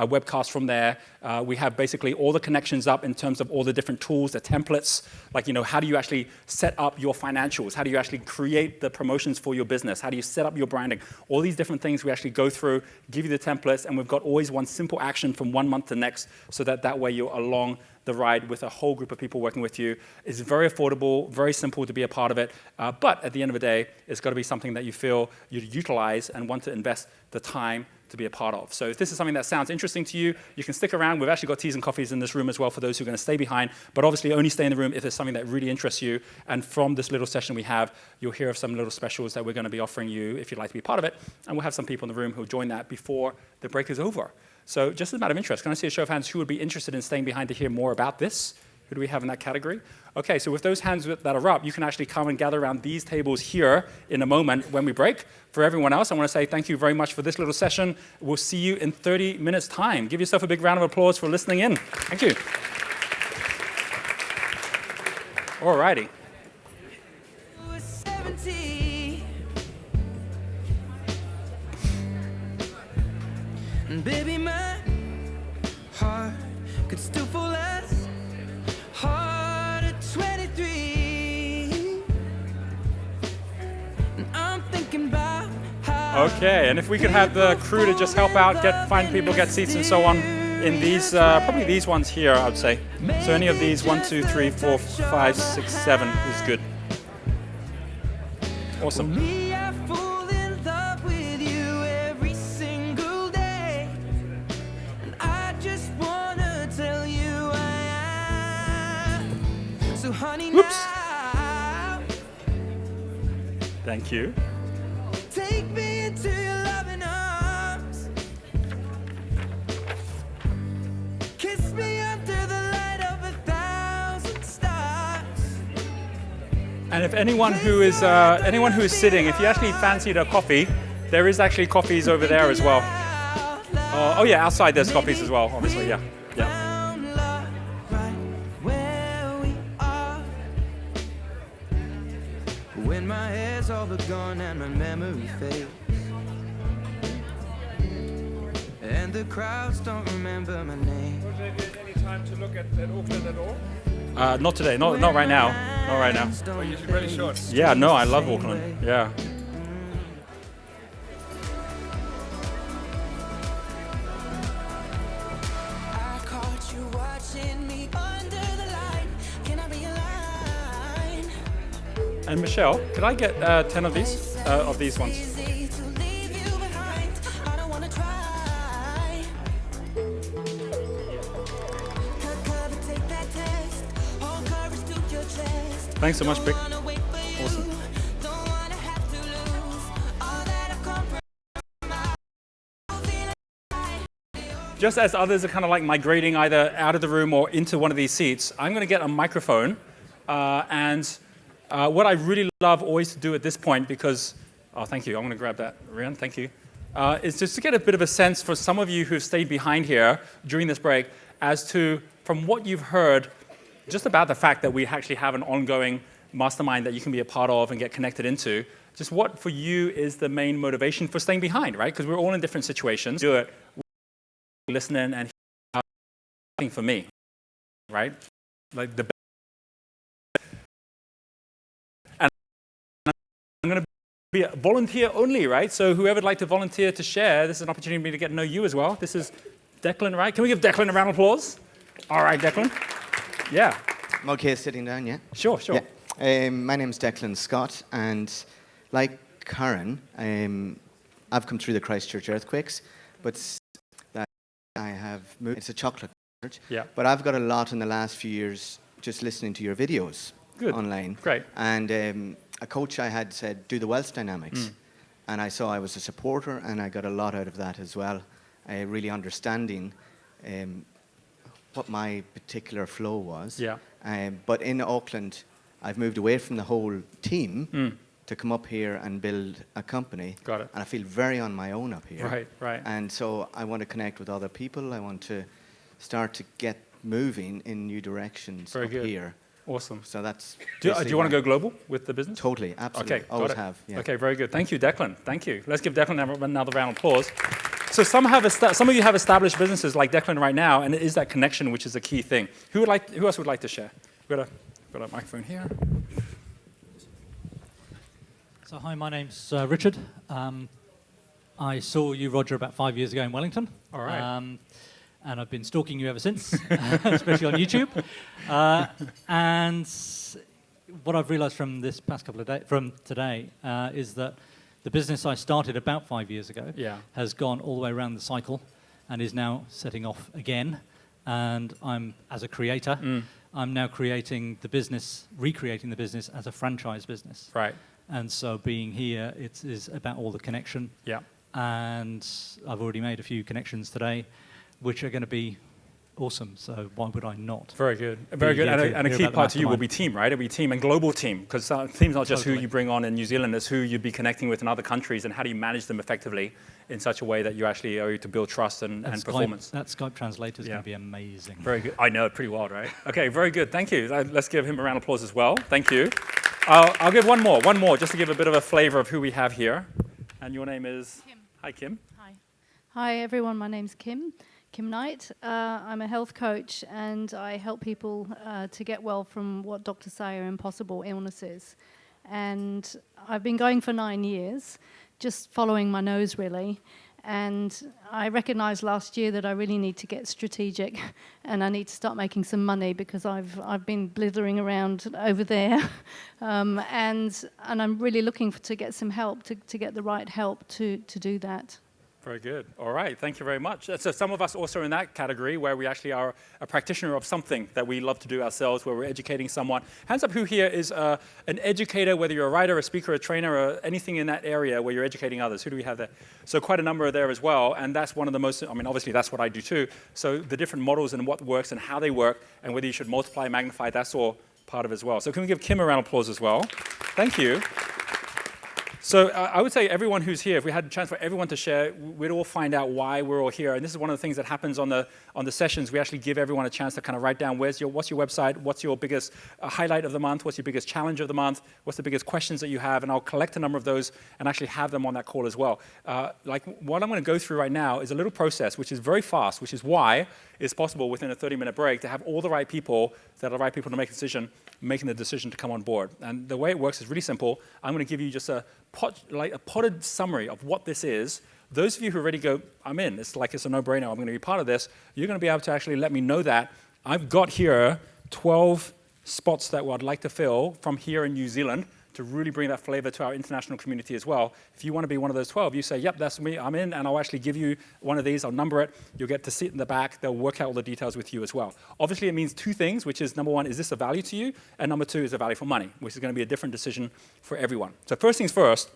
[SPEAKER 5] webcast from there. We have basically all the connections up in terms of all the different tools, the templates, like, you know, how do you actually set up your financials? How do you actually create the promotions for your business? How do you set up your branding? All these different things we actually go through, give you the templates, and we've got always one simple action from 1 month to next, so that way you're along the ride with a whole group of people working with you. It's very affordable, very simple to be a part of it, but at the end of the day, it's got to be something that you feel you utilize and want to invest the time to be a part of. So if this is something that sounds interesting to you, you can stick around. We've actually got teas and coffees in this room as well for those who are going to stay behind, but obviously only stay in the room if there's something that really interests you. And from this little session we have, you'll hear of some little specials that we're going to be offering you if you'd like to be part of it. And we'll have some people in the room who'll join that before the break is over. So just as a matter of interest, can I see a show of hands who would be interested in staying behind to hear more about this? Who do we have in that category? Okay, so with those hands that are up, you can actually come and gather around these tables here in a moment when we break. For everyone else, I want to say thank you very much for this little session. We'll see you in 30 minutes' time. Give yourself a big round of applause for listening in. Thank you. All righty.
[SPEAKER 2] Baby, my heart could still fall as hard at 23. And I'm thinking about how.
[SPEAKER 5] Okay, and if we could have the crew to just help out, find people, get seats and so on in these, probably these ones here, I would say. So any of these, 1, 2, 3, 4, 5, 6, 7 is good. Awesome.
[SPEAKER 2] Me, I fall in love with you every single day. And I just wanna tell you I am. So honey,
[SPEAKER 5] Oops.
[SPEAKER 2] now
[SPEAKER 5] Thank you.
[SPEAKER 2] take me into your loving arms. Kiss me under the light of 1,000 stars.
[SPEAKER 5] And if anyone who is sitting, if you actually fancied a coffee, there is actually coffees over there as well. Oh yeah, outside there's coffees as well, obviously, yeah.
[SPEAKER 2] Where we are. When my hair's all but gone and my memory fades, and the crowds don't remember my name.
[SPEAKER 5] Was there any time to look at Auckland at all? Not today, not right now, not right now.
[SPEAKER 2] Oh, you really should.
[SPEAKER 5] Yeah, no, I love Auckland, yeah.
[SPEAKER 2] I caught you watching me under the light. Can I be a line?
[SPEAKER 5] And Michelle, could I get 10 of these ones?
[SPEAKER 2] Easy to leave you behind. I don't wanna try. Cover, take that test. Hold courage to your chest.
[SPEAKER 5] Thanks so much, Vic.
[SPEAKER 2] Wanna wait for you.
[SPEAKER 5] Awesome.
[SPEAKER 2] Don't wanna have to lose all that I've come from.
[SPEAKER 5] Just as others are kind of like migrating either out of the room or into one of these seats, I'm going to get a microphone. And what I really love always to do at this point, because, oh, thank you, I'm going to grab that, Rian, thank you, is just to get a bit of a sense for some of you who've stayed behind here during this break as to, from what you've heard, just about the fact that we actually have an ongoing mastermind that you can be a part of and get connected into, just what for you is the main motivation for staying behind, right? Because we're all in different situations. Do it. Listening and hearing for me, right? Like the and I'm going to be a volunteer only, right? So whoever would like to volunteer to share, this is an opportunity for me to get to know you as well. This is Declan, right? Can we give Declan a round of applause? All right, Declan. Yeah.
[SPEAKER 21] I'm okay sitting down, yeah?
[SPEAKER 5] Sure.
[SPEAKER 21] Yeah. My name's Declan Scott, and like Karen, I've come through the Christchurch earthquakes, but I have moved. It's a chocolate church.
[SPEAKER 5] Yeah.
[SPEAKER 21] But I've got a lot in the last few years just listening to your videos online.
[SPEAKER 5] Great.
[SPEAKER 21] And a coach I had said, do the wealth dynamics. And I saw I was a supporter, and I got a lot out of that as well. Really understanding what my particular flow was.
[SPEAKER 5] Yeah.
[SPEAKER 21] But in Auckland, I've moved away from the whole team to come up here and build a company.
[SPEAKER 5] Got it.
[SPEAKER 21] And I feel very on my own up here.
[SPEAKER 5] Right.
[SPEAKER 21] And so I want to connect with other people. I want to start to get moving in new directions
[SPEAKER 5] Very
[SPEAKER 21] up
[SPEAKER 5] good.
[SPEAKER 21] here.
[SPEAKER 5] Awesome.
[SPEAKER 21] So that's.
[SPEAKER 5] Do you want to go global with the business?
[SPEAKER 21] Totally, absolutely.
[SPEAKER 5] Okay,
[SPEAKER 21] Always
[SPEAKER 5] got it.
[SPEAKER 21] have. Yeah.
[SPEAKER 5] Okay, very good. Thank you, Declan. Thank you. Let's give Declan another round of applause. So some of you have established businesses like Declan right now, and it is that connection which is a key thing. Who else would like to share? We've got a microphone here.
[SPEAKER 22] So hi, my name's Richard. I saw you, Roger, about 5 years ago in Wellington.
[SPEAKER 5] All right.
[SPEAKER 22] and I've been stalking you ever since, especially on YouTube. And what I've realised from this past couple of days, from today, is that the business I started about 5 years ago has gone all the way around the cycle and is now setting off again. And I'm, as a creator, I'm now creating the business, recreating the business as a franchise business.
[SPEAKER 5] Right.
[SPEAKER 22] And so being here, it is about all the connection.
[SPEAKER 5] Yeah.
[SPEAKER 22] And I've already made a few connections today, which are going to be awesome. So why would I not?
[SPEAKER 5] Very good. Very good. And a key part to you will be team, right? It'll be team and global team, because team's not just who you bring on in New Zealand, it's who you'd be connecting with in other countries, and how do you manage them effectively in such a way that you actually are able to build trust and performance.
[SPEAKER 22] That Skype translator is going to be amazing.
[SPEAKER 5] Very good. I know, pretty wild, right? Okay, very good. Thank you. Let's give him a round of applause as well. Thank you. I'll give one more, just to give a bit of a flavor of who we have here. And your name is? Kim. Hi, Kim.
[SPEAKER 3] Hi. Hi, everyone. My name's Kim Knight. I'm a health coach, and I help people to get well from what doctors say are impossible illnesses. And I've been going for 9 years, just following my nose, really. And I recognized last year that I really need to get strategic, and I need to start making some money, because I've been blithering around over there. And I'm really looking to get some help, to get the right help to do that.
[SPEAKER 5] Very good. All right. Thank you very much. So some of us also in that category, where we actually are a practitioner of something that we love to do ourselves, where we're educating someone. Hands up who here is an educator, whether you're a writer, a speaker, a trainer, or anything in that area where you're educating others. Who do we have there? So quite a number are there as well. And that's one of the most, I mean, obviously that's what I do too. So the different models and what works and how they work, and whether you should multiply, magnify, that's all part of it as well. So can we give Kim a round of applause as well? Thank you. So I would say everyone who's here, if we had a chance for everyone to share, we'd all find out why we're all here. And this is one of the things that happens on the sessions. We actually give everyone a chance to kind of write down what's your website, what's your biggest highlight of the month, what's your biggest challenge of the month, what's the biggest questions that you have, and I'll collect a number of those and actually have them on that call as well. Like what I'm going to go through right now is a little process which is very fast, which is why it's possible within a 30-minute break to have all the right people that are the right people to make a decision, making the decision to come on board. And the way it works is really simple. I'm going to give you just a potted summary of what this is. Those of you who already go, I'm in, it's like it's a no-brainer, I'm going to be part of this, you're going to be able to actually let me know that. I've got here 12 spots that I'd like to fill from here in New Zealand to really bring that flavor to our international community as well. If you want to be one of those 12, you say, yep, that's me, I'm in, and I'll actually give you one of these, I'll number it, you'll get to sit in the back, they'll work out all the details with you as well. Obviously, it means two things, which is number one, is this a value to you? And number two, is a value for money, which is going to be a different decision for everyone. So first things first,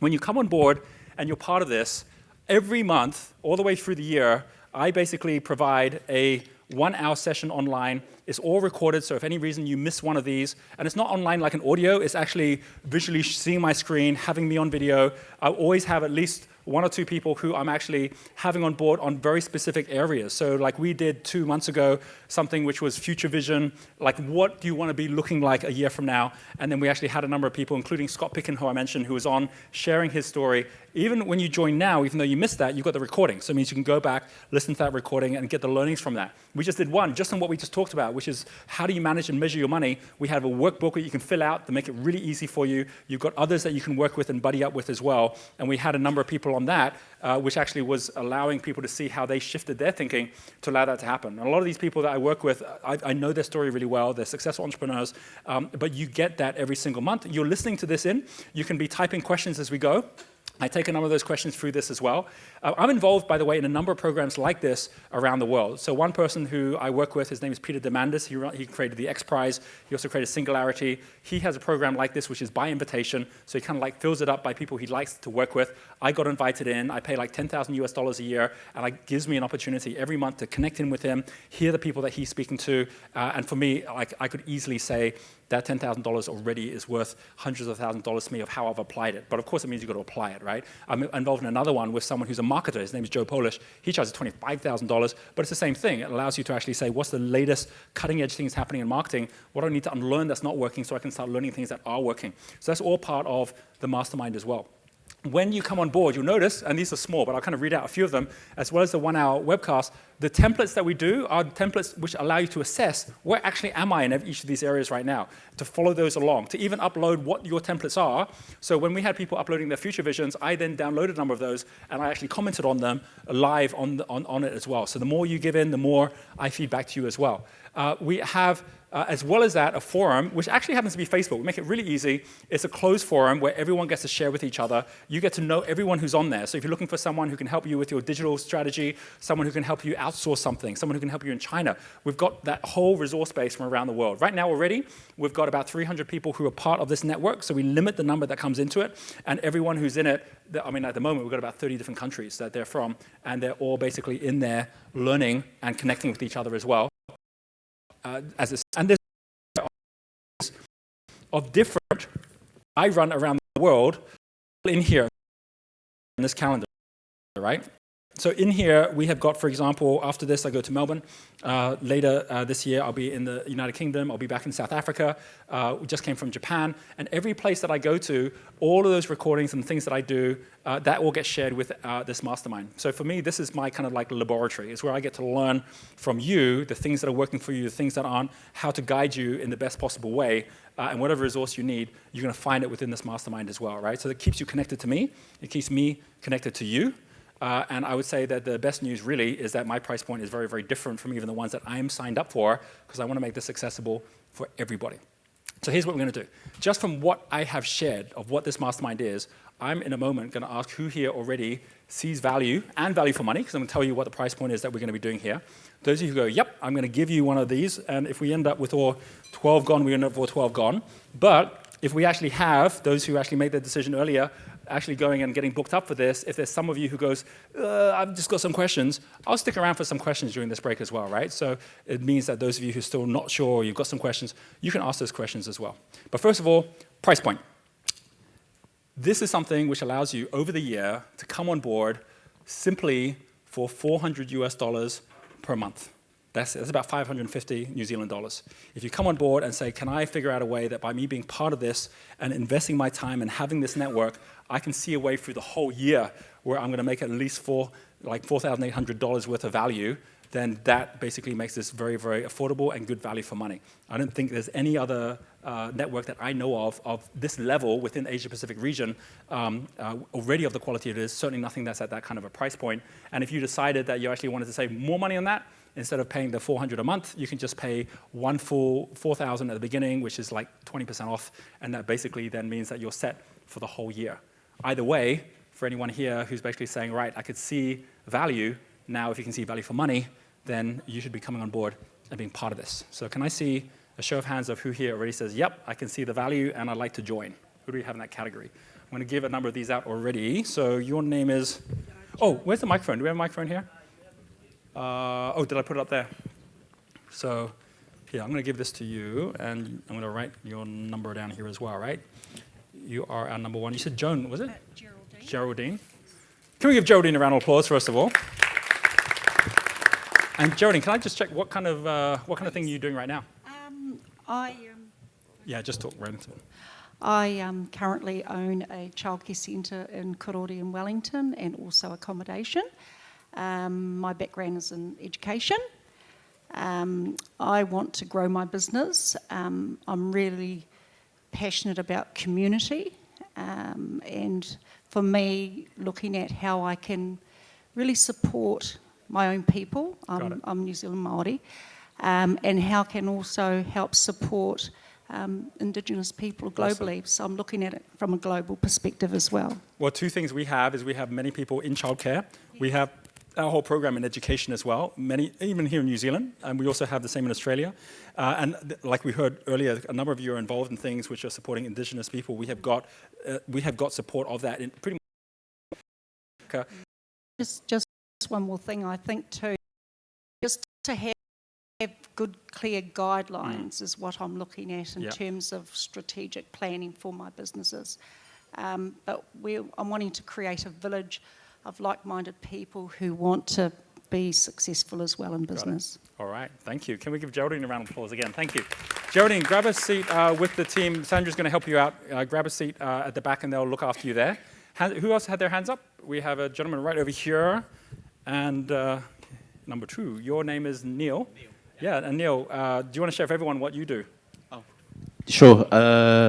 [SPEAKER 5] when you come on board and you're part of this, every month, all the way through the year, I basically provide a 1-hour session online. It's all recorded, so if any reason you miss one of these, and it's not online like an audio, it's actually visually seeing my screen, having me on video. I always have at least one or two people who I'm actually having on board on very specific areas. So like we did 2 months ago, something which was future vision, like what do you want to be looking like a year from now? And then we actually had a number of people, including Scott Picken, who I mentioned, who was on sharing his story. Even when you join now, even though you missed that, you've got the recording. So it means you can go back, listen to that recording, and get the learnings from that. We just did one, just on what we just talked about, which is how do you manage and measure your money. We have a workbook that you can fill out to make it really easy for you. You've got others that you can work with and buddy up with as well. And we had a number of people on that, which actually was allowing people to see how they shifted their thinking to allow that to happen. And a lot of these people that I work with, I know their story really well. They're successful entrepreneurs, but you get that every single month. You're listening to this in. You can be typing questions as we go. I take a number of those questions through this as well. I'm involved, by the way, in a number of programs like this around the world. So one person who I work with, his name is Peter Demandis. He created the X Prize. He also created Singularity. He has a program like this, which is by invitation. So he kind of like fills it up by people he likes to work with. I got invited in. I pay like $10,000 US a year, and it gives me an opportunity every month to connect in with him, hear the people that he's speaking to, and for me, like I could easily say that $10,000 already is worth hundreds of thousands of dollars to me of how I've applied it. But of course, it means you've got to apply it, right? I'm involved in another one with someone who's a marketer. His name is Joe Polish. He charges $25,000, but it's the same thing. It allows you to actually say, what's the latest cutting-edge things happening in marketing? What do I need to unlearn that's not working so I can start learning things that are working? So that's all part of the mastermind as well. when you come on board, you'll notice, and these are small, but I'll kind of read out a few of them, as well as the 1 hour webcast, the templates that we do are templates which allow you to assess where actually am I in each of these areas right now, to follow those along, to even upload what your templates are. So when we had people uploading their future visions, I then downloaded a number of those, and I actually commented on them live on it as well. So the more you give in, the more I feed back to you as well. We have, as well as that, a forum, which actually happens to be Facebook. We make it really easy. It's a closed forum where everyone gets to share with each other. You get to know everyone who's on there. So if you're looking for someone who can help you with your digital strategy, someone who can help you outsource something, someone who can help you in China, we've got that whole resource base from around the world. Right now already, we've got about 300 people who are part of this network, so we limit the number that comes into it, and everyone who's in it, I mean, at the moment, we've got about 30 different countries that they're from, and they're all basically in there learning and connecting with each other as well. And there's of different, I run around the world in here in this calendar, right? So in here, we have got, for example, after this, I go to Melbourne. Later this year, I'll be in the United Kingdom. I'll be back in South Africa. We just came from Japan. And every place that I go to, all of those recordings and things that I do, that will get shared with this mastermind. So for me, this is my kind of like laboratory. It's where I get to learn from you the things that are working for you, the things that aren't, how to guide you in the best possible way. And whatever resource you need, you're going to find it within this mastermind as well, right? So it keeps you connected to me. It keeps me connected to you. And I would say that the best news really is that my price point is very, very different from even the ones that I'm signed up for, because I want to make this accessible for everybody. So here's what we're going to do. Just from what I have shared of what this mastermind is, I'm in a moment going to ask who here already sees value and value for money, because I'm going to tell you what the price point is that we're going to be doing here. Those of you who go, yep, I'm going to give you one of these, and if we end up with all 12 gone, we end up with all 12 gone. But if we actually have those who actually made their decision earlier, actually going and getting booked up for this, if there's some of you who goes, I've just got some questions, I'll stick around for some questions during this break as well, right? So it means that those of you who are still not sure, you've got some questions, you can ask those questions as well. But first of all, price point. This is something which allows you over the year to come on board simply for $400 per month. That's about 550 New Zealand dollars. If you come on board and say, can I figure out a way that by me being part of this and investing my time and having this network, I can see a way through the whole year where I'm going to make at least $4,800 worth of value, then that basically makes this very, very affordable and good value for money. I don't think there's any other network that I know of this level within the Asia-Pacific region already of the quality it is, certainly nothing that's at that kind of a price point. And if you decided that you actually wanted to save more money on that, instead of paying the $400 a month, you can just pay one full $4,000 at the beginning, which is like 20% off, and that basically then means that you're set for the whole year. Either way, for anyone here who's basically saying, right, I could see value, now if you can see value for money, then you should be coming on board and being part of this. So can I see a show of hands of who here already says, yep, I can see the value and I'd like to join? Who do we have in that category? I'm going to give a number of these out already. So your name is, oh, where's the microphone? Do we have a microphone here? Oh, did I put it up there? So here, I'm going to give this to you, and I'm going to write your number down here as well, right? You are our number one. You said Joan, was it? Geraldine. Geraldine. Can we give Geraldine a round of applause, first of all? And Geraldine, can I just check what kind of thing are you doing right now? Yeah, just talk right into it.
[SPEAKER 4] I currently own a childcare centre in Karori in Wellington and also accommodation. My background is in education. I want to grow my business. I'm really passionate about community, and for me, looking at how I can really support my own people. I'm New Zealand Māori, and how can also help support Indigenous people globally. Awesome. So I'm looking at it from a global perspective as well.
[SPEAKER 5] Well, two things we have is we have many people in childcare. We have our whole program in education as well, many, even here in New Zealand, and we also have the same in Australia. Like we heard earlier, a number of you are involved in things which are supporting Indigenous people. We have got support of that in pretty much.
[SPEAKER 4] Just one more thing, I think too, just to have good, clear guidelines is what I'm looking at in terms of strategic planning for my businesses. But I'm wanting to create a village of like-minded people who want to be successful as well in business.
[SPEAKER 5] All right, thank you. Can we give Geraldine a round of applause again? Thank you. Geraldine, grab a seat with the team. Sandra's going to help you out. Grab a seat at the back and they'll look after you there. Who else had their hands up? We have a gentleman right over here. And number 2, your name is Neil. Yeah, and Neil, do you want to share with everyone what you do?
[SPEAKER 11] Sure.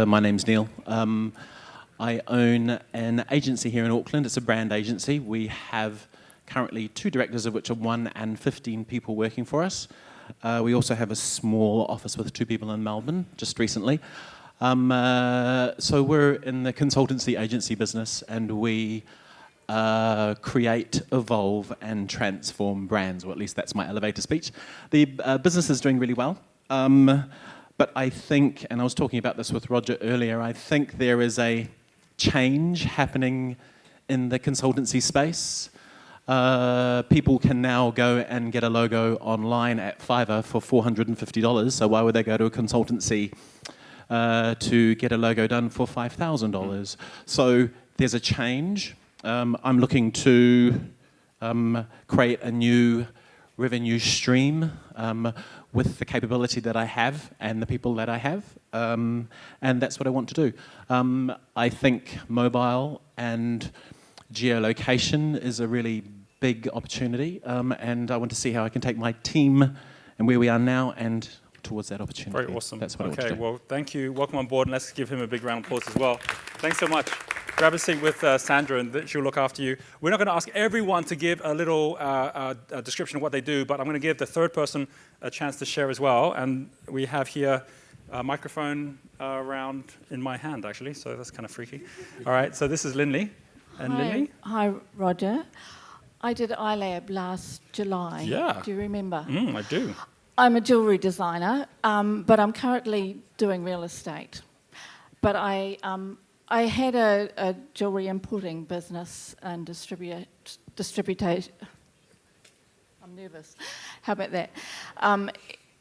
[SPEAKER 11] My name's Neil. I own an agency here in Auckland. It's a brand agency. We have currently 2 directors, of which are 1 and 15 people working for us. We also have a small office with 2 people in Melbourne just recently. So we're in the consultancy agency business, and we create, evolve, and transform brands, or at least that's my elevator speech. The business is doing really well. But I think, and I was talking about this with Roger earlier, I think there is a change happening in the consultancy space. People can now go and get a logo online at Fiverr for $450, so why would they go to a consultancy to get a logo done for $5,000? So there's a change. I'm looking to create a new revenue stream with the capability that I have and the people that I have, and that's what I want to do. I think mobile and geolocation is a really big opportunity, and I want to see how I can take my team and where we are now and towards that opportunity.
[SPEAKER 5] Very awesome.
[SPEAKER 11] That's what I want to do.
[SPEAKER 5] Well, thank you. Welcome on board, and let's give him a big round of applause as well. Thanks so much. Grab a seat with Sandra, and she'll look after you. We're not going to ask everyone to give a little description of what they do, but I'm going to give the third person a chance to share as well. And we have here a microphone around in my hand, actually, so that's kind of freaky. All right, so this is Lindley. And Lindley?
[SPEAKER 12] Hi, Roger. I did iLab last July.
[SPEAKER 5] Yeah.
[SPEAKER 12] Do you remember?
[SPEAKER 5] I do.
[SPEAKER 12] I'm a jewellery designer, but I'm currently doing real estate. But I had a jewellery importing business and distributation. I'm nervous. How about that?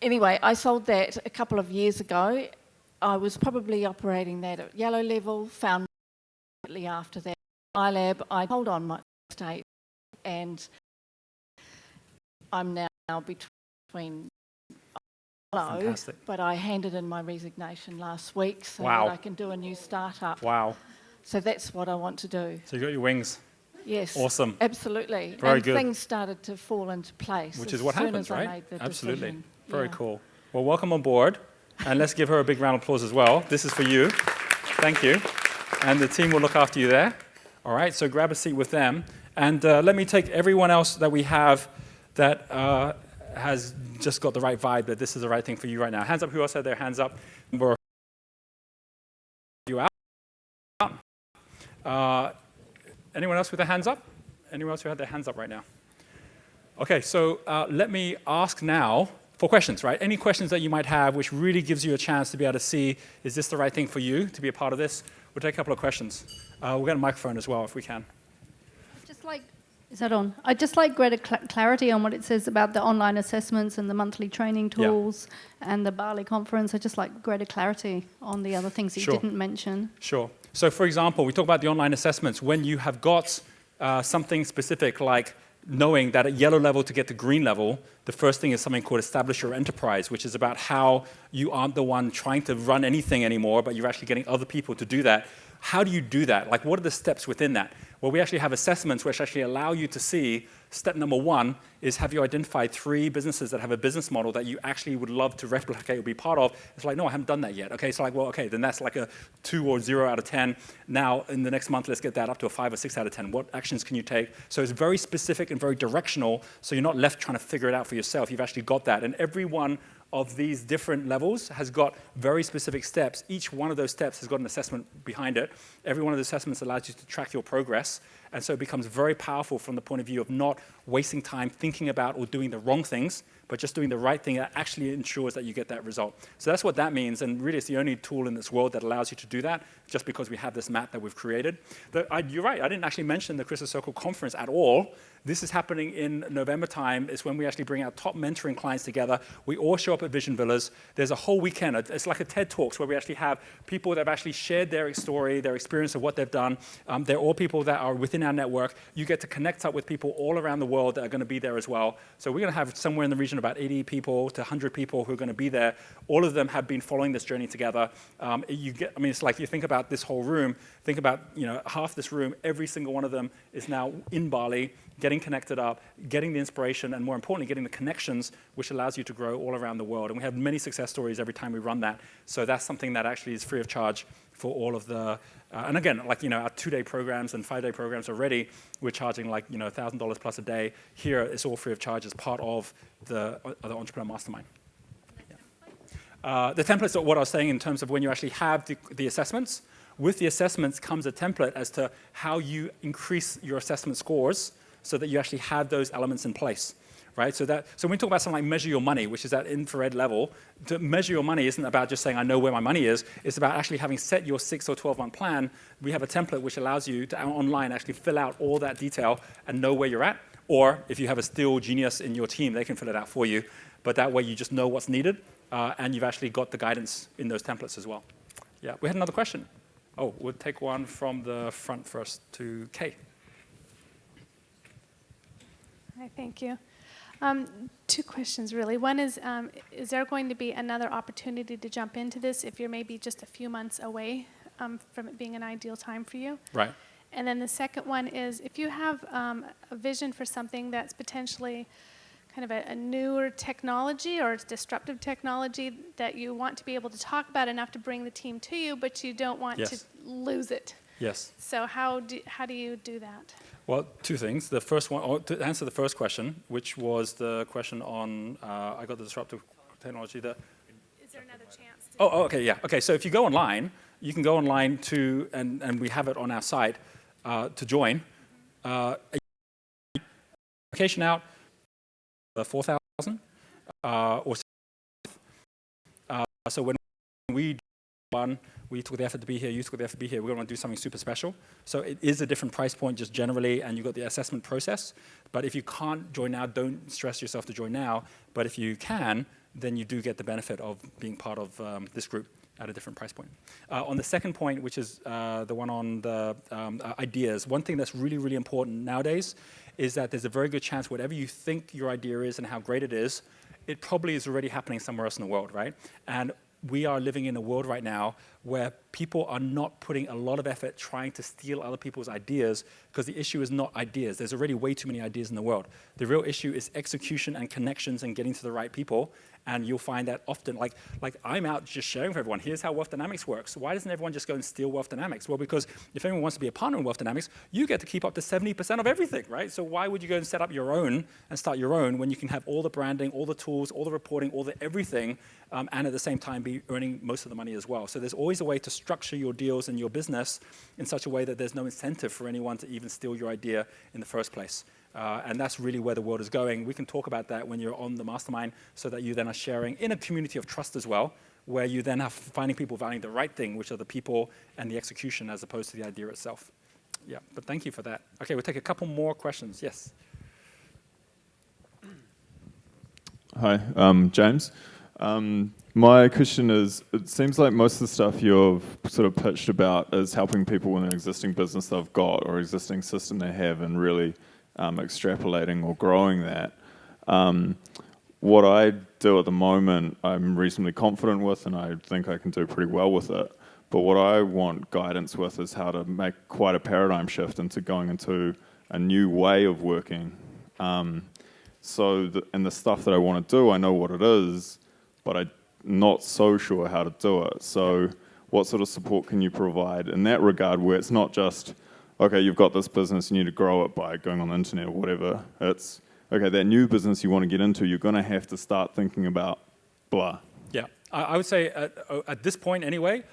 [SPEAKER 12] Anyway, I sold that a couple of years ago. I was probably operating that at yellow level, found immediately after that iLab, I hold on my estate, and I'm now between low,
[SPEAKER 5] Fantastic.
[SPEAKER 12] but I handed in my resignation last week so
[SPEAKER 5] Wow.
[SPEAKER 12] that I can do a new startup.
[SPEAKER 5] Wow.
[SPEAKER 12] So that's what I want to do.
[SPEAKER 5] So you got your wings.
[SPEAKER 12] Yes.
[SPEAKER 5] Awesome.
[SPEAKER 12] Absolutely.
[SPEAKER 5] Very
[SPEAKER 12] and
[SPEAKER 5] good.
[SPEAKER 12] things started to fall into place.
[SPEAKER 5] Which
[SPEAKER 12] as
[SPEAKER 5] is what
[SPEAKER 12] soon
[SPEAKER 5] happens,
[SPEAKER 12] as I
[SPEAKER 5] right?
[SPEAKER 12] made the
[SPEAKER 5] Absolutely.
[SPEAKER 12] decision.
[SPEAKER 5] Very
[SPEAKER 12] Yeah.
[SPEAKER 5] cool. Well, welcome on board. And let's give her a big round of applause as well. This is for you. Thank you. And the team will look after you there. All right, so grab a seat with them. And let me take everyone else that we have that has just got the right vibe, that this is the right thing for you right now. Hands up, who else had their hands up? You out? Anyone else with their hands up? Anyone else who had their hands up right now? Okay, so let me ask now for questions, right? Any questions that you might have, which really gives you a chance to be able to see, is this the right thing for you to be a part of this? We'll take a couple of questions. We'll get a microphone as well if we can.
[SPEAKER 3] Is that on? I'd just like greater clarity on what it says about the online assessments and the monthly training tools and the Bali conference. I'd just like greater clarity on the other things that you didn't mention.
[SPEAKER 5] Sure. So for example, we talk about the online assessments. When you have got something specific like knowing that at yellow level to get to green level, the first thing is something called establish your enterprise, which is about how you aren't the one trying to run anything anymore, but you're actually getting other people to do that. How do you do that? Like, what are the steps within that? Well, we actually have assessments which actually allow you to see, step number 1 is have you identified 3 businesses that have a business model that you actually would love to replicate or be part of. It's like, no, I haven't done that yet. Okay, so like, well, okay, then that's like a 2 or 0 out of 10. Now, in the next month, let's get that up to a 5 or 6 out of 10. What actions can you take? So it's very specific and very directional, so you're not left trying to figure it out for yourself. You've actually got that. And every one of these different levels has got very specific steps. Each one of those steps has got an assessment behind it. Every one of the assessments allows you to track your progress. And so it becomes very powerful from the point of view of not wasting time thinking about or doing the wrong things, but just doing the right thing that actually ensures that you get that result. So that's what that means, and really it's the only tool in this world that allows you to do that, just because we have this map that we've created. You're right, I didn't actually mention the Crystal Circle conference at all. This is happening in November time. It's when we actually bring our top mentoring clients together. We all show up at Vision Villas. There's a whole weekend. It's like a TED Talks where we actually have people that have actually shared their story, their experience of what they've done. They're all people that are within our network. You get to connect up with people all around the world that are going to be there as well. So we're going to have somewhere in the region about 80 people to 100 people who are going to be there. All of them have been following this journey together. It's like you think about this whole room, think about half this room, every single one of them is now in Bali, getting connected up, getting the inspiration, and more importantly, getting the connections, which allows you to grow all around the world. And we have many success stories every time we run that. So that's something that actually is free of charge for all of the, and again, our 2-day programs and 5-day programs already, we're charging $1,000 plus a day. Here, it's all free of charge as part of the Entrepreneur Mastermind. The templates are what I was saying in terms of when you actually have the assessments. With the assessments comes a template as to how you increase your assessment scores so that you actually have those elements in place, right? So when we talk about something like measure your money, which is that infrared level, to measure your money isn't about just saying, I know where my money is. It's about actually having set your 6 or 12-month plan. We have a template which allows you to online actually fill out all that detail and know where you're at. Or if you have a steel genius in your team, they can fill it out for you. But that way you just know what's needed and you've actually got the guidance in those templates as well. Yeah, we had another question. Oh, we'll take one from the front first to Kay.
[SPEAKER 13] Hi, thank you. 2 questions, really. One is there going to be another opportunity to jump into this if you're maybe just a few months away from it being an ideal time for you?
[SPEAKER 5] Right.
[SPEAKER 13] And then the second one is if you have a vision for something that's potentially kind of a newer technology or disruptive technology that you want to be able to talk about enough to bring the team to you, but you don't want to lose it.
[SPEAKER 5] Yes.
[SPEAKER 13] So how do you do that?
[SPEAKER 5] Well, 2 things. The first one, to answer the first question, which was the question on, I got the disruptive technology. Is
[SPEAKER 13] there another chance?
[SPEAKER 5] Okay, yeah. Okay, so if you go online, you can go online to, and we have it on our site, to join. Application out, 4,000 or so when we do one, we took the effort to be here, you took the effort to be here, we're going to do something super special. So it is a different price point just generally, and you've got the assessment process. But if you can't join now, don't stress yourself to join now. But if you can, then you do get the benefit of being part of this group at a different price point. On the second point, which is the one on the ideas, one thing that's really, really important nowadays is that there's a very good chance whatever you think your idea is and how great it is, it probably is already happening somewhere else in the world, right? And we are living in a world right now where people are not putting a lot of effort trying to steal other people's ideas because the issue is not ideas. There's already way too many ideas in the world. The real issue is execution and connections and getting to the right people. And you'll find that often, like I'm out just sharing with everyone, here's how Wealth Dynamics works. Why doesn't everyone just go and steal Wealth Dynamics? Well, because if anyone wants to be a partner in Wealth Dynamics, you get to keep up to 70% of everything, right? So why would you go and set up your own and start your own when you can have all the branding, all the tools, all the reporting, all the everything, and at the same time be earning most of the money as well. So there's always a way to structure your deals and your business in such a way that there's no incentive for anyone to even steal your idea in the first place. And that's really where the world is going. We can talk about that when you're on the mastermind so that you then are sharing in a community of trust as well, where you then have finding people valuing the right thing, which are the people and the execution as opposed to the idea itself. Yeah, but thank you for that. Okay, we'll take a couple more questions. Yes.
[SPEAKER 14] Hi, James. My question is, it seems like most of the stuff you've sort of pitched about is helping people with an existing business they've got or existing system they have and really extrapolating or growing that. What I do at the moment, I'm reasonably confident with and I think I can do pretty well with it. But what I want guidance with is how to make quite a paradigm shift into going into a new way of working. And the stuff that I want to do, I know what it is, but I'm not so sure how to do it. So what sort of support can you provide in that regard where it's not just, okay, you've got this business, you need to grow it by going on the internet or whatever. It's, okay, that new business you want to get into, you're going to have to start thinking about blah.
[SPEAKER 5] Yeah, I would say at this point anyway,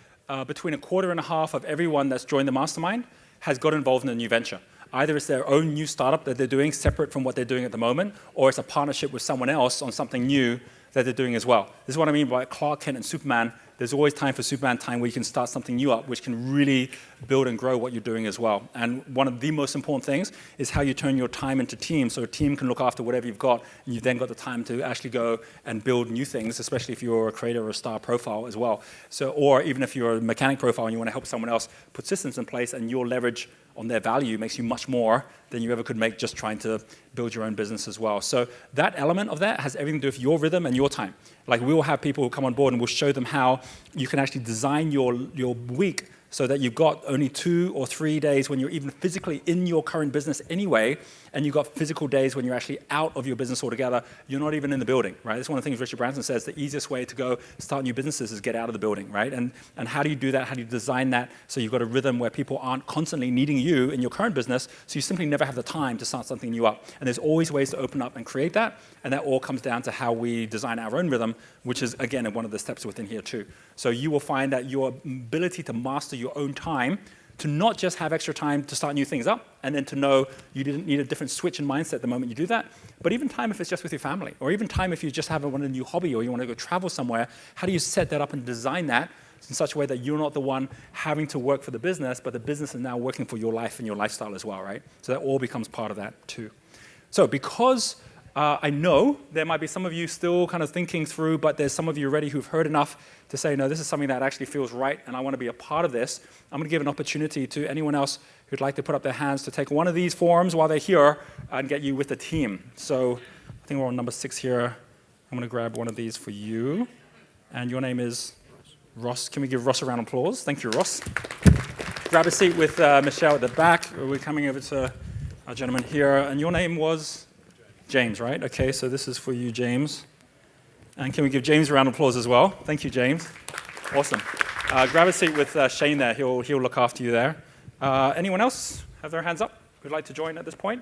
[SPEAKER 5] between 1.25% of everyone that's joined the mastermind has got involved in a new venture. Either it's their own new startup that they're doing separate from what they're doing at the moment, or it's a partnership with someone else on something new that they're doing as well. This is what I mean by Clark Kent and Superman. There's always time for Superman time where you can start something new up, which can really build and grow what you're doing as well. And one of the most important things is how you turn your time into teams, so a team can look after whatever you've got, and you've then got the time to actually go and build new things, especially if you're a creator or a star profile as well. So, or even if you're a mechanic profile and you want to help someone else put systems in place, and you'll leverage on their value makes you much more than you ever could make just trying to build your own business as well. So that element of that has everything to do with your rhythm and your time. Like we will have people who come on board and we'll show them how you can actually design your week so that you've got only 2 or 3 days when you're even physically in your current business anyway, and you've got physical days when you're actually out of your business altogether. You're not even in the building, right? That's one of the things Richard Branson says, the easiest way to go start new businesses is get out of the building, right? And how do you do that? How do you design that so you've got a rhythm where people aren't constantly needing you in your current business, so you simply never have the time to start something new up. And there's always ways to open up and create that, and that all comes down to how we design our own rhythm, which is, again, one of the steps within here too. So you will find that your ability to master your own time, to not just have extra time to start new things up, and then to know you didn't need a different switch in mindset the moment you do that, but even time if it's just with your family, or even time if you just have a new hobby or you want to go travel somewhere, how do you set that up and design that in such a way that you're not the one having to work for the business, but the business is now working for your life and your lifestyle as well, right? So that all becomes part of that too. So because I know there might be some of you still kind of thinking through, but there's some of you already who've heard enough to say, no, this is something that actually feels right and I want to be a part of this. I'm going to give an opportunity to anyone else who'd like to put up their hands to take one of these forms while they're here and get you with the team. So I think we're on number 6 here. I'm going to grab one of these for you. And your name is Ross. Can we give Ross a round of applause? Thank you, Ross. Grab a seat with Michelle at the back. We're coming over to our gentleman here. And your name was? James, right? Okay, so this is for you, James. And can we give James a round of applause as well? Thank you, James. Awesome. Grab a seat with Shane there. He'll look after you there. Anyone else have their hands up who'd like to join at this point?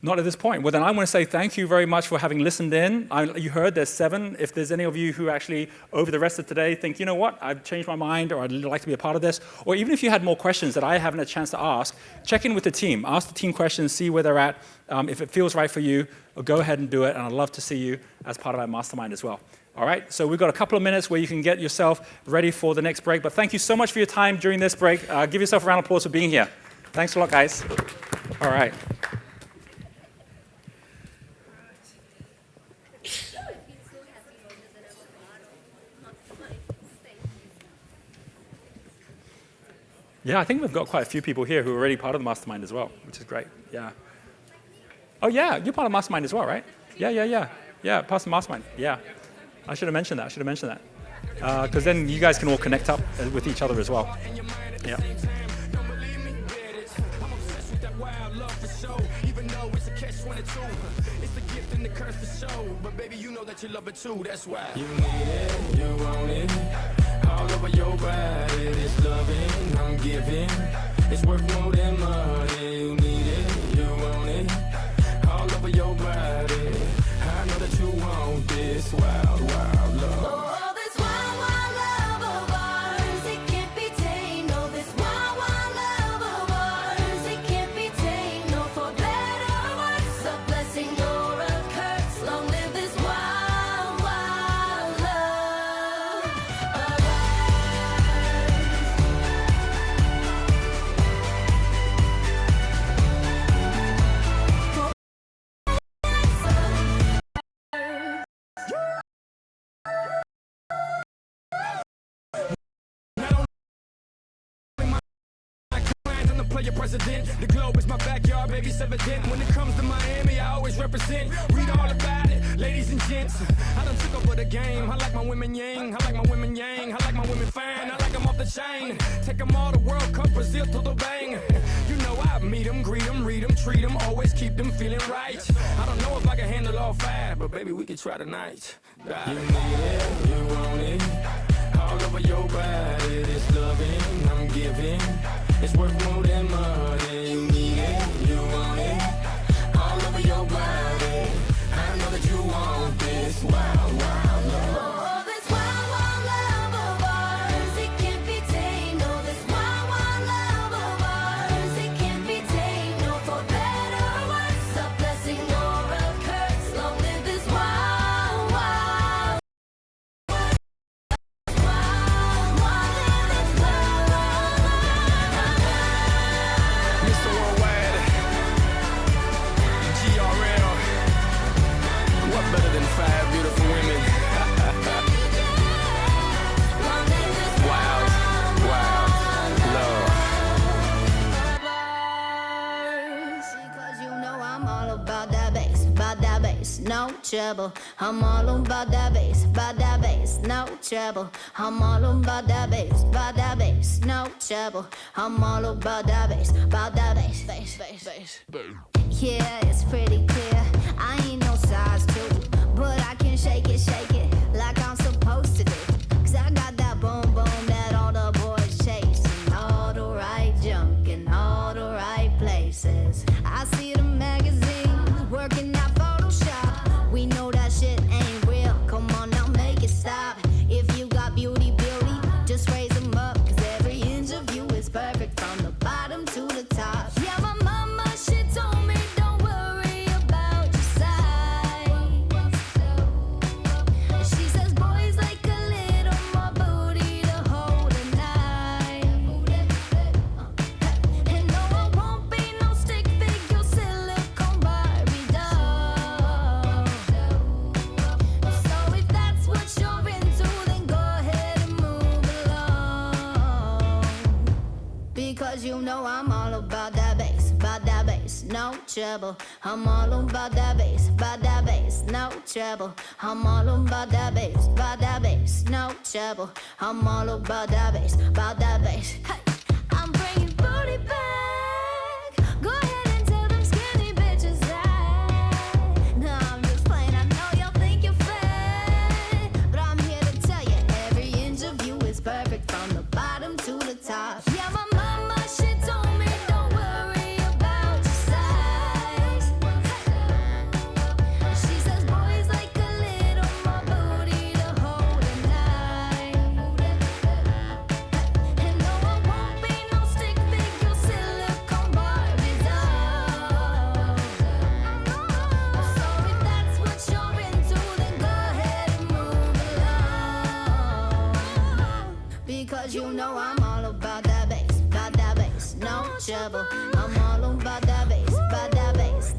[SPEAKER 5] Not at this point. Well, then I want to say thank you very much for having listened in. You heard there's 7. If there's any of you who actually, over the rest of today, think, you know what, I've changed my mind, or I'd like to be a part of this, or even if you had more questions that I haven't had a chance to ask, check in with the team. Ask the team questions, see where they're at. If it feels right for you, go ahead and do it, and I'd love to see you as part of our mastermind as well. All right, so we've got a couple of minutes where you can get yourself ready for the next break, but thank you so much for your time during this break. Give yourself a round of applause for being here. Thanks a lot, guys. All right. Yeah, I think we've got quite a few people here who are already part of the mastermind as well, which is great. Yeah. Oh, yeah, you're part of mastermind as well, right? Yeah. Yeah, part of the mastermind. Yeah. I should have mentioned that. Because then you guys can all connect up with each other as well. Yeah.
[SPEAKER 6] You love it too, that's why you need it, you want it. All over your body, this loving I'm giving. It's worth more than money. You need it, you want it. All over your body. I know that you want this wild, wild love.
[SPEAKER 1] Oh, this wild, wild love of ours, it can't be tamed. Oh, this wild, wild love of ours, it can't be tamed. No, for better or worse, a blessing or a curse. Long live this wild, wild love of
[SPEAKER 6] Player president, the globe is my backyard, baby, it's evident. When it comes to Miami, I always represent. Read all about it, ladies and gents. I done took over the game. I like my women yang, I like my women yang, I like my women fine, I like them off the chain. Take them all to World Cup, Brazil to the bang. You know I meet them, greet them, read them, treat them, always keep them feeling right. I don't know if I can handle all 5, but baby, we can try tonight. You need it, you want it. All over your body, this loving I'm giving. It's worth more than money. You need it, you want it. All over your body. I know that you want this wild, wild love.
[SPEAKER 1] oh, this wild, wild love of ours, it can't be tamed. Oh, this wild, wild love of ours, it can't be tamed. No, for better or worse, a blessing or a curse. Long live this wild, wild.
[SPEAKER 6] Mr.
[SPEAKER 1] I'm all about that bass, no trouble. I'm all about that bass, no trouble. I'm all about that bass, no trouble. I'm all about that bass, bass. Yeah, it's pretty clear. I ain't no size 2, but I can shake it like I'm supposed to do. 'Cause I got that boom boom that all the boys chasing, all the right junk in all the right places. I see the magazines working out Photoshop. We know that shit ain't real. Come on now, make it stop. If you got beauty, just raise them up. 'Cause every inch of you is perfect from the bottom to the top. Yeah, my mama, she told me don't worry about your size. She says boys like a little more booty to hold at night. And no, I won't be no stick figure silicone Barbie doll. So if that's what you're into, then go ahead and move along. Because you know I'm all about that bass, no trouble. I'm all about that bass, no trouble. I'm all about that bass, no trouble. I'm all about that bass. Hey, I'm bringing booty back. Go ahead and tell them skinny bitches that. No, I'm just playing. I know y'all think you're fat, but I'm here to tell you every inch of you is perfect from the bottom to the top. Yeah, my mama, she told me don't worry about your size. She says boys like a little more booty to hold at night. And no, I won't be no stick figure silicone Barbie doll. So if that's what you're into, then go ahead and move along. Because you know I'm all about that bass, no trouble. I'm all about that bass,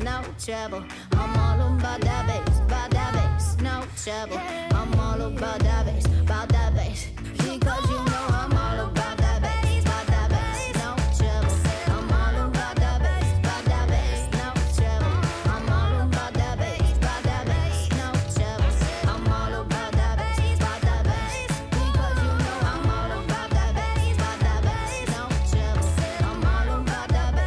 [SPEAKER 1] no trouble. I'm all about that bass, no trouble. I'm all about that bass, because you know I'm all about that bass, no trouble. I'm all about that bass, no trouble. I'm all about that bass, no trouble. I'm all about that bass, because you know I'm all about that bass, no trouble. I'm all about that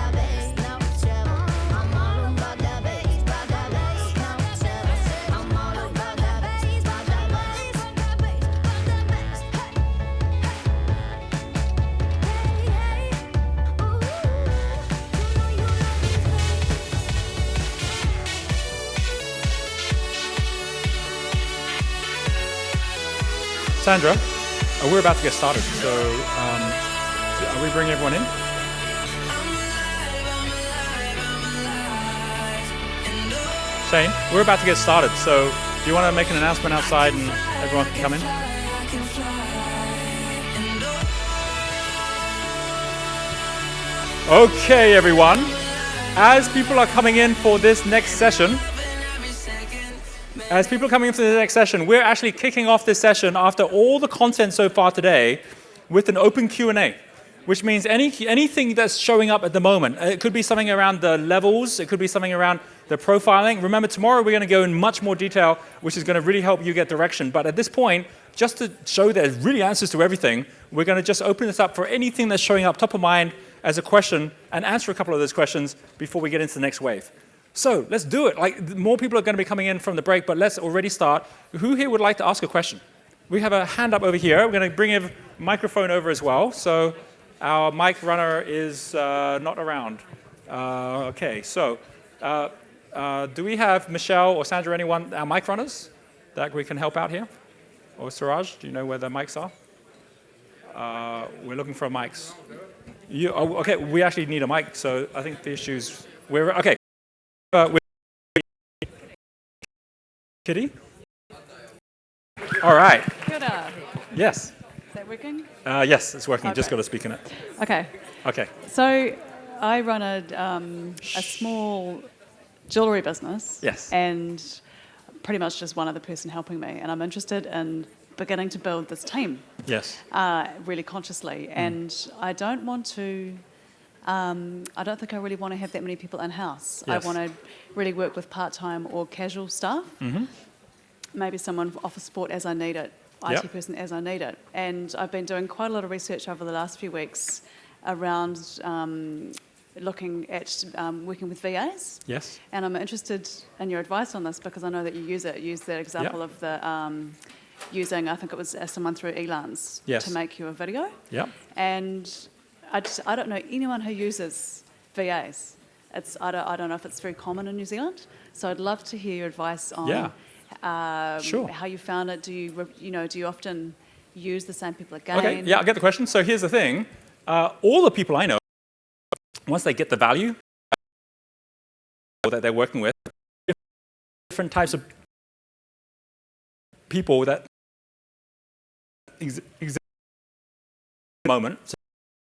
[SPEAKER 1] bass, no trouble. I'm all about that bass, no trouble. I'm all about that bass,
[SPEAKER 5] Sandra, we're about to get started, so are we bringing everyone in? Shane, we're about to get started, so do you want to make an announcement outside and everyone can come in? Okay, everyone. As people are coming in for this next session, we're actually kicking off this session after all the content so far today with an open Q&A, which means anything that's showing up at the moment. It could be something around the levels, it could be something around the profiling. Remember, tomorrow we're going to go in much more detail, which is going to really help you get direction. But at this point, just to show there's really answers to everything, we're going to just open this up for anything that's showing up top of mind as a question and answer a couple of those questions before we get into the next wave. So let's do it. Like, more people are going to be coming in from the break, but let's already start. Who here would like to ask a question? We have a hand up over here. We're going to bring a microphone over as well. So our mic runner is not around. Okay, so do we have Michelle or Sandra, anyone, our mic runners, that we can help out here? Or Suraj, do you know where the mics are? We're looking for mics. Okay, we actually need a mic, so I think the issue's... Okay. Kitty? All right.
[SPEAKER 8] Kia ora.
[SPEAKER 5] Yes.
[SPEAKER 8] Is that working?
[SPEAKER 5] Yes, it's working.
[SPEAKER 8] Okay.
[SPEAKER 5] Just got to speak in it.
[SPEAKER 8] Okay.
[SPEAKER 5] Okay.
[SPEAKER 8] So I run a small jewellery business.
[SPEAKER 5] Yes.
[SPEAKER 8] And pretty much just one other person helping me. And I'm interested in beginning to build this team.
[SPEAKER 5] Yes.
[SPEAKER 8] Really consciously. And I don't want to I don't think I really want to have that many people in-house.
[SPEAKER 5] Yes.
[SPEAKER 8] I want to really work with part-time or casual staff.
[SPEAKER 5] Mm-hmm.
[SPEAKER 8] Maybe someone office support as I need it, IT person as I need it. And I've been doing quite a lot of research over the last few weeks around looking at working with VAs.
[SPEAKER 5] Yes.
[SPEAKER 8] And I'm interested in your advice on this because I know that you use it. Use that example of the using, I think it was someone through Elance to make you a video.
[SPEAKER 5] Yeah.
[SPEAKER 8] And I don't know anyone who uses VAs. I don't know if it's very common in New Zealand. So I'd love to hear your advice on how you found it. Do you often use the same people again?
[SPEAKER 5] Okay, yeah, I get the question. So here's the thing. All the people I know, once they get the value that they're working with, different types of people that exist at the moment, so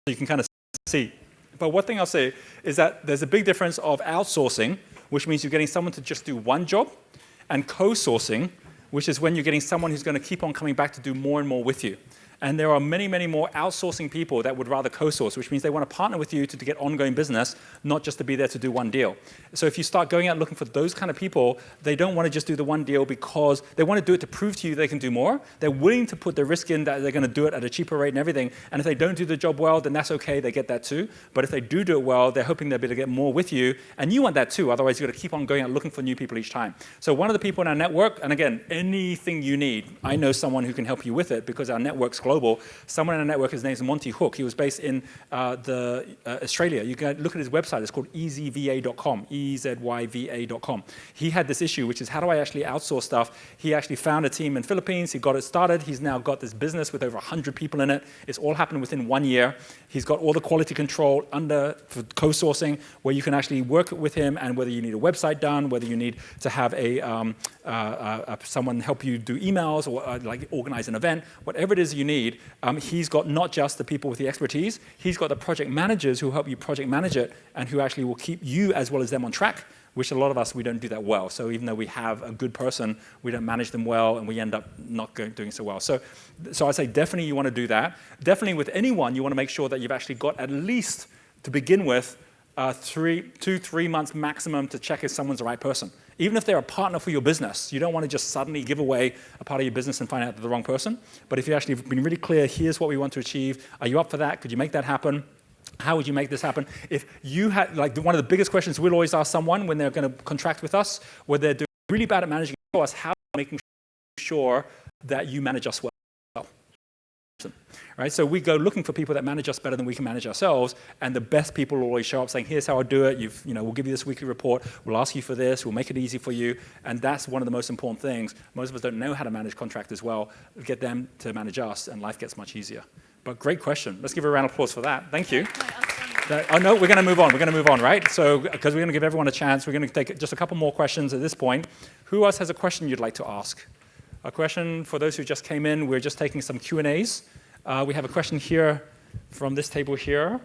[SPEAKER 5] you can kind of see. But one thing I'll say is that there's a big difference of outsourcing, which means you're getting someone to just do one job, and co-sourcing, which is when you're getting someone who's going to keep on coming back to do more and more with you. And there are many, many more outsourcing people that would rather co-source, which means they want to partner with you to get ongoing business, not just to be there to do one deal. So if you start going out looking for those kind of people, they don't want to just do the one deal because they want to do it to prove to you they can do more. They're willing to put the risk in that they're going to do it at a cheaper rate and everything. And if they don't do the job well, then that's okay, they get that too. But if they do it well, they're hoping they'll be able to get more with you. And you want that too, otherwise you've got to keep on going out looking for new people each time. So one of the people in our network, and again, anything you need, I know someone who can help you with it because our network's global. Someone in our network, his name's Monty Hook. He was based in Australia. You can look at his website. It's called easyva.com, EZYVA.com. He had this issue, which is how do I actually outsource stuff? He actually found a team in Philippines. He got it started. He's now got this business with over 100 people in it. It's all happened within 1 year. He's got all the quality control for co-sourcing, where you can actually work with him, and whether you need a website done, whether you need to have someone help you do emails or like organize an event, whatever it is you need. He's got not just the people with the expertise, he's got the project managers who help you project manage it and who actually will keep you as well as them on track, which a lot of us, we don't do that well. So even though we have a good person, we don't manage them well and we end up not doing so well. So I'd say definitely you want to do that. Definitely with anyone, you want to make sure that you've actually got at least, to begin with, 2-3 months maximum to check if someone's the right person. Even if they're a partner for your business, you don't want to just suddenly give away a part of your business and find out they're the wrong person. But if you actually have been really clear, here's what we want to achieve. Are you up for that? Could you make that happen? How would you make this happen? If you had, like one of the biggest questions we'll always ask someone when they're going to contract with us, where they're doing really bad at managing us, how are you making sure that you manage us well? Right? So we go looking for people that manage us better than we can manage ourselves, and the best people will always show up saying, here's how I do it, we'll give you this weekly report, we'll ask you for this, we'll make it easy for you, and that's one of the most important things. Most of us don't know how to manage contractors well. Get them to manage us, and life gets much easier. But great question. Let's give a round of applause for that. Thank you. Oh no, we're going to move on. We're going to move on, right? So, because we're going to give everyone a chance, we're going to take just a couple more questions at this point. Who else has a question you'd like to ask? A question for those who just came in, we're just taking some Q&As. We have a question here from this table here.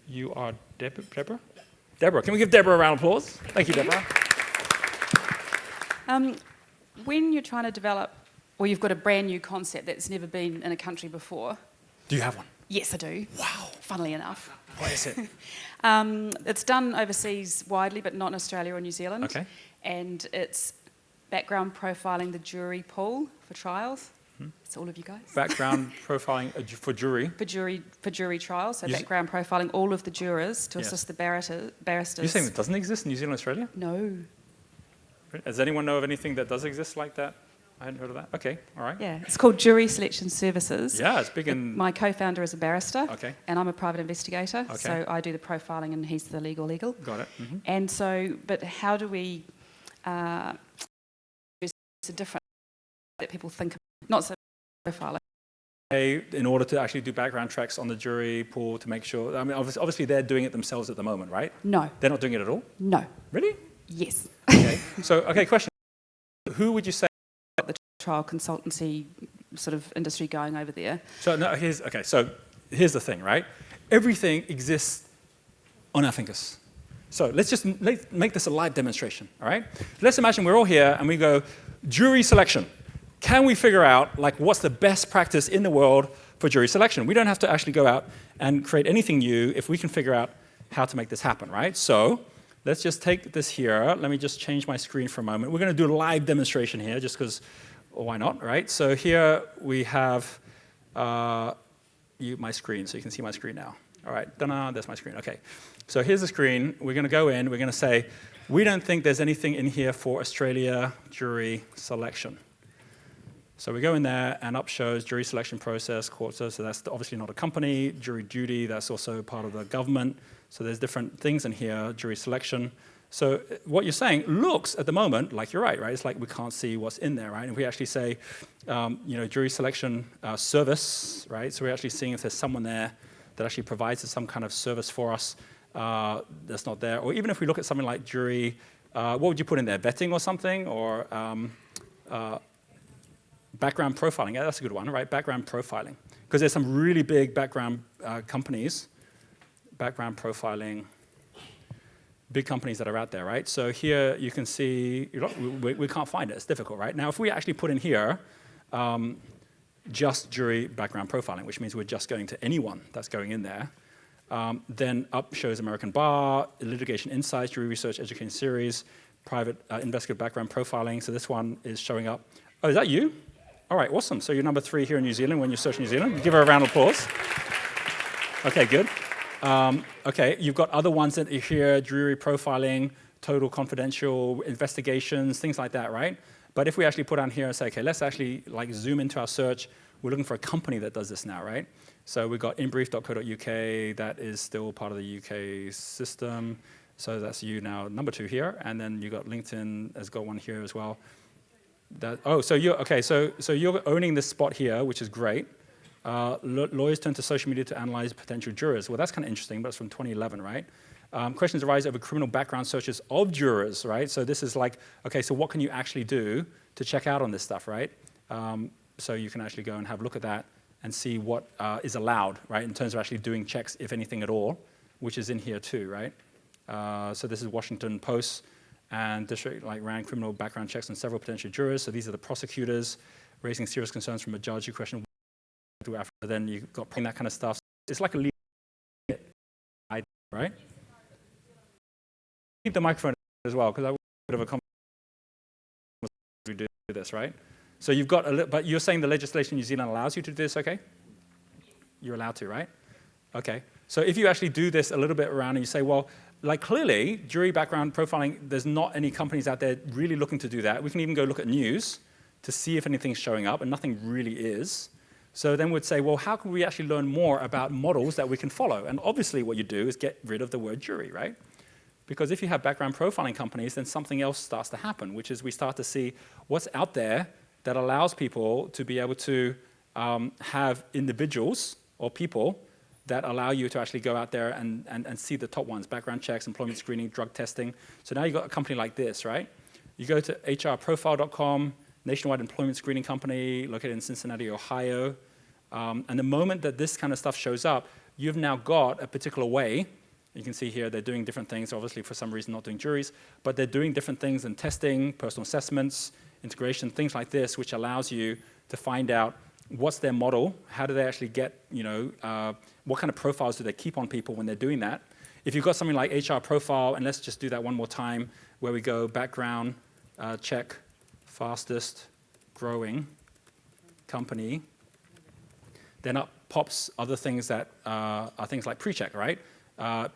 [SPEAKER 5] You are Deborah? Deborah, can we give Deborah a round of applause? Thank you, Deborah.
[SPEAKER 7] When you're trying to develop, or you've got a brand new concept that's never been in a country before.
[SPEAKER 5] Do you have one?
[SPEAKER 7] Yes, I do.
[SPEAKER 5] Wow.
[SPEAKER 7] Funnily enough.
[SPEAKER 5] What is it?
[SPEAKER 7] It's done overseas widely, but not in Australia or New Zealand.
[SPEAKER 5] Okay.
[SPEAKER 7] And it's background profiling the jury pool for trials. It's all of you guys.
[SPEAKER 5] Background profiling for jury?
[SPEAKER 7] For jury trials, so background profiling all of the jurors to assist the barristers.
[SPEAKER 5] You're saying it doesn't exist in New Zealand, Australia?
[SPEAKER 7] No.
[SPEAKER 5] Does anyone know of anything that does exist like that? I hadn't heard of that. Okay, all right.
[SPEAKER 7] Yeah, it's called Jury Selection Services.
[SPEAKER 5] Yeah, it's big in...
[SPEAKER 7] My co-founder is a barrister.
[SPEAKER 5] Okay.
[SPEAKER 7] And I'm a private investigator.
[SPEAKER 5] Okay.
[SPEAKER 7] So I do the profiling and he's the legal.
[SPEAKER 5] Got it. Mm-hmm.
[SPEAKER 7] And so, but how do we... it's a different that people think, not so profiling.
[SPEAKER 5] In order to actually do background checks on the jury pool to make sure... I mean, obviously they're doing it themselves at the moment, right?
[SPEAKER 7] No.
[SPEAKER 5] They're not doing it at all?
[SPEAKER 7] No.
[SPEAKER 5] Really?
[SPEAKER 7] Yes.
[SPEAKER 5] Okay. So, question. Who would you say...
[SPEAKER 7] The trial consultancy sort of industry going over there.
[SPEAKER 5] So here's the thing, right? Everything exists on our fingers. So let's make this a live demonstration, all right? Let's imagine we're all here and we go, jury selection. Can we figure out what's the best practice in the world for jury selection. We don't have to actually go out and create anything new if we can figure out how to make this happen, right? So let's just take this here. Let me just change my screen for a moment. We're going to do a live demonstration here just because, why not, right? So here we have my screen, so you can see my screen now. All right, there's my screen. Okay, so here's the screen. We're going to go in. We're going to say, we don't think there's anything in here for Australia jury selection. So we go in there, and up shows jury selection process, court, so that's obviously not a company. Jury duty, that's also part of the government. So there's different things in here, jury selection. So what you're saying looks at the moment like you're right? It's like we can't see what's in there, right? And we actually say, jury selection service, right? So we're actually seeing if there's someone there that actually provides some kind of service for us that's not there. Or even if we look at something like jury, what would you put in there? Vetting or something? Or background profiling. Yeah, that's a good one, right? Background profiling. Because there's some really big background companies, background profiling, big companies that are out there, right? So here you can see, we can't find it. It's difficult, right? Now, if we actually put in here just jury background profiling, which means we're just going to anyone that's going in there, then up shows American Bar, Litigation Insights, Jury Research Education Series, Private Investigative Background Profiling. So this one is showing up. Oh, is that you? All right, awesome. So you're number 3 here in New Zealand when you search New Zealand. Give her a round of applause. Okay, good. Okay, you've got other ones that are here, jury profiling, total confidential investigations, things like that, right? But if we actually put on here and say, okay, let's actually zoom into our search, we're looking for a company that does this now, right? So we've got inbrief.co.uk, that is still part of the UK system. So that's you now, number 2 here. And then you've got LinkedIn has got one here as well. So you're owning this spot here, which is great. Lawyers turn to social media to analyze potential jurors. Well, that's kind of interesting, but it's from 2011, right? Questions arise over criminal background searches of jurors, right? So this is like, okay, so what can you actually do to check out on this stuff, right? So you can actually go and have a look at that and see what is allowed, right, in terms of actually doing checks, if anything at all, which is in here too, right? So this is Washington Post, and district ran criminal background checks on several potential jurors. So these are the prosecutors raising serious concerns from a judge who questioned through Africa. Then you've got that kind of stuff. It's like a lead, right? Keep the microphone as well, because I want a bit of a conversation we do this, right? So you've got but you're saying the legislation in New Zealand allows you to do this, okay? You're allowed to, right? Okay. So if you actually do this a little bit around and you say, well, clearly, jury background profiling, there's not any companies out there really looking to do that. We can even go look at news to see if anything's showing up, and nothing really is. So then we'd say, well, how can we actually learn more about models that we can follow? And obviously what you do is get rid of the word jury, right? Because if you have background profiling companies, then something else starts to happen, which is we start to see what's out there that allows people to be able to have individuals or people that allow you to actually go out there and see the top ones, background checks, employment screening, drug testing. So now you've got a company like this, right? You go to hrprofile.com, nationwide employment screening company located in Cincinnati, Ohio. And the moment that this kind of stuff shows up, you've now got a particular way. You can see here they're doing different things, obviously for some reason not doing juries, but they're doing different things in testing, personal assessments, integration, things like this, which allows you to find out what's their model, how do they actually get, what kind of profiles do they keep on people when they're doing that. If you've got something like HR profile, and let's just do that one more time, where we go background, check, fastest growing company, then up pops other things that are things like pre-check, right?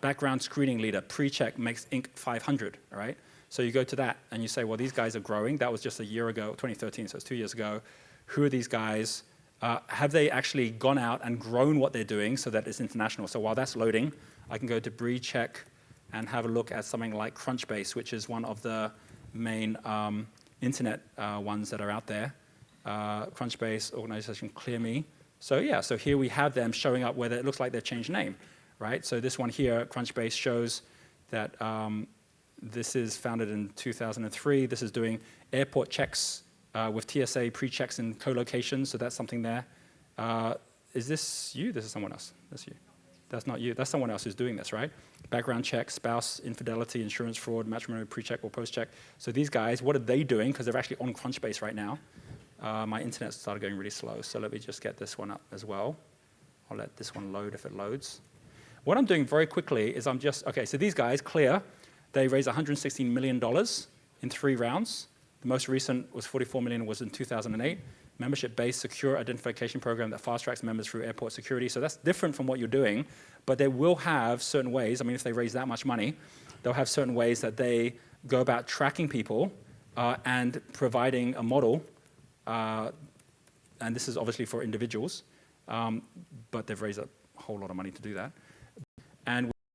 [SPEAKER 5] Background screening leader, pre-check makes Inc. 500, all right? So you go to that and you say, well, these guys are growing. That was just a year ago, 2013, so it's 2 years ago. Who are these guys? Have they actually gone out and grown what they're doing so that it's international? So while that's loading, I can go to pre-check and have a look at something like Crunchbase, which is one of the main internet ones that are out there. Crunchbase, organization ClearMe. So yeah, so here we have them showing up where it looks like they've changed name, right? So this one here, Crunchbase, shows that this is founded in 2003. This is doing airport checks with TSA pre-checks in co-location, so that's something there. Is this you? This is someone else. That's you. That's not you. That's someone else who's doing this, right? Background check, spouse, infidelity, insurance fraud, matrimonial pre-check or post-check. So these guys, what are they doing? Because they're actually on Crunchbase right now. My internet started going really slow, so let me just get this one up as well. I'll let this one load if it loads. What I'm doing very quickly is I'm just, okay, so these guys, Clear, they raised $116 million in 3 rounds. The most recent was $44 million, was in 2008. Membership-based secure identification program that fast-tracks members through airport security. So that's different from what you're doing, but they will have certain ways. I mean, if they raise that much money, they'll have certain ways that they go about tracking people and providing a model. And this is obviously for individuals, but they've raised a whole lot of money to do that.